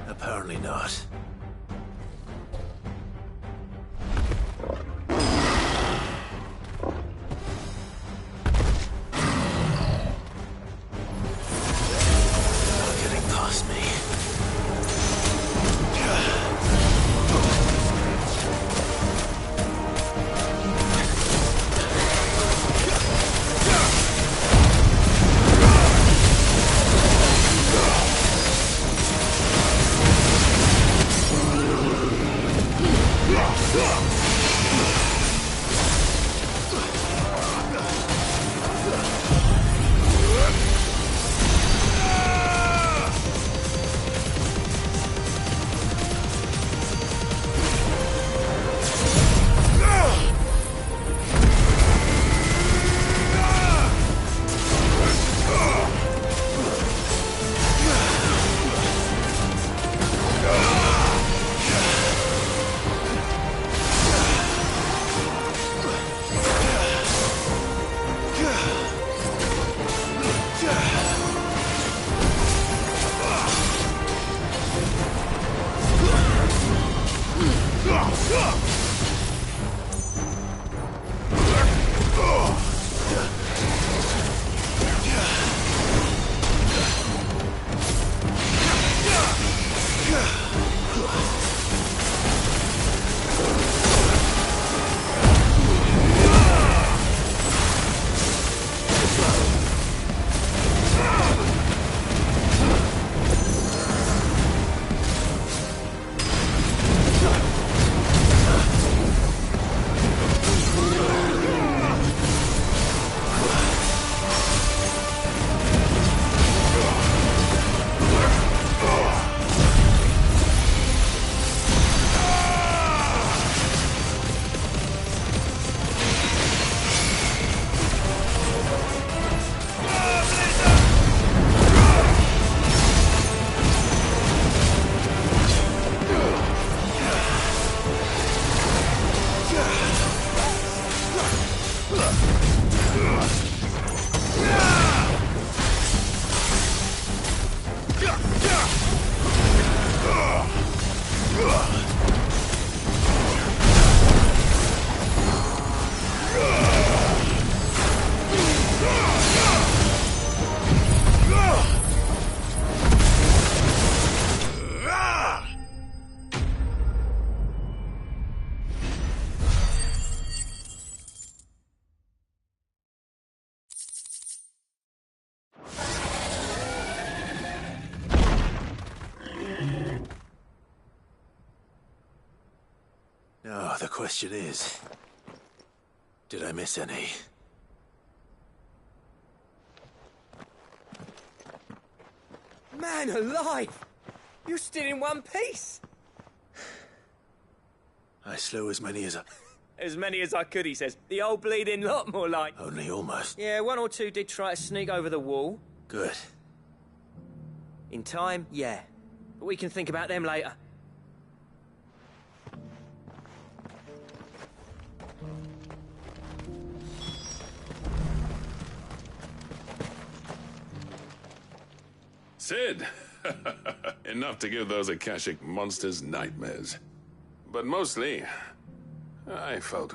Apparently not. Not getting past me. question is, did I miss any? Man alive! You're still in one piece! I slew as many as I... As many as I could, he says. The old bleeding lot, more like. Only almost. Yeah, one or two did try to sneak over the wall. Good. In time, yeah. But we can think about them later. Cid! Enough to give those Akashic monsters nightmares. But mostly, I felt...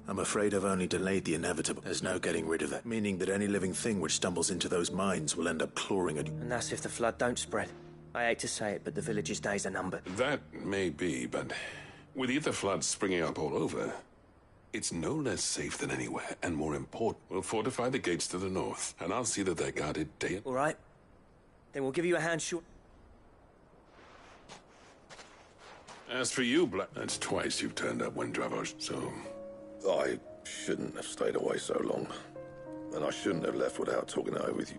I'm afraid I've only delayed the inevitable. There's no getting rid of it, meaning that any living thing which stumbles into those mines will end up clawing at you. And that's if the flood don't spread. I hate to say it, but the village's days are numbered. That may be, but with ether floods springing up all over, it's no less safe than anywhere, and more important, we'll fortify the gates to the north, and I'll see that they're guarded day and... All right. Then we'll give you a hand short. As for you, Black, that's twice you've turned up when Dravos, so... I shouldn't have stayed away so long. And I shouldn't have left without talking it over with you.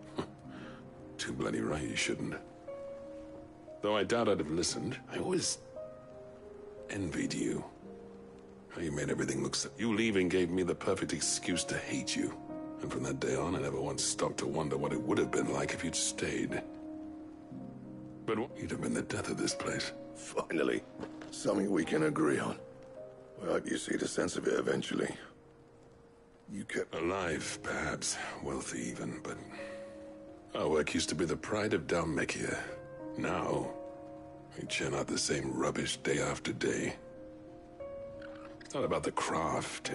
Too bloody right you shouldn't. Though I doubt I'd have listened. I always... envied you. How you made everything look so... You leaving gave me the perfect excuse to hate you. And from that day on, I never once stopped to wonder what it would have been like if you'd stayed. But you'd have been the death of this place. Finally. Something we can agree on. I hope you see the sense of it eventually. You kept... Alive, perhaps. Wealthy even, but... Our work used to be the pride of Dhalmekia. Now, we churn out the same rubbish day after day. It's not about the craft.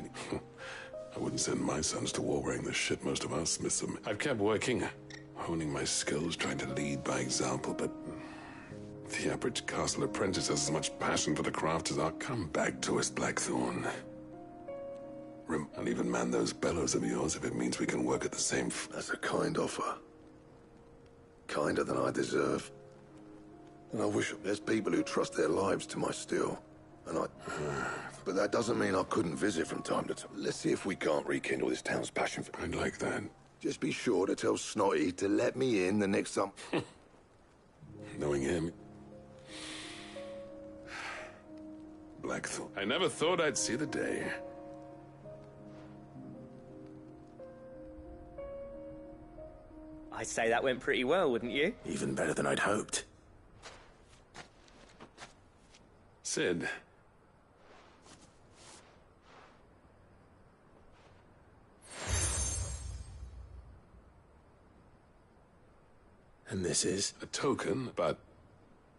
I wouldn't send my sons to war wearing the shit most of our smiths are. I've kept working, honing my skills, trying to lead by example, but... The average castle apprentice has as much passion for the craft as our... Come back to us, Blackthorn. I'll even man those bellows of yours if it means we can work at the same... That's a kind offer. Kinder than I deserve. And I wish there's people who trust their lives to my steel. And I... But that doesn't mean I couldn't visit from time to time. Let's see if we can't rekindle this town's passion for... I'd like that. Just be sure to tell Snotty to let me in the next time. Knowing him... Blackthorn. I never thought I'd see the day. I'd say that went pretty well, wouldn't you? Even better than I'd hoped. Cid. And this is? A token, but...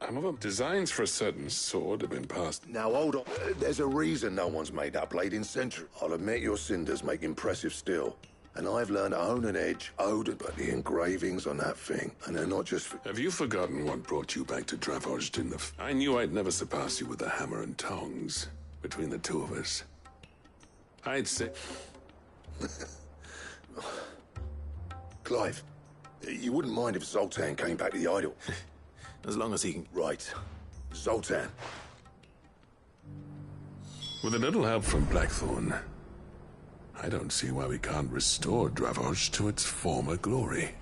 However, designs for a certain sword have been passed. Now, hold on. There's a reason no one's made that blade in centuries. I'll admit your cinders make impressive steel. And I've learned to own an edge, but the engravings on that thing, and they're not just... Have you forgotten what brought you back to Dravosj in the... I knew I'd never surpass you with the hammer and tongs between the two of us. I'd say... Clive, you wouldn't mind if Zoltan came back to the idol? As long as he can... Right. Zoltan. With a little help from Blackthorn, I don't see why we can't restore Dravosj to its former glory.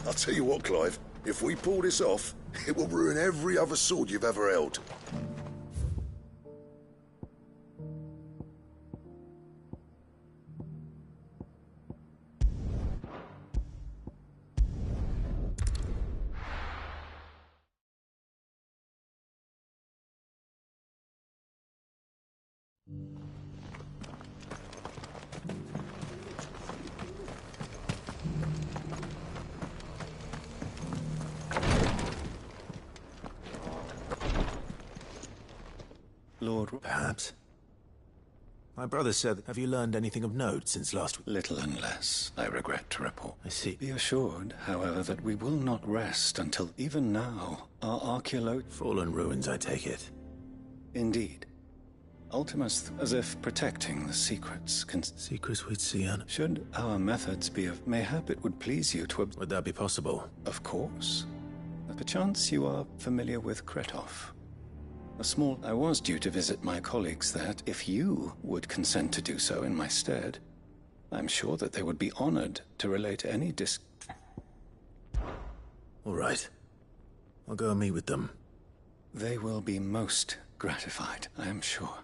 I'll tell you what, Clive. If we pull this off, it will ruin every other sword you've ever held. Lord... Perhaps. My brother said, have you learned anything of note since last week? Little and less, I regret to report. I see. Be assured, however, that we will not rest until even now our archaeological... Fallen ruins, I take it. Indeed. Ultimus, as if protecting the secrets... Secrets we'd see, Anna. Should our methods be of... Mayhap it would please you to... Would that be possible? Of course. Perchance you are familiar with Kretov. I was due to visit my colleagues there. If you would consent to do so in my stead, I'm sure that they would be honored to relate any All right. I'll go and meet with them. They will be most gratified, I am sure.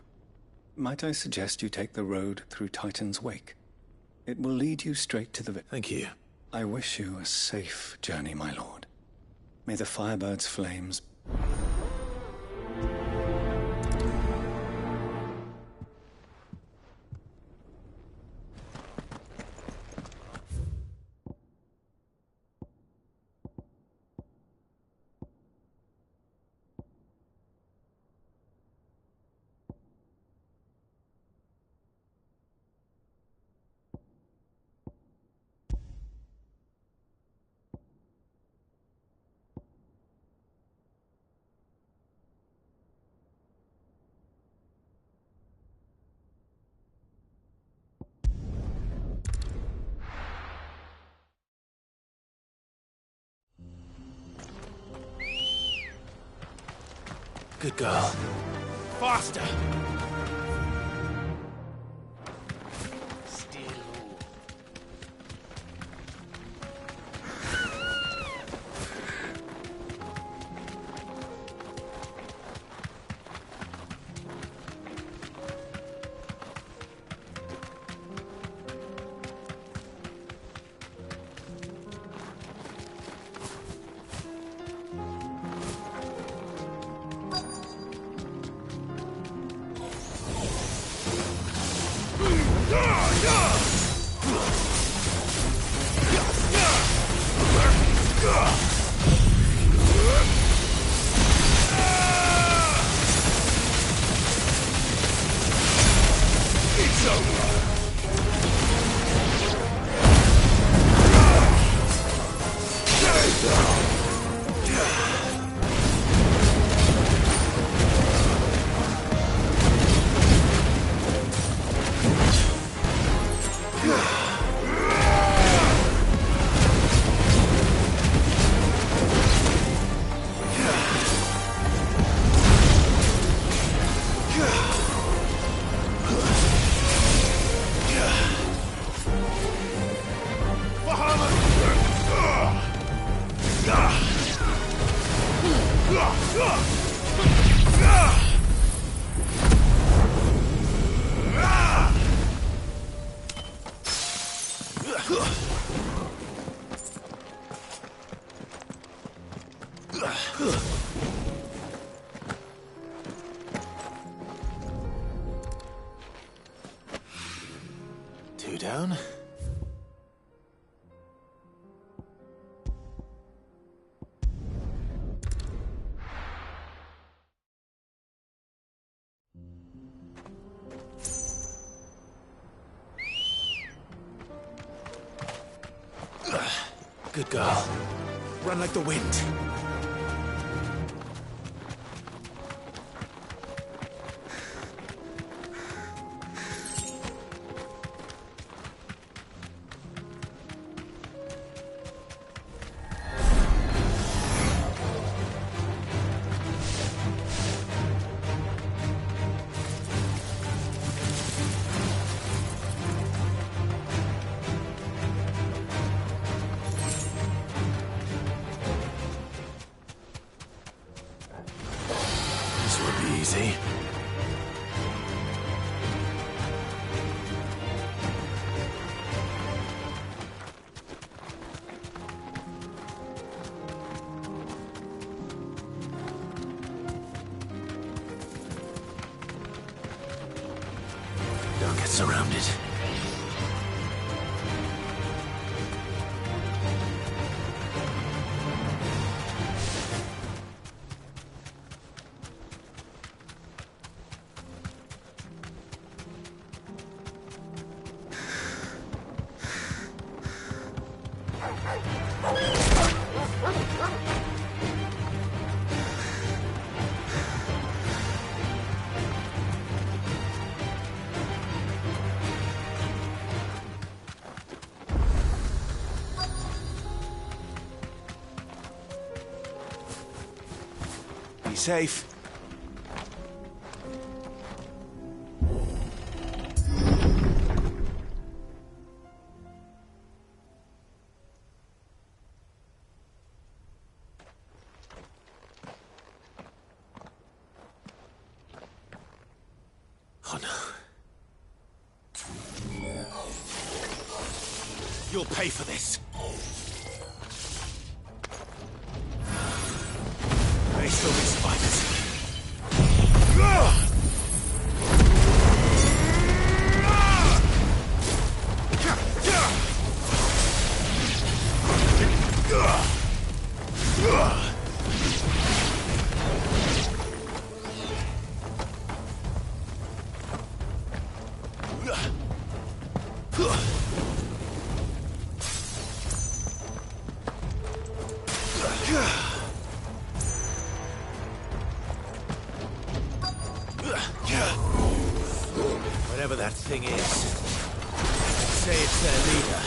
Might I suggest you take the road through Titan's Wake? It will lead you straight to the... Thank you. I wish you a safe journey, my lord. May the Firebird's flames... Good girl. Faster! Two down. Good girl. Run like the wind. Easy. Don't get surrounded. Be safe. Oh no. You'll pay for this. May still be survivors. Whatever that thing is, say it's their leader.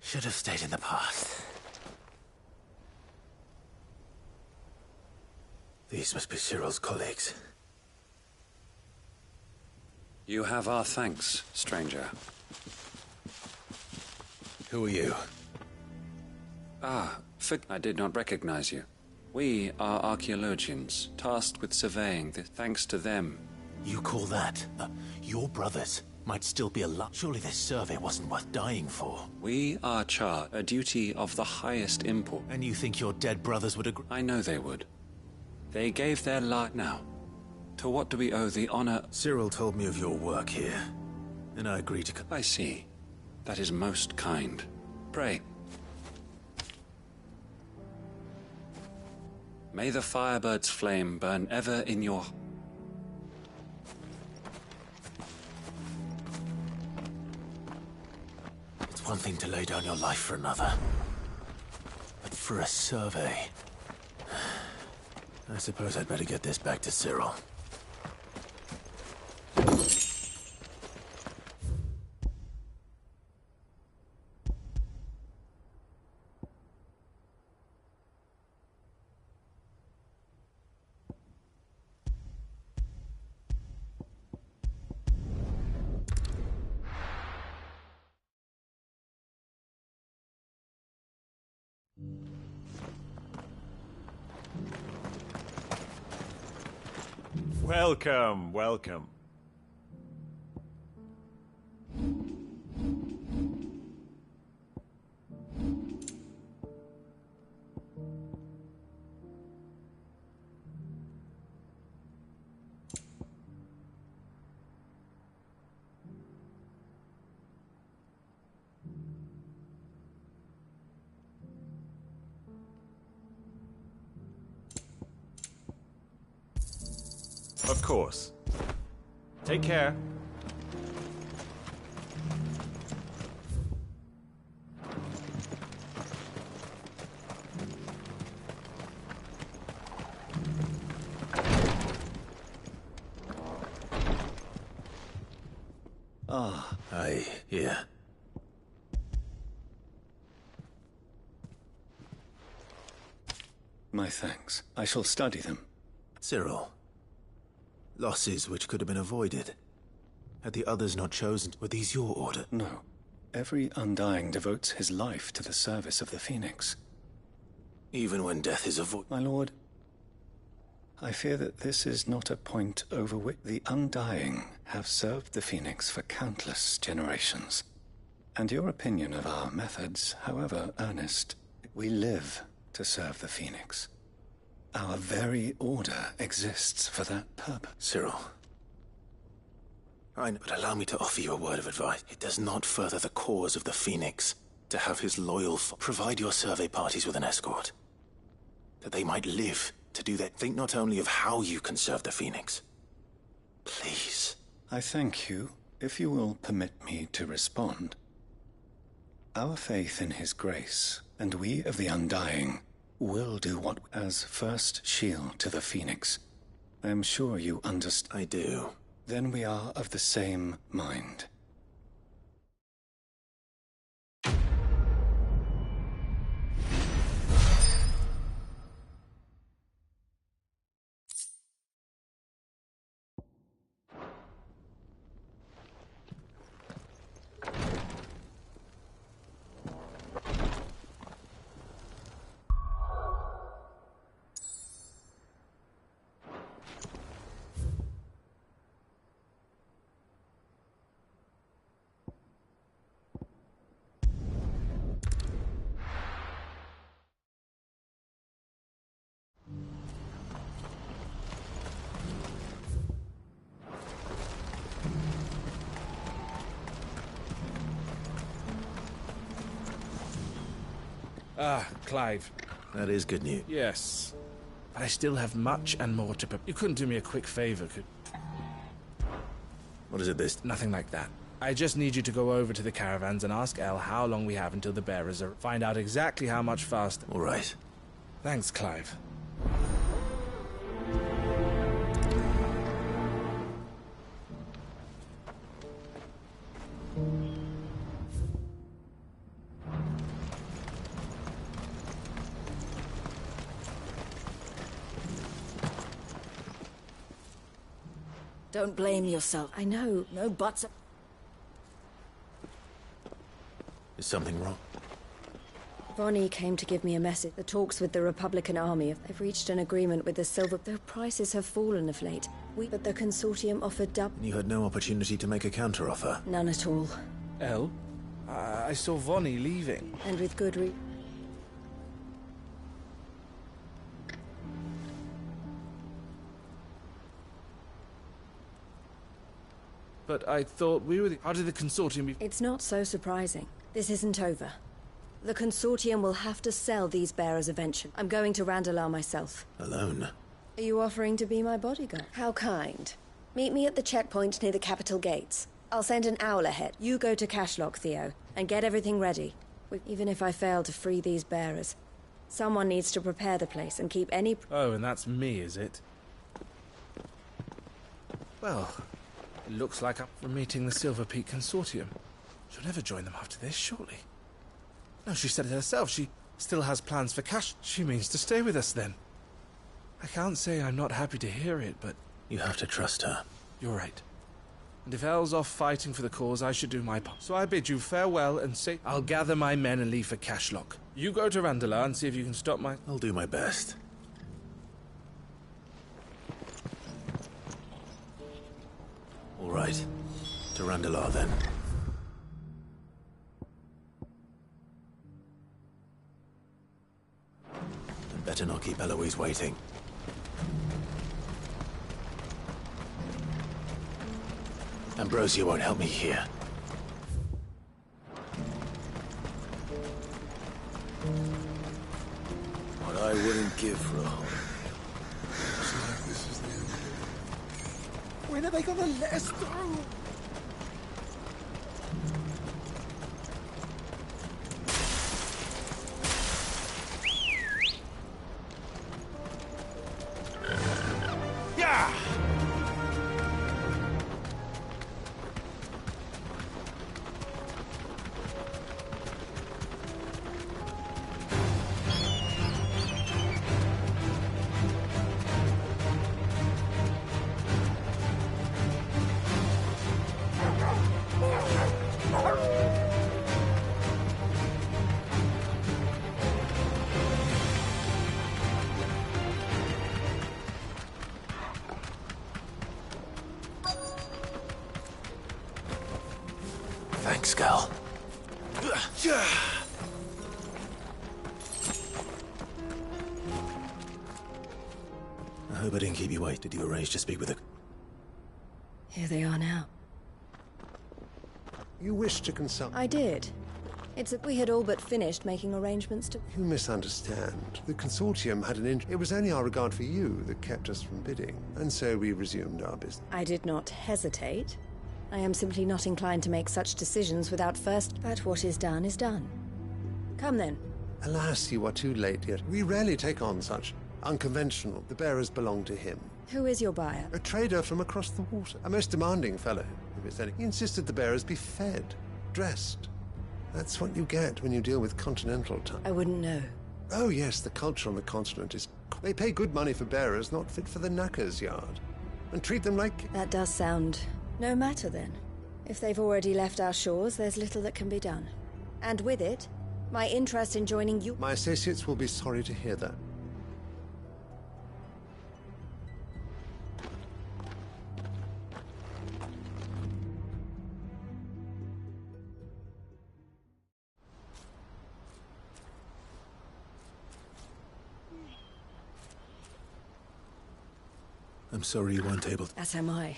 Should have stayed in the past. These must be Cyril's colleagues. You have our thanks, stranger. Who are you? I did not recognize you. We are archaeologians, tasked with surveying. Thanks to them. You call that? Your brothers might still be alive. Surely this survey wasn't worth dying for. We are charged a duty of the highest import. And you think your dead brothers would agree? I know they would. They gave their life. Now, to what do we owe the honor? Cyril told me of your work here, and I agreed to come. I see. That is most kind. Pray. May the Firebird's flame burn ever in your... It's one thing to lay down your life for another, but for a survey... I suppose I'd better get this back to Cyril. Welcome, welcome. Of course. Take care. Yeah. My thanks. I shall study them. Cyril, Losses which could have been avoided. Had the others not chosen, were these your order? No. Every Undying devotes his life to the service of the Phoenix. Even when death is avoided? My lord, I fear that this is not a point over which the Undying have served the Phoenix for countless generations. And your opinion of our methods, however earnest, we live to serve the Phoenix. Our very order exists for that purpose. Cyril. I know, but allow me to offer you a word of advice. It does not further the cause of the Phoenix to have his loyal provide your survey parties with an escort. That they might live to do that. Think not only of how you can serve the Phoenix. Please. I thank you, if you will permit me to respond. Our faith in his grace, and we of the Undying, will do what as first shield to the Phoenix. I am sure you understand. I do. Then we are of the same mind. Ah, Clive. That is good news. Yes. But I still have much and more to prepare. You couldn't do me a quick favor, could... What is it this? Nothing like that. I just need you to go over to the caravans and ask Elle how long we have until the bearers are... Find out exactly how much faster. All right. Thanks, Clive. Don't blame yourself. I know, no buts. Is something wrong? Vonnie came to give me a message. The talks with the Republican Army, they've reached an agreement with the Silver... Though prices have fallen of late. But the consortium offered You had no opportunity to make a counteroffer? None at all. Elle? I saw Vonnie leaving. And with good reason. But I thought we were the... How did the consortium be... It's not so surprising. This isn't over. The consortium will have to sell these bearers eventually. I'm going to Randalar myself. Alone? Are you offering to be my bodyguard? How kind. Meet me at the checkpoint near the capital gates. I'll send an owl ahead. You go to Cashlock, Theo, and get everything ready. Even if I fail to free these bearers, someone needs to prepare the place and keep any... Oh, and that's me, is it? Well... It looks like we're meeting the Silver Peak Consortium. She'll never join them after this, surely. No, she said it herself. She still has plans for Cash. She means to stay with us, then. I can't say I'm not happy to hear it, but... You have to trust her. You're right. And if Elle's off fighting for the cause, I should do my part. So I bid you farewell and say... I'll gather my men and leave for Cashlock. You go to Randalar and see if you can stop my... I'll do my best. All right. To Randalar, then. I'd better not keep Eloise waiting. Ambrosia won't help me here. What I wouldn't give for a home. This is the end. When are they gonna let us through? Yeah! skull. I hope I didn't keep you waiting. Did you arrange to speak with her? Here they are now. You wish to consult? I did. It's that we had all but finished making arrangements to... You misunderstand. The consortium had an It was only our regard for you that kept us from bidding, and so we resumed our business. I did not hesitate. I am simply not inclined to make such decisions without first... But what is done is done. Come then. Alas, you are too late yet. We rarely take on such unconventional. The bearers belong to him. Who is your buyer? A trader from across the water. A most demanding fellow, if it's any. He insisted the bearers be fed, dressed. That's what you get when you deal with continental time. I wouldn't know. Oh yes, the culture on the continent is... They pay good money for bearers not fit for the knacker's yard. And treat them like... That does sound... No matter then. If they've already left our shores, there's little that can be done. And with it, my interest in joining you... My associates will be sorry to hear that. I'm sorry you weren't able to... As am I.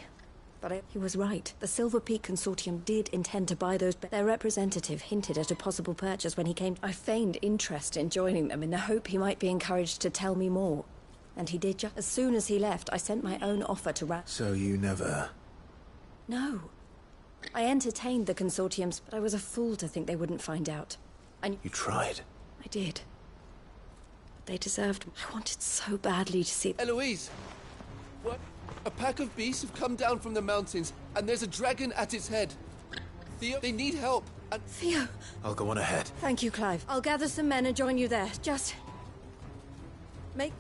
But he was right. The Silver Peak Consortium did intend to buy those... Their representative hinted at a possible purchase when he came... I feigned interest in joining them in the hope he might be encouraged to tell me more. And he did just... As soon as he left, I sent my own offer to So you never... No. I entertained the consortiums, but I was a fool to think they wouldn't find out. You tried. I did. But they deserved... I wanted so badly to see... Eloise! What? A pack of beasts have come down from the mountains, and there's a dragon at its head. Theo, they need help, and... Theo! I'll go on ahead. Thank you, Clive. I'll gather some men and join you there. Just... make...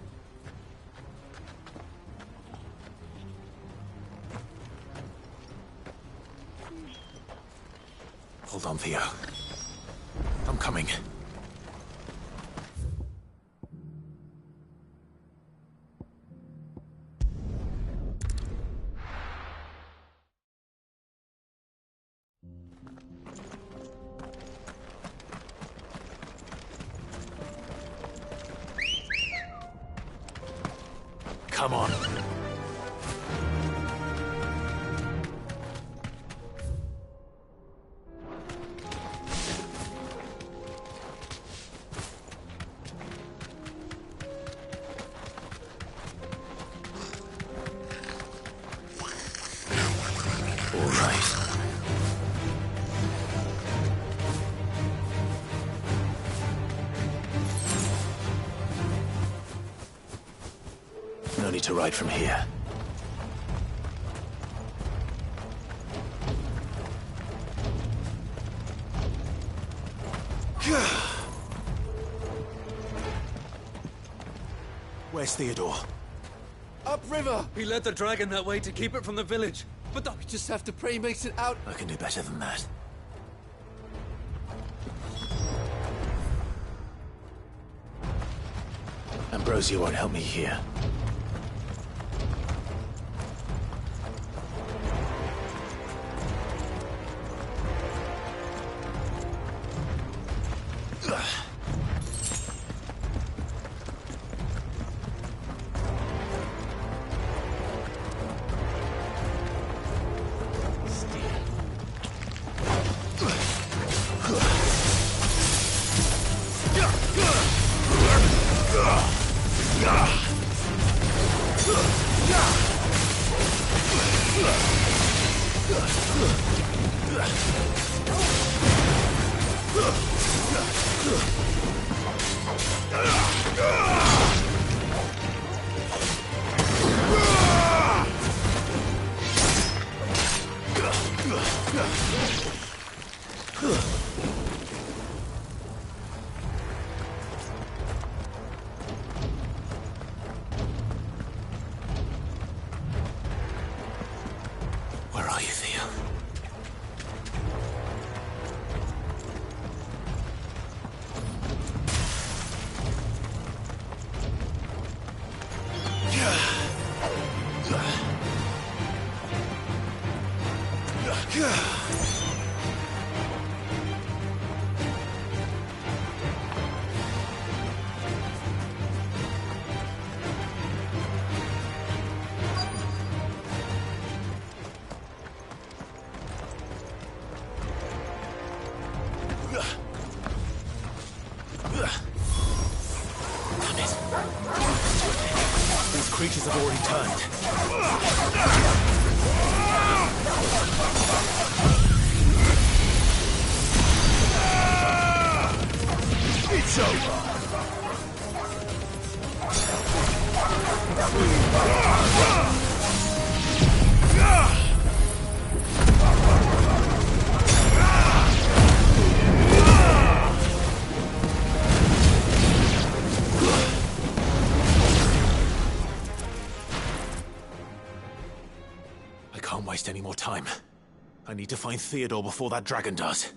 Hold on, Theo. I'm coming. Come on. All right. No need to ride from here. Where's Theodore? Upriver! He led the dragon that way to keep it from the village. But we just have to pray he makes it out. I can do better than that. Ambrosia won't help me here. Where are you, Theo? creatures have already turned. It's over! I can't waste any more time. I need to find Theodore before that dragon does.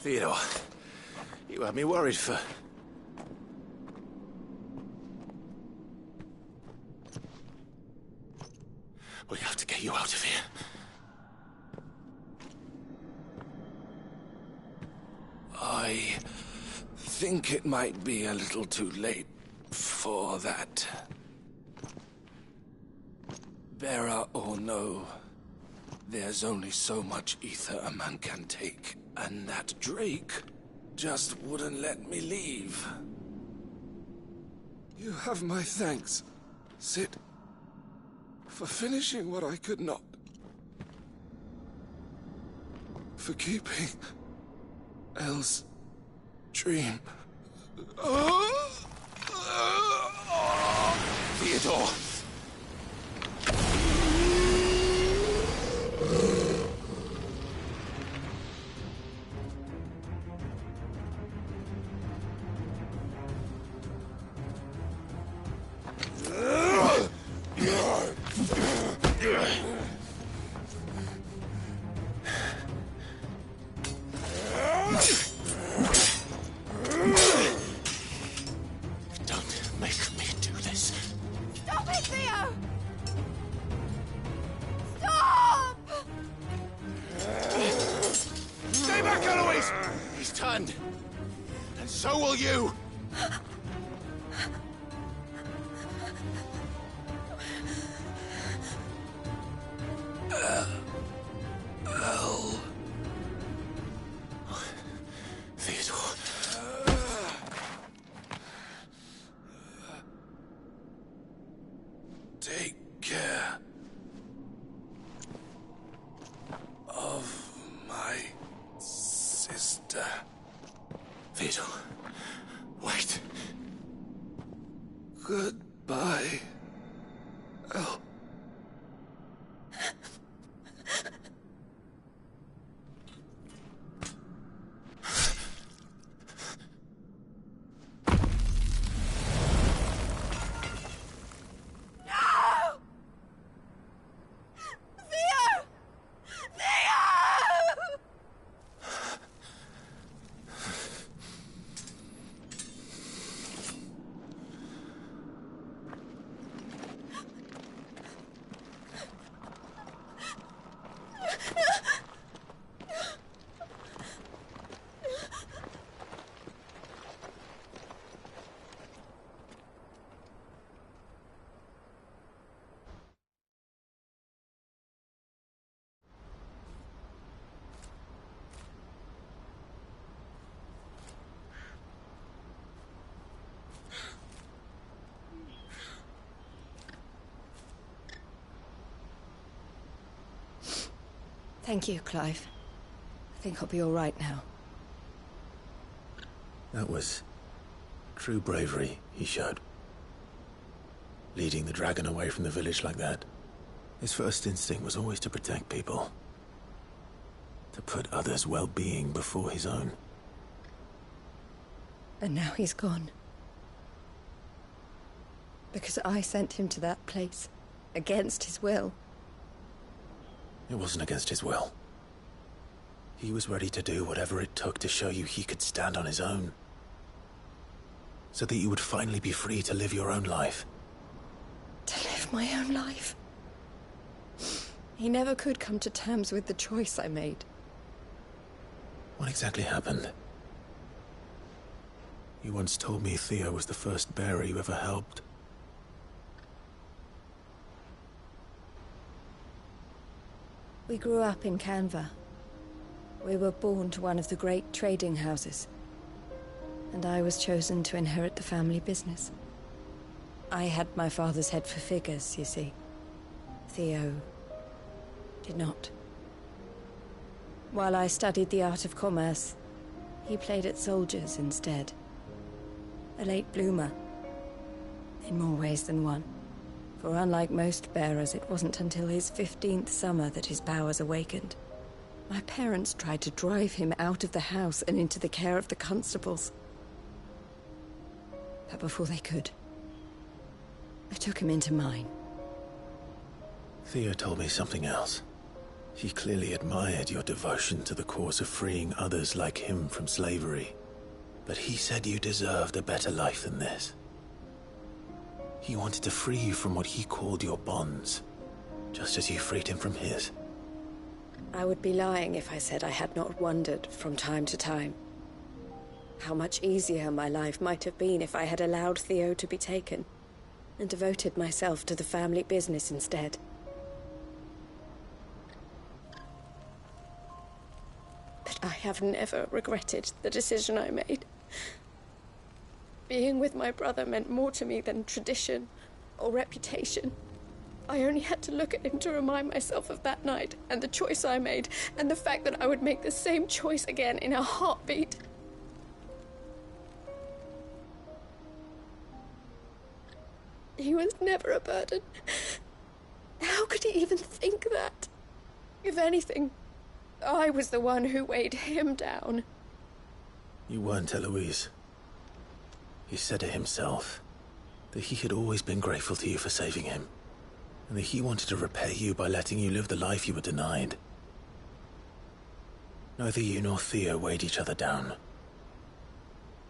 Theodore, you had me worried for... We have to get you out of here. I think it might be a little too late for that. Bearer or no, there's only so much ether a man can take, and that Drake just wouldn't let me leave. You have my thanks. Sit. For finishing what I could not. For keeping Elle's dream. Theodore! Don't make me do this. Stop it, Theo! Stop! Stay back, Eloise! He's turned. And so will you! Theodore. Take care of my sister. Theodore. Wait. Goodbye, Elle. Thank you, Clive. I think I'll be all right now. That was true bravery he showed. Leading the dragon away from the village like that. His first instinct was always to protect people. To put others' well-being before his own. And now he's gone. Because I sent him to that place, against his will. It wasn't against his will. He was ready to do whatever it took to show you he could stand on his own. So that you would finally be free to live your own life. To live my own life? He never could come to terms with the choice I made. What exactly happened? You once told me Theo was the first bearer you ever helped. We grew up in Canva. We were born to one of the great trading houses. And I was chosen to inherit the family business. I had my father's head for figures, you see. Theo did not. While I studied the art of commerce, he played at soldiers instead. A late bloomer. In more ways than one. For unlike most bearers, it wasn't until his 15th summer that his powers awakened. My parents tried to drive him out of the house and into the care of the constables. But before they could, I took him into mine. Theo told me something else. He clearly admired your devotion to the cause of freeing others like him from slavery. But he said you deserved a better life than this. He wanted to free you from what he called your bonds, just as you freed him from his. I would be lying if I said I had not wondered from time to time how much easier my life might have been if I had allowed Theo to be taken and devoted myself to the family business instead. But I have never regretted the decision I made. Being with my brother meant more to me than tradition or reputation. I only had to look at him to remind myself of that night, and the choice I made, and the fact that I would make the same choice again in a heartbeat. He was never a burden. How could he even think that? If anything, I was the one who weighed him down. You weren't, Eloise. He said it himself, that he had always been grateful to you for saving him, and that he wanted to repay you by letting you live the life you were denied. Neither you nor Theo weighed each other down.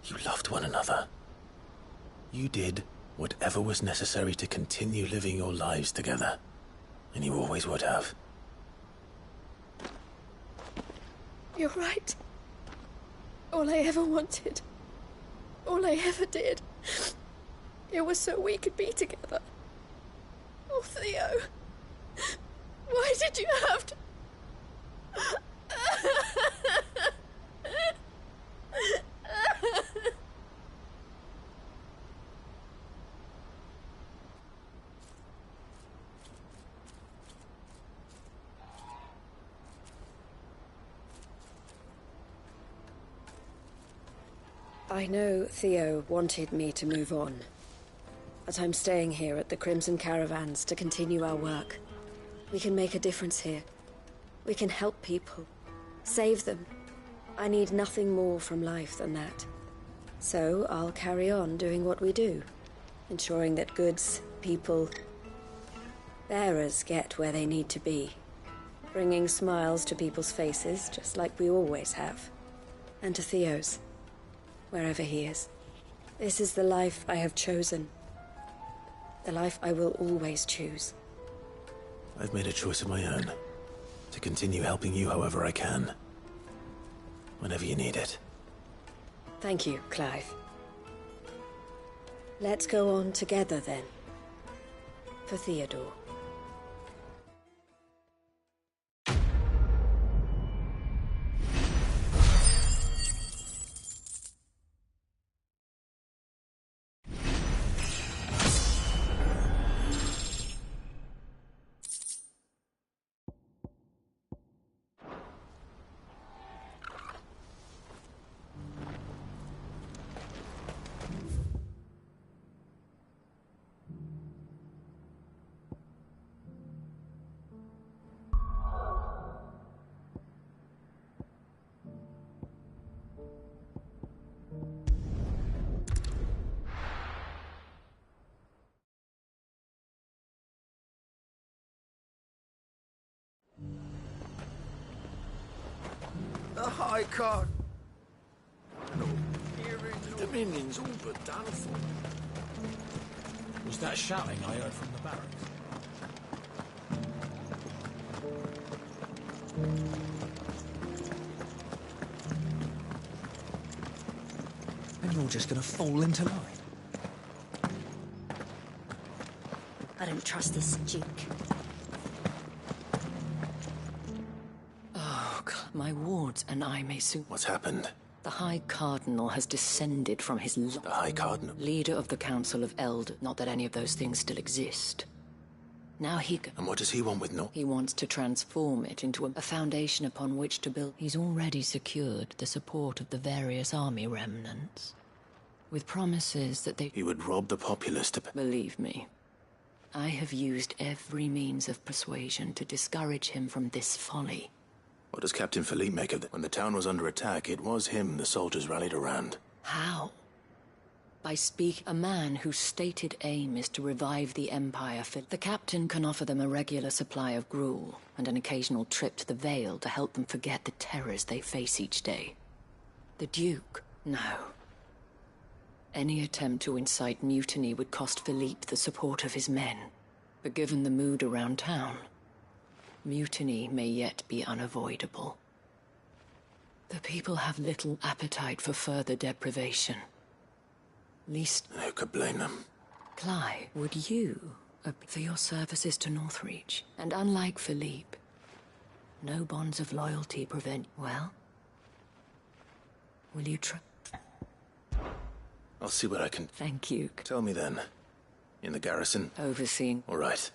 You loved one another. You did whatever was necessary to continue living your lives together, and you always would have. You're right. All I ever wanted, all I ever did, it was so we could be together. Oh, Theo, why did you have to... I know Theo wanted me to move on, but I'm staying here at the Crimson Caravans to continue our work. We can make a difference here. We can help people, save them. I need nothing more from life than that. So I'll carry on doing what we do, ensuring that goods, people, bearers get where they need to be, bringing smiles to people's faces just like we always have, and to Theo's, wherever he is. This is the life I have chosen. The life I will always choose. I've made a choice of my own, to continue helping you however I can, whenever you need it. Thank you, Clive. Let's go on together then. For Theodore. The High Card. The Dominion's all but done for. Was that shouting I heard from the barracks? And you're just gonna fall into line. I don't trust this Duke. My wards and I may soon... What's happened? The High Cardinal has descended from his... The High Cardinal? Leader of the Council of Eld. Not that any of those things still exist. Now he... And what does he want with Nor? He wants to transform it into a foundation upon which to build... He's already secured the support of the various army remnants, with promises that they... He would rob the populace to... Believe me, I have used every means of persuasion to discourage him from this folly. What does Captain Philippe make of it? When the town was under attack, it was him the soldiers rallied around. How? By a man whose stated aim is to revive the Empire. The captain can offer them a regular supply of gruel and an occasional trip to the Vale to help them forget the terrors they face each day. The Duke? No. Any attempt to incite mutiny would cost Philippe the support of his men. But given the mood around town, mutiny may yet be unavoidable. The people have little appetite for further deprivation. Least... Who could blame them? Clive, would you for your services to Northreach? And unlike Philippe, no bonds of loyalty prevent... Well? Will you try... I'll see what I can... Thank you. Tell me then. In the garrison? Overseeing... All right.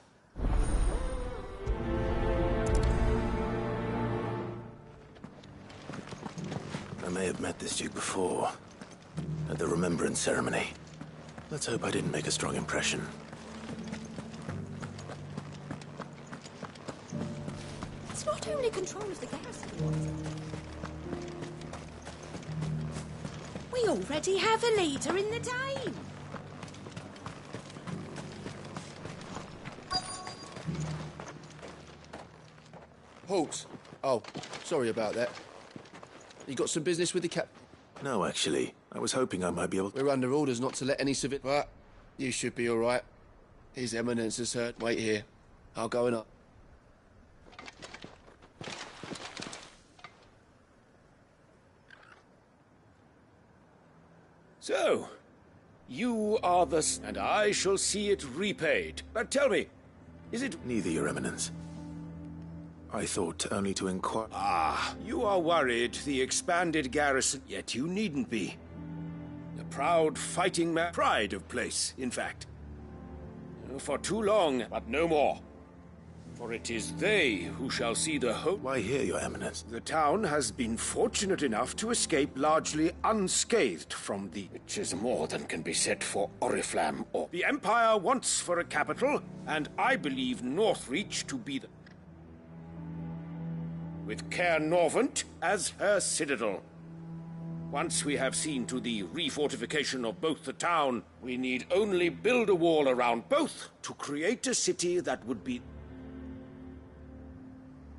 I may have met this duke before, at the Remembrance ceremony. Let's hope I didn't make a strong impression. It's not only control of the garrison he wants. We already have a leader in the Dame. Halt! Oh, sorry about that. You got some business with the cap? No, actually. I was hoping I might be able to... We're under orders not to let any civil... But you should be all right. His Eminence has heard. Wait here. I'll go and up. So, you are the... and I shall see it repaid. But tell me, is it... Neither, Your Eminence. I thought only to inquire... Ah, you are worried the expanded garrison... Yet you needn't be. A proud fighting man... Pride of place, in fact. For too long, but no more. For it is they who shall see the hope... Why here, Your Eminence? The town has been fortunate enough to escape largely unscathed from the... Which is more than can be said for Oriflamme or... The Empire wants for a capital, and I believe Northreach to be the... with Caer Norvent as her citadel. Once we have seen to the refortification of both the town, we need only build a wall around both to create a city that would be...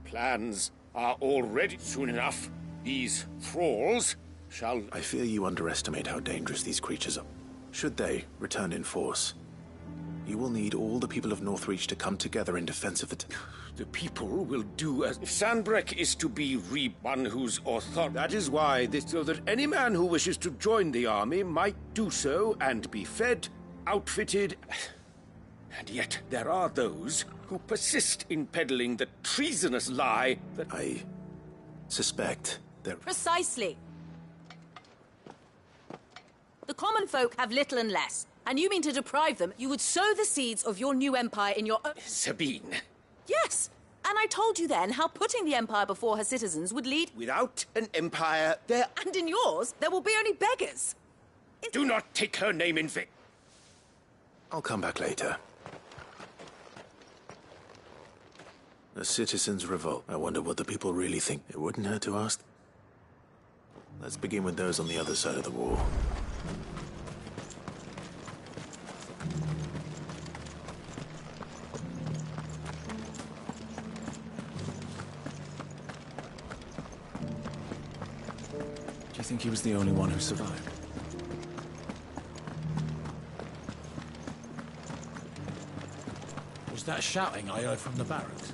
Plans are already... Soon enough, these thralls shall... I fear you underestimate how dangerous these creatures are. Should they return in force, you will need all the people of Northreach to come together in defense of the... The people will do as... If Sanbreque is to be one whose authority... That is why this... So that any man who wishes to join the army might do so and be fed, outfitted... And yet there are those who persist in peddling the treasonous lie that... I suspect that... Precisely. The common folk have little and less, and you mean to deprive them. You would sow the seeds of your new empire in your own... Sabine. Yes, and I told you then how putting the empire before her citizens would lead... Without an empire, there... And in yours, there will be only beggars. Do not take her name in vain. I'll come back later. A citizens' revolt. I wonder what the people really think. It wouldn't hurt to ask. Let's begin with those on the other side of the wall. Do you think he was the only one who survived? Was that shouting I heard from the barracks?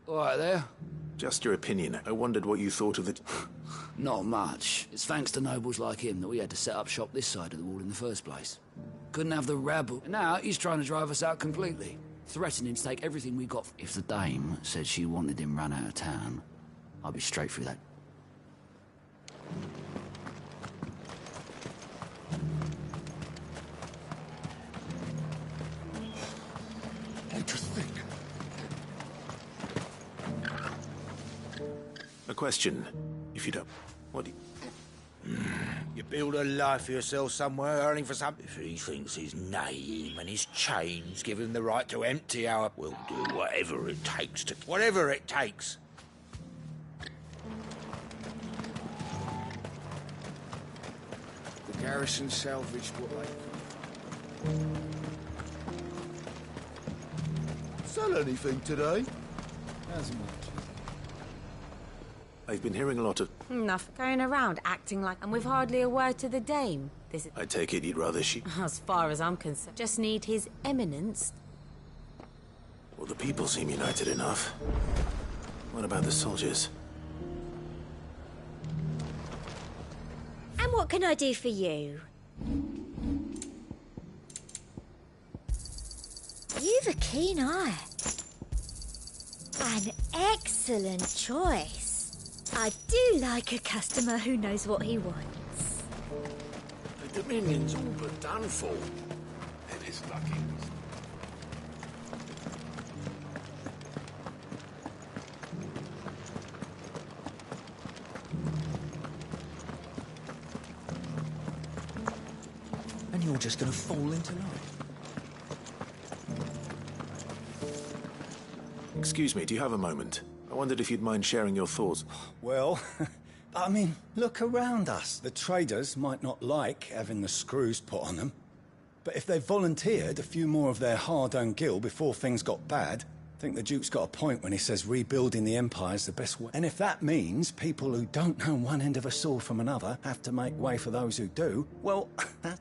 All right there. Just your opinion. I wondered what you thought of the... Not much. It's thanks to nobles like him that we had to set up shop this side of the wall in the first place. Couldn't have the rabble. And now he's trying to drive us out completely, threatening to take everything we got. If the Dame said she wanted him run out of town, I'd be straight through that. A question, if you don't... What do you... You build a life for yourself somewhere, earning for something. If he thinks his name and his chains give him the right to empty our... We'll do whatever it takes to... Whatever it takes. The garrison salvaged what they... Sell anything today? As much. I've been hearing a lot of... Enough going around acting like... And with hardly a word to the Dame. This is... I take it you'd rather she... As far as I'm concerned, just need his eminence. Well, the people seem united enough. What about the soldiers? And what can I do for you? You've a keen eye. An excellent choice. I do like a customer who knows what he wants. The Dominion's all but done for. It is lucky. And you're just gonna fall into line. Excuse me, do you have a moment? I wondered if you'd mind sharing your thoughts. Well, I mean, look around us. The traders might not like having the screws put on them, but if they volunteered a few more of their hard-earned gil before things got bad, I think the Duke's got a point when he says rebuilding the Empire's the best way. And if that means people who don't know one end of a sword from another have to make way for those who do, well, that...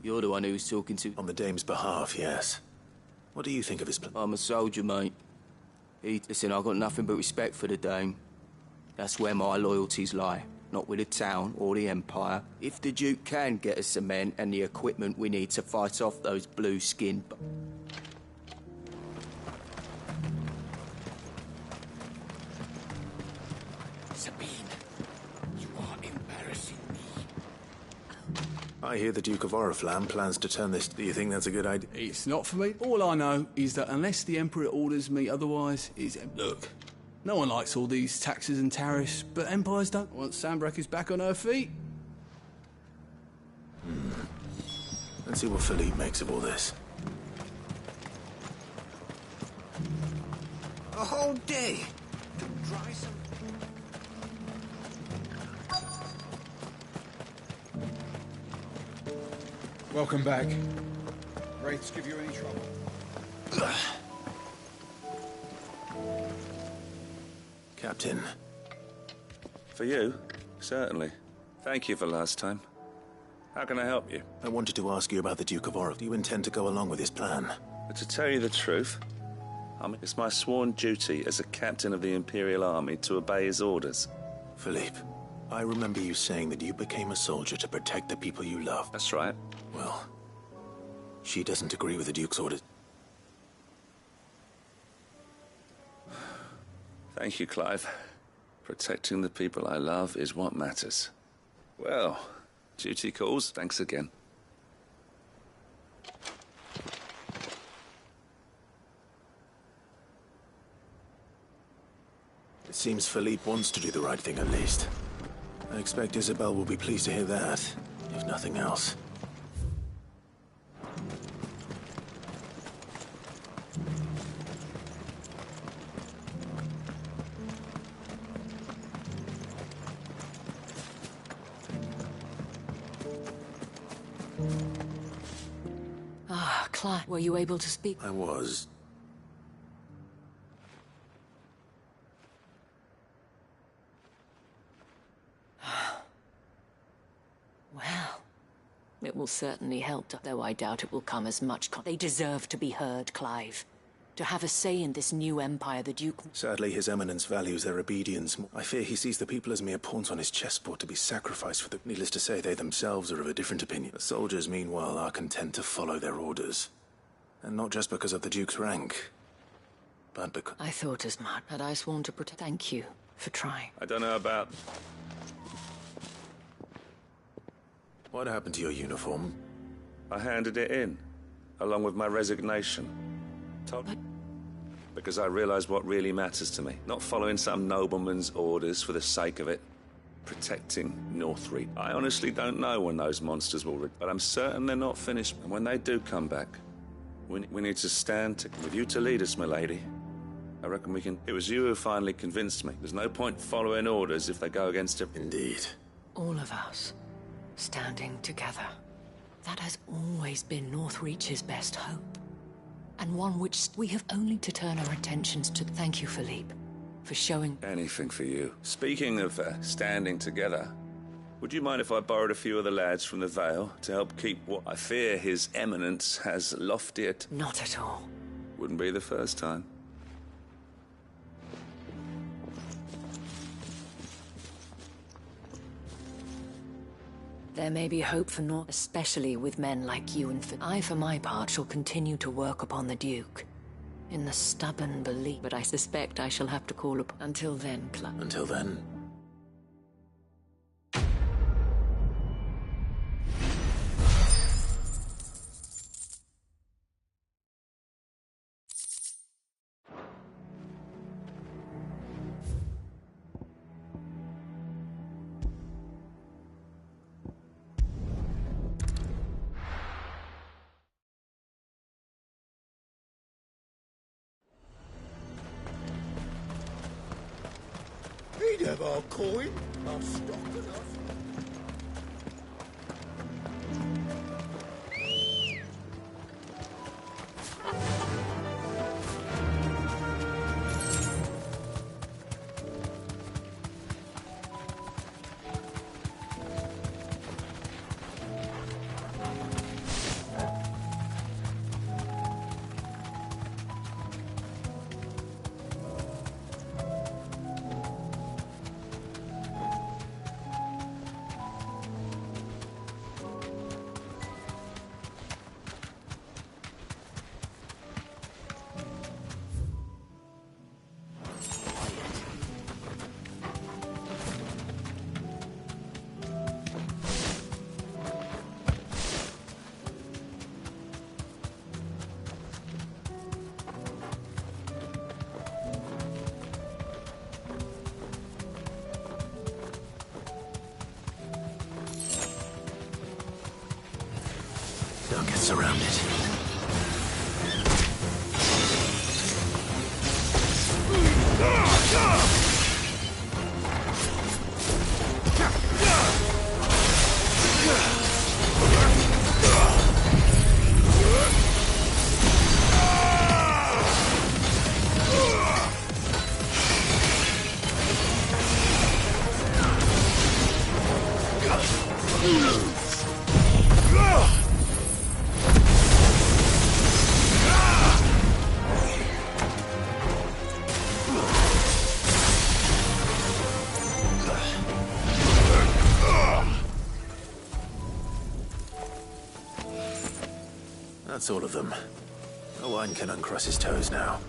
You're the one who's talking to... On the Dame's behalf, yes. What do you think of his plan? I'm a soldier, mate. Listen, I've got nothing but respect for the Dame. That's where my loyalties lie, not with the town or the Empire. If the Duke can get us the men and the equipment we need to fight off those blue-skinned... I hear the Duke of Oriflamme plans to turn this... Do you think that's a good idea? It's not for me. All I know is that unless the Emperor orders me otherwise, look, no one likes all these taxes and tariffs, but empires don't. Once Sanbreque is back on her feet... Let's see what Philippe makes of all this. A whole day to dry some... Welcome back. Wraiths give you any trouble? Captain. For you? Certainly. Thank you for last time. How can I help you? I wanted to ask you about the Duke of Oriflamme. Do you intend to go along with his plan? But to tell you the truth, it's my sworn duty as a captain of the Imperial Army to obey his orders. Philippe, I remember you saying that you became a soldier to protect the people you love. That's right. Well, she doesn't agree with the Duke's orders. Thank you, Clive. Protecting the people I love is what matters. Well, duty calls. Thanks again. It seems Philippe wants to do the right thing at least. I expect Isabel will be pleased to hear that, if nothing else. Ah, Clive, were you able to speak? I was. Well, it will certainly help, though I doubt it will come as much. They deserve to be heard, Clive. To have a say in this new empire, the Duke... Sadly, His Eminence values their obedience. I fear he sees the people as mere pawns on his chessboard to be sacrificed for the... Needless to say, they themselves are of a different opinion. The soldiers, meanwhile, are content to follow their orders. And not just because of the Duke's rank, but because... I thought as much. Had I sworn to protect... Thank you for trying. I don't know about... What happened to your uniform? I handed it in, along with my resignation. Because I realized what really matters to me. Not following some nobleman's orders for the sake of it. Protecting Northreach. I honestly don't know when those monsters will... But I'm certain they're not finished. And when they do come back, we need to stand with you to lead us, my lady. I reckon we can... It was you who finally convinced me. There's no point following orders if they go against it. Indeed. All of us, standing together. That has always been Northreach's best hope. And one which we have only to turn our attentions to. Thank you, Philippe, for showing... Anything for you. Speaking of standing together, would you mind if I borrowed a few of the lads from the Vale to help keep what I fear His Eminence has lofted? Not at all. Wouldn't be the first time. There may be hope for North, especially with men like you and I, for my part, shall continue to work upon the Duke. in the stubborn belief. But I suspect I shall have to call upon. Until then, Cluck. Until then. He'd have our coin. I've stocked enough. Don't get surrounded. That's all of them. No one can uncross his toes now.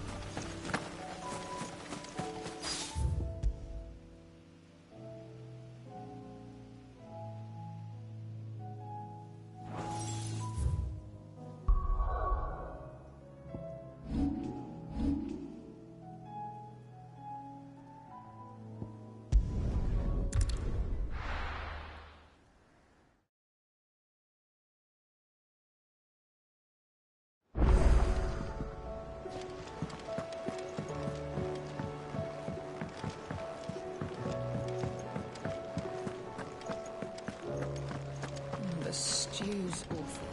The stew's awful.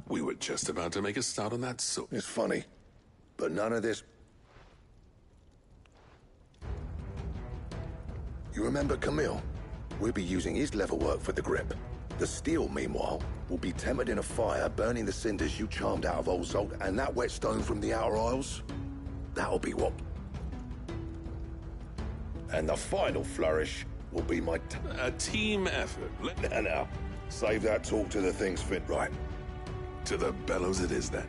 We were just about to make a start on that soup. It's funny, but none of this... You remember Camille? We'll be using his level work for the grip. The steel, meanwhile, will be tempered in a fire, burning the cinders you charmed out of old Zolt, and that whetstone from the Outer Isles, that'll be what... And the final flourish will be my... A team effort. Now, save that talk to the things fit right. To the bellows it is, then.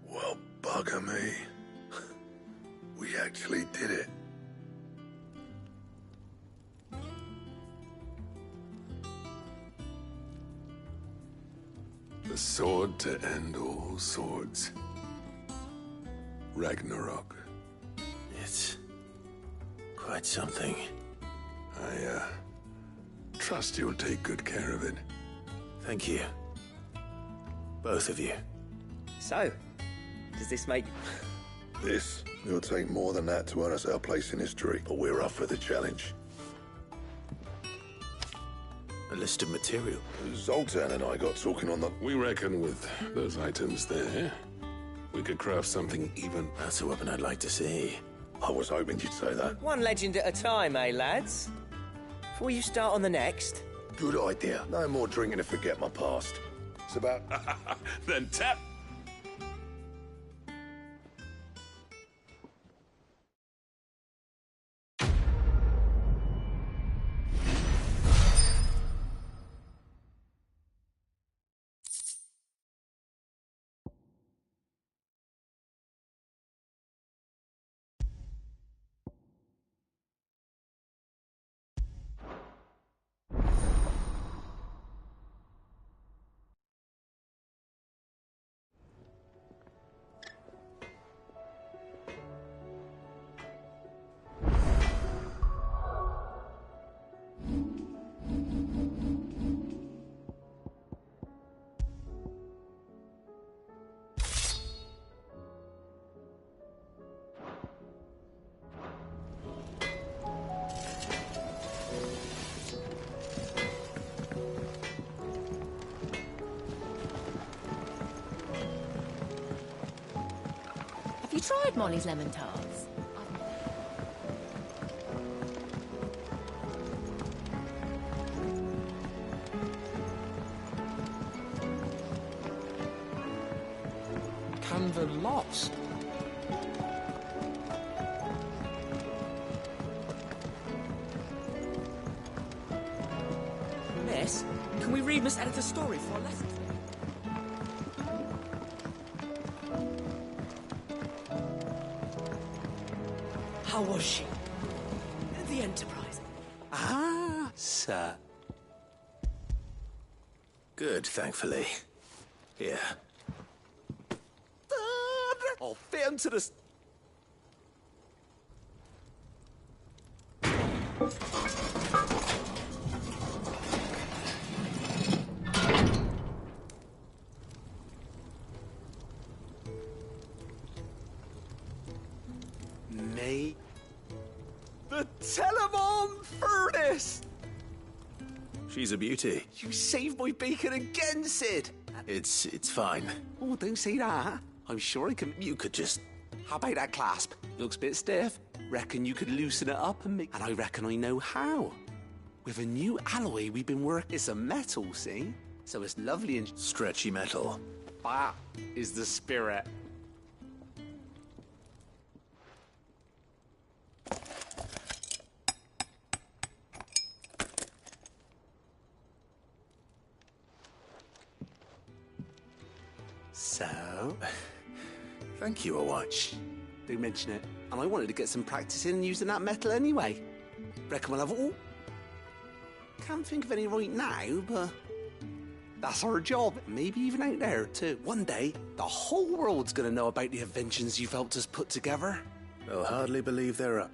Well, bugger me. We actually did it. The sword to end all swords. Ragnarok. It's quite something. I trust you'll take good care of it. Thank you. Both of you. So, does this make... This will take more than that to earn us our place in history, but we're up for the challenge. A list of material. Zoltan and I got talking on the... We reckon with those items there, we could craft something even... That's a weapon I'd like to see. I was hoping you'd say that. One legend at a time, eh, lads? Before you start on the next. Good idea. No more drinking to forget my past. It's about... Then tap. Have you tried Molly's lemon tarts? Canva lost. Miss, can we read Miss Editor's story for a lesson? How was she? The Enterprise. Ah, sir. Good, thankfully. Here. I'll fit him to the... Me? The Telemon furnace! She's a beauty. You saved my beacon again, Sid! It's fine. Oh, don't say that. I'm sure I can... You could just... How about that clasp? Looks a bit stiff. Reckon you could loosen it up and make... And I reckon I know how. With a new alloy we've been working... It's a metal, see? So it's lovely and... Stretchy metal. That is the spirit. So... Thank you, a watch. Do mention it. And I wanted to get some practice in using that metal anyway. Reckon we'll have it all. Can't think of any right now, but... That's our job. Maybe even out there, too. One day, the whole world's gonna know about the inventions you've helped us put together. They'll hardly believe they're up.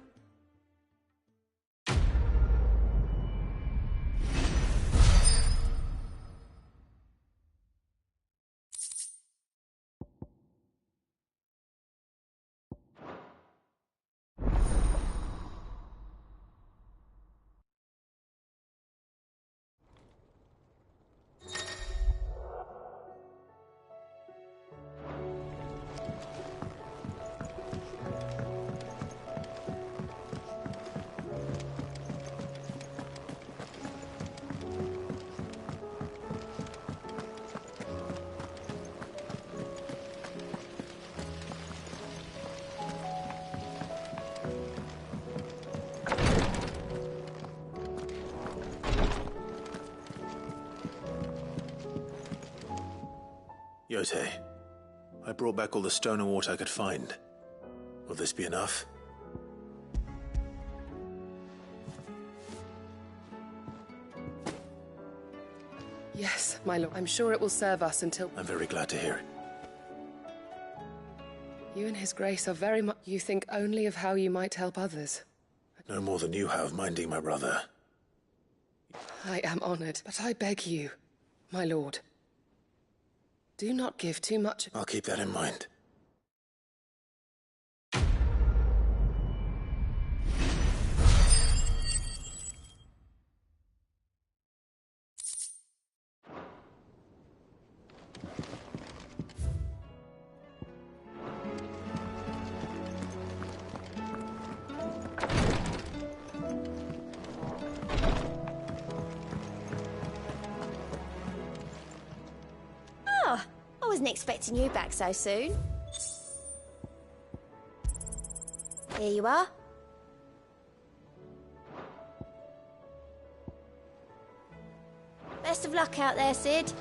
Yote, I brought back all the stone and water I could find. Will this be enough? Yes, my lord. I'm sure it will serve us until... I'm very glad to hear it. You and His Grace are very much... You think only of how you might help others. No more than you have minding my brother. I am honored, but I beg you, my lord, do not give too much... I'll keep that in mind. wasn't expecting you back so soon. Here you are. Best of luck out there, Sid.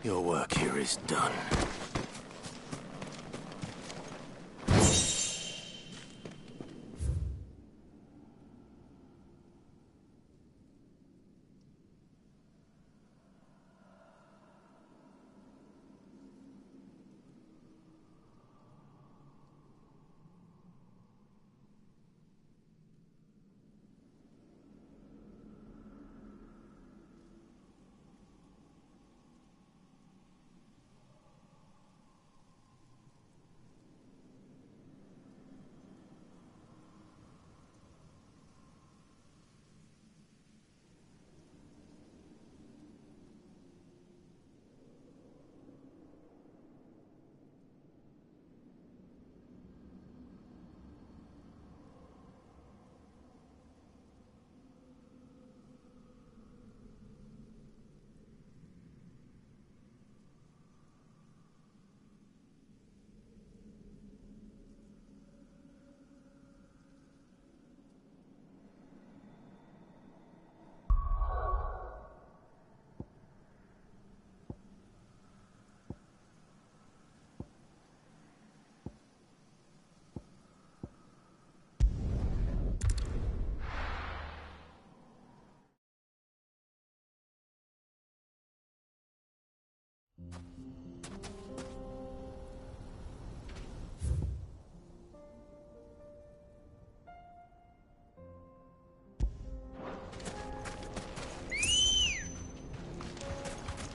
Your work here is done.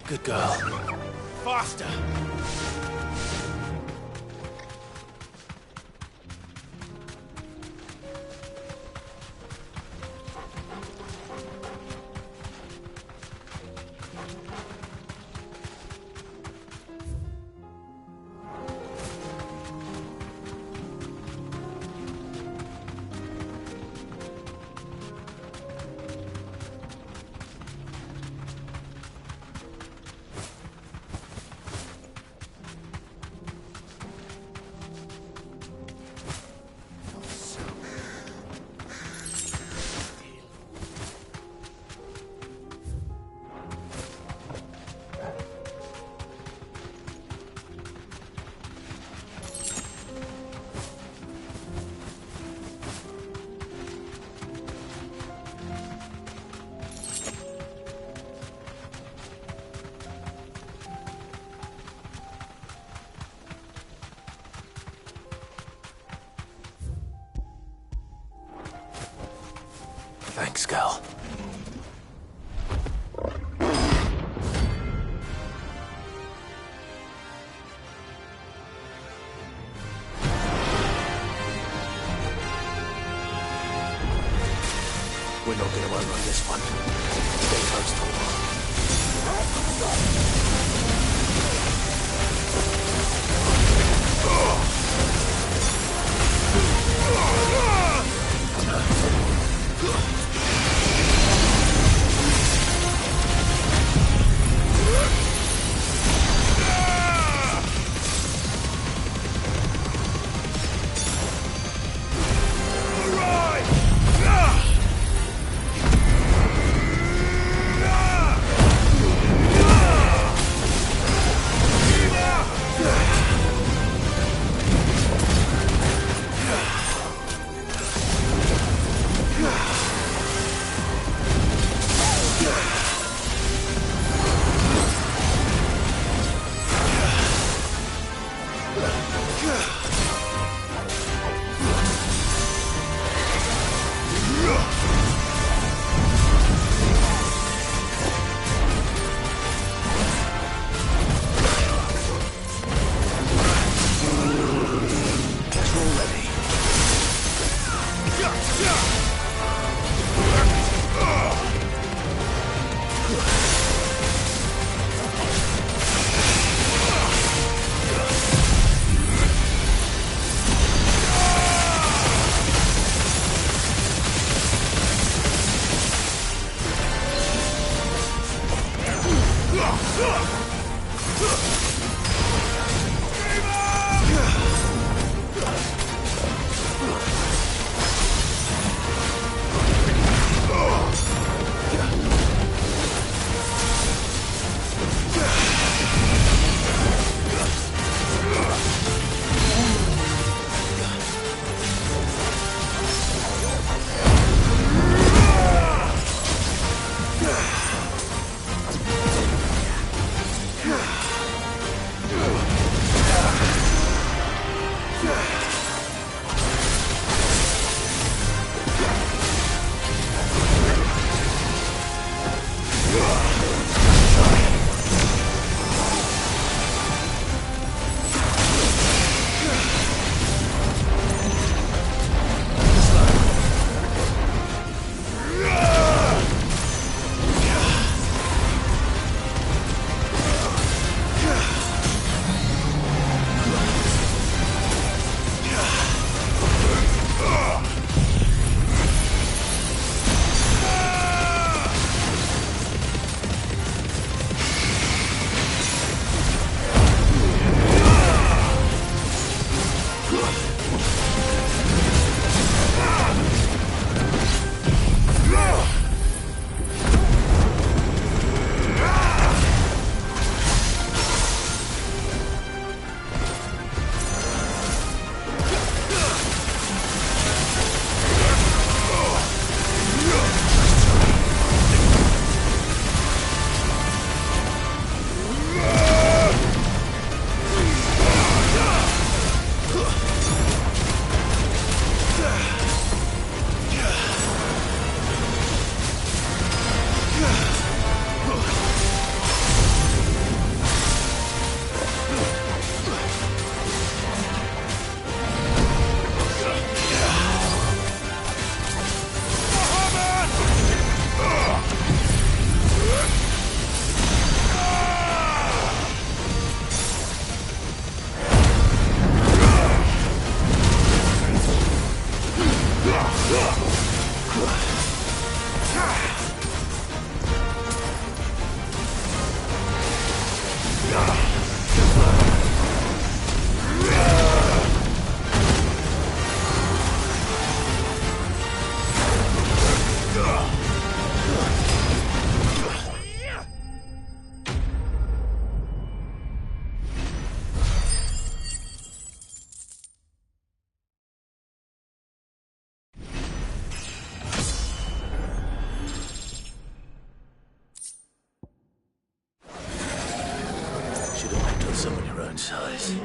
Good girl. Faster! Thanks, girl. We're not gonna outrun this one. Stay close to the wall. Should have left on someone your own size.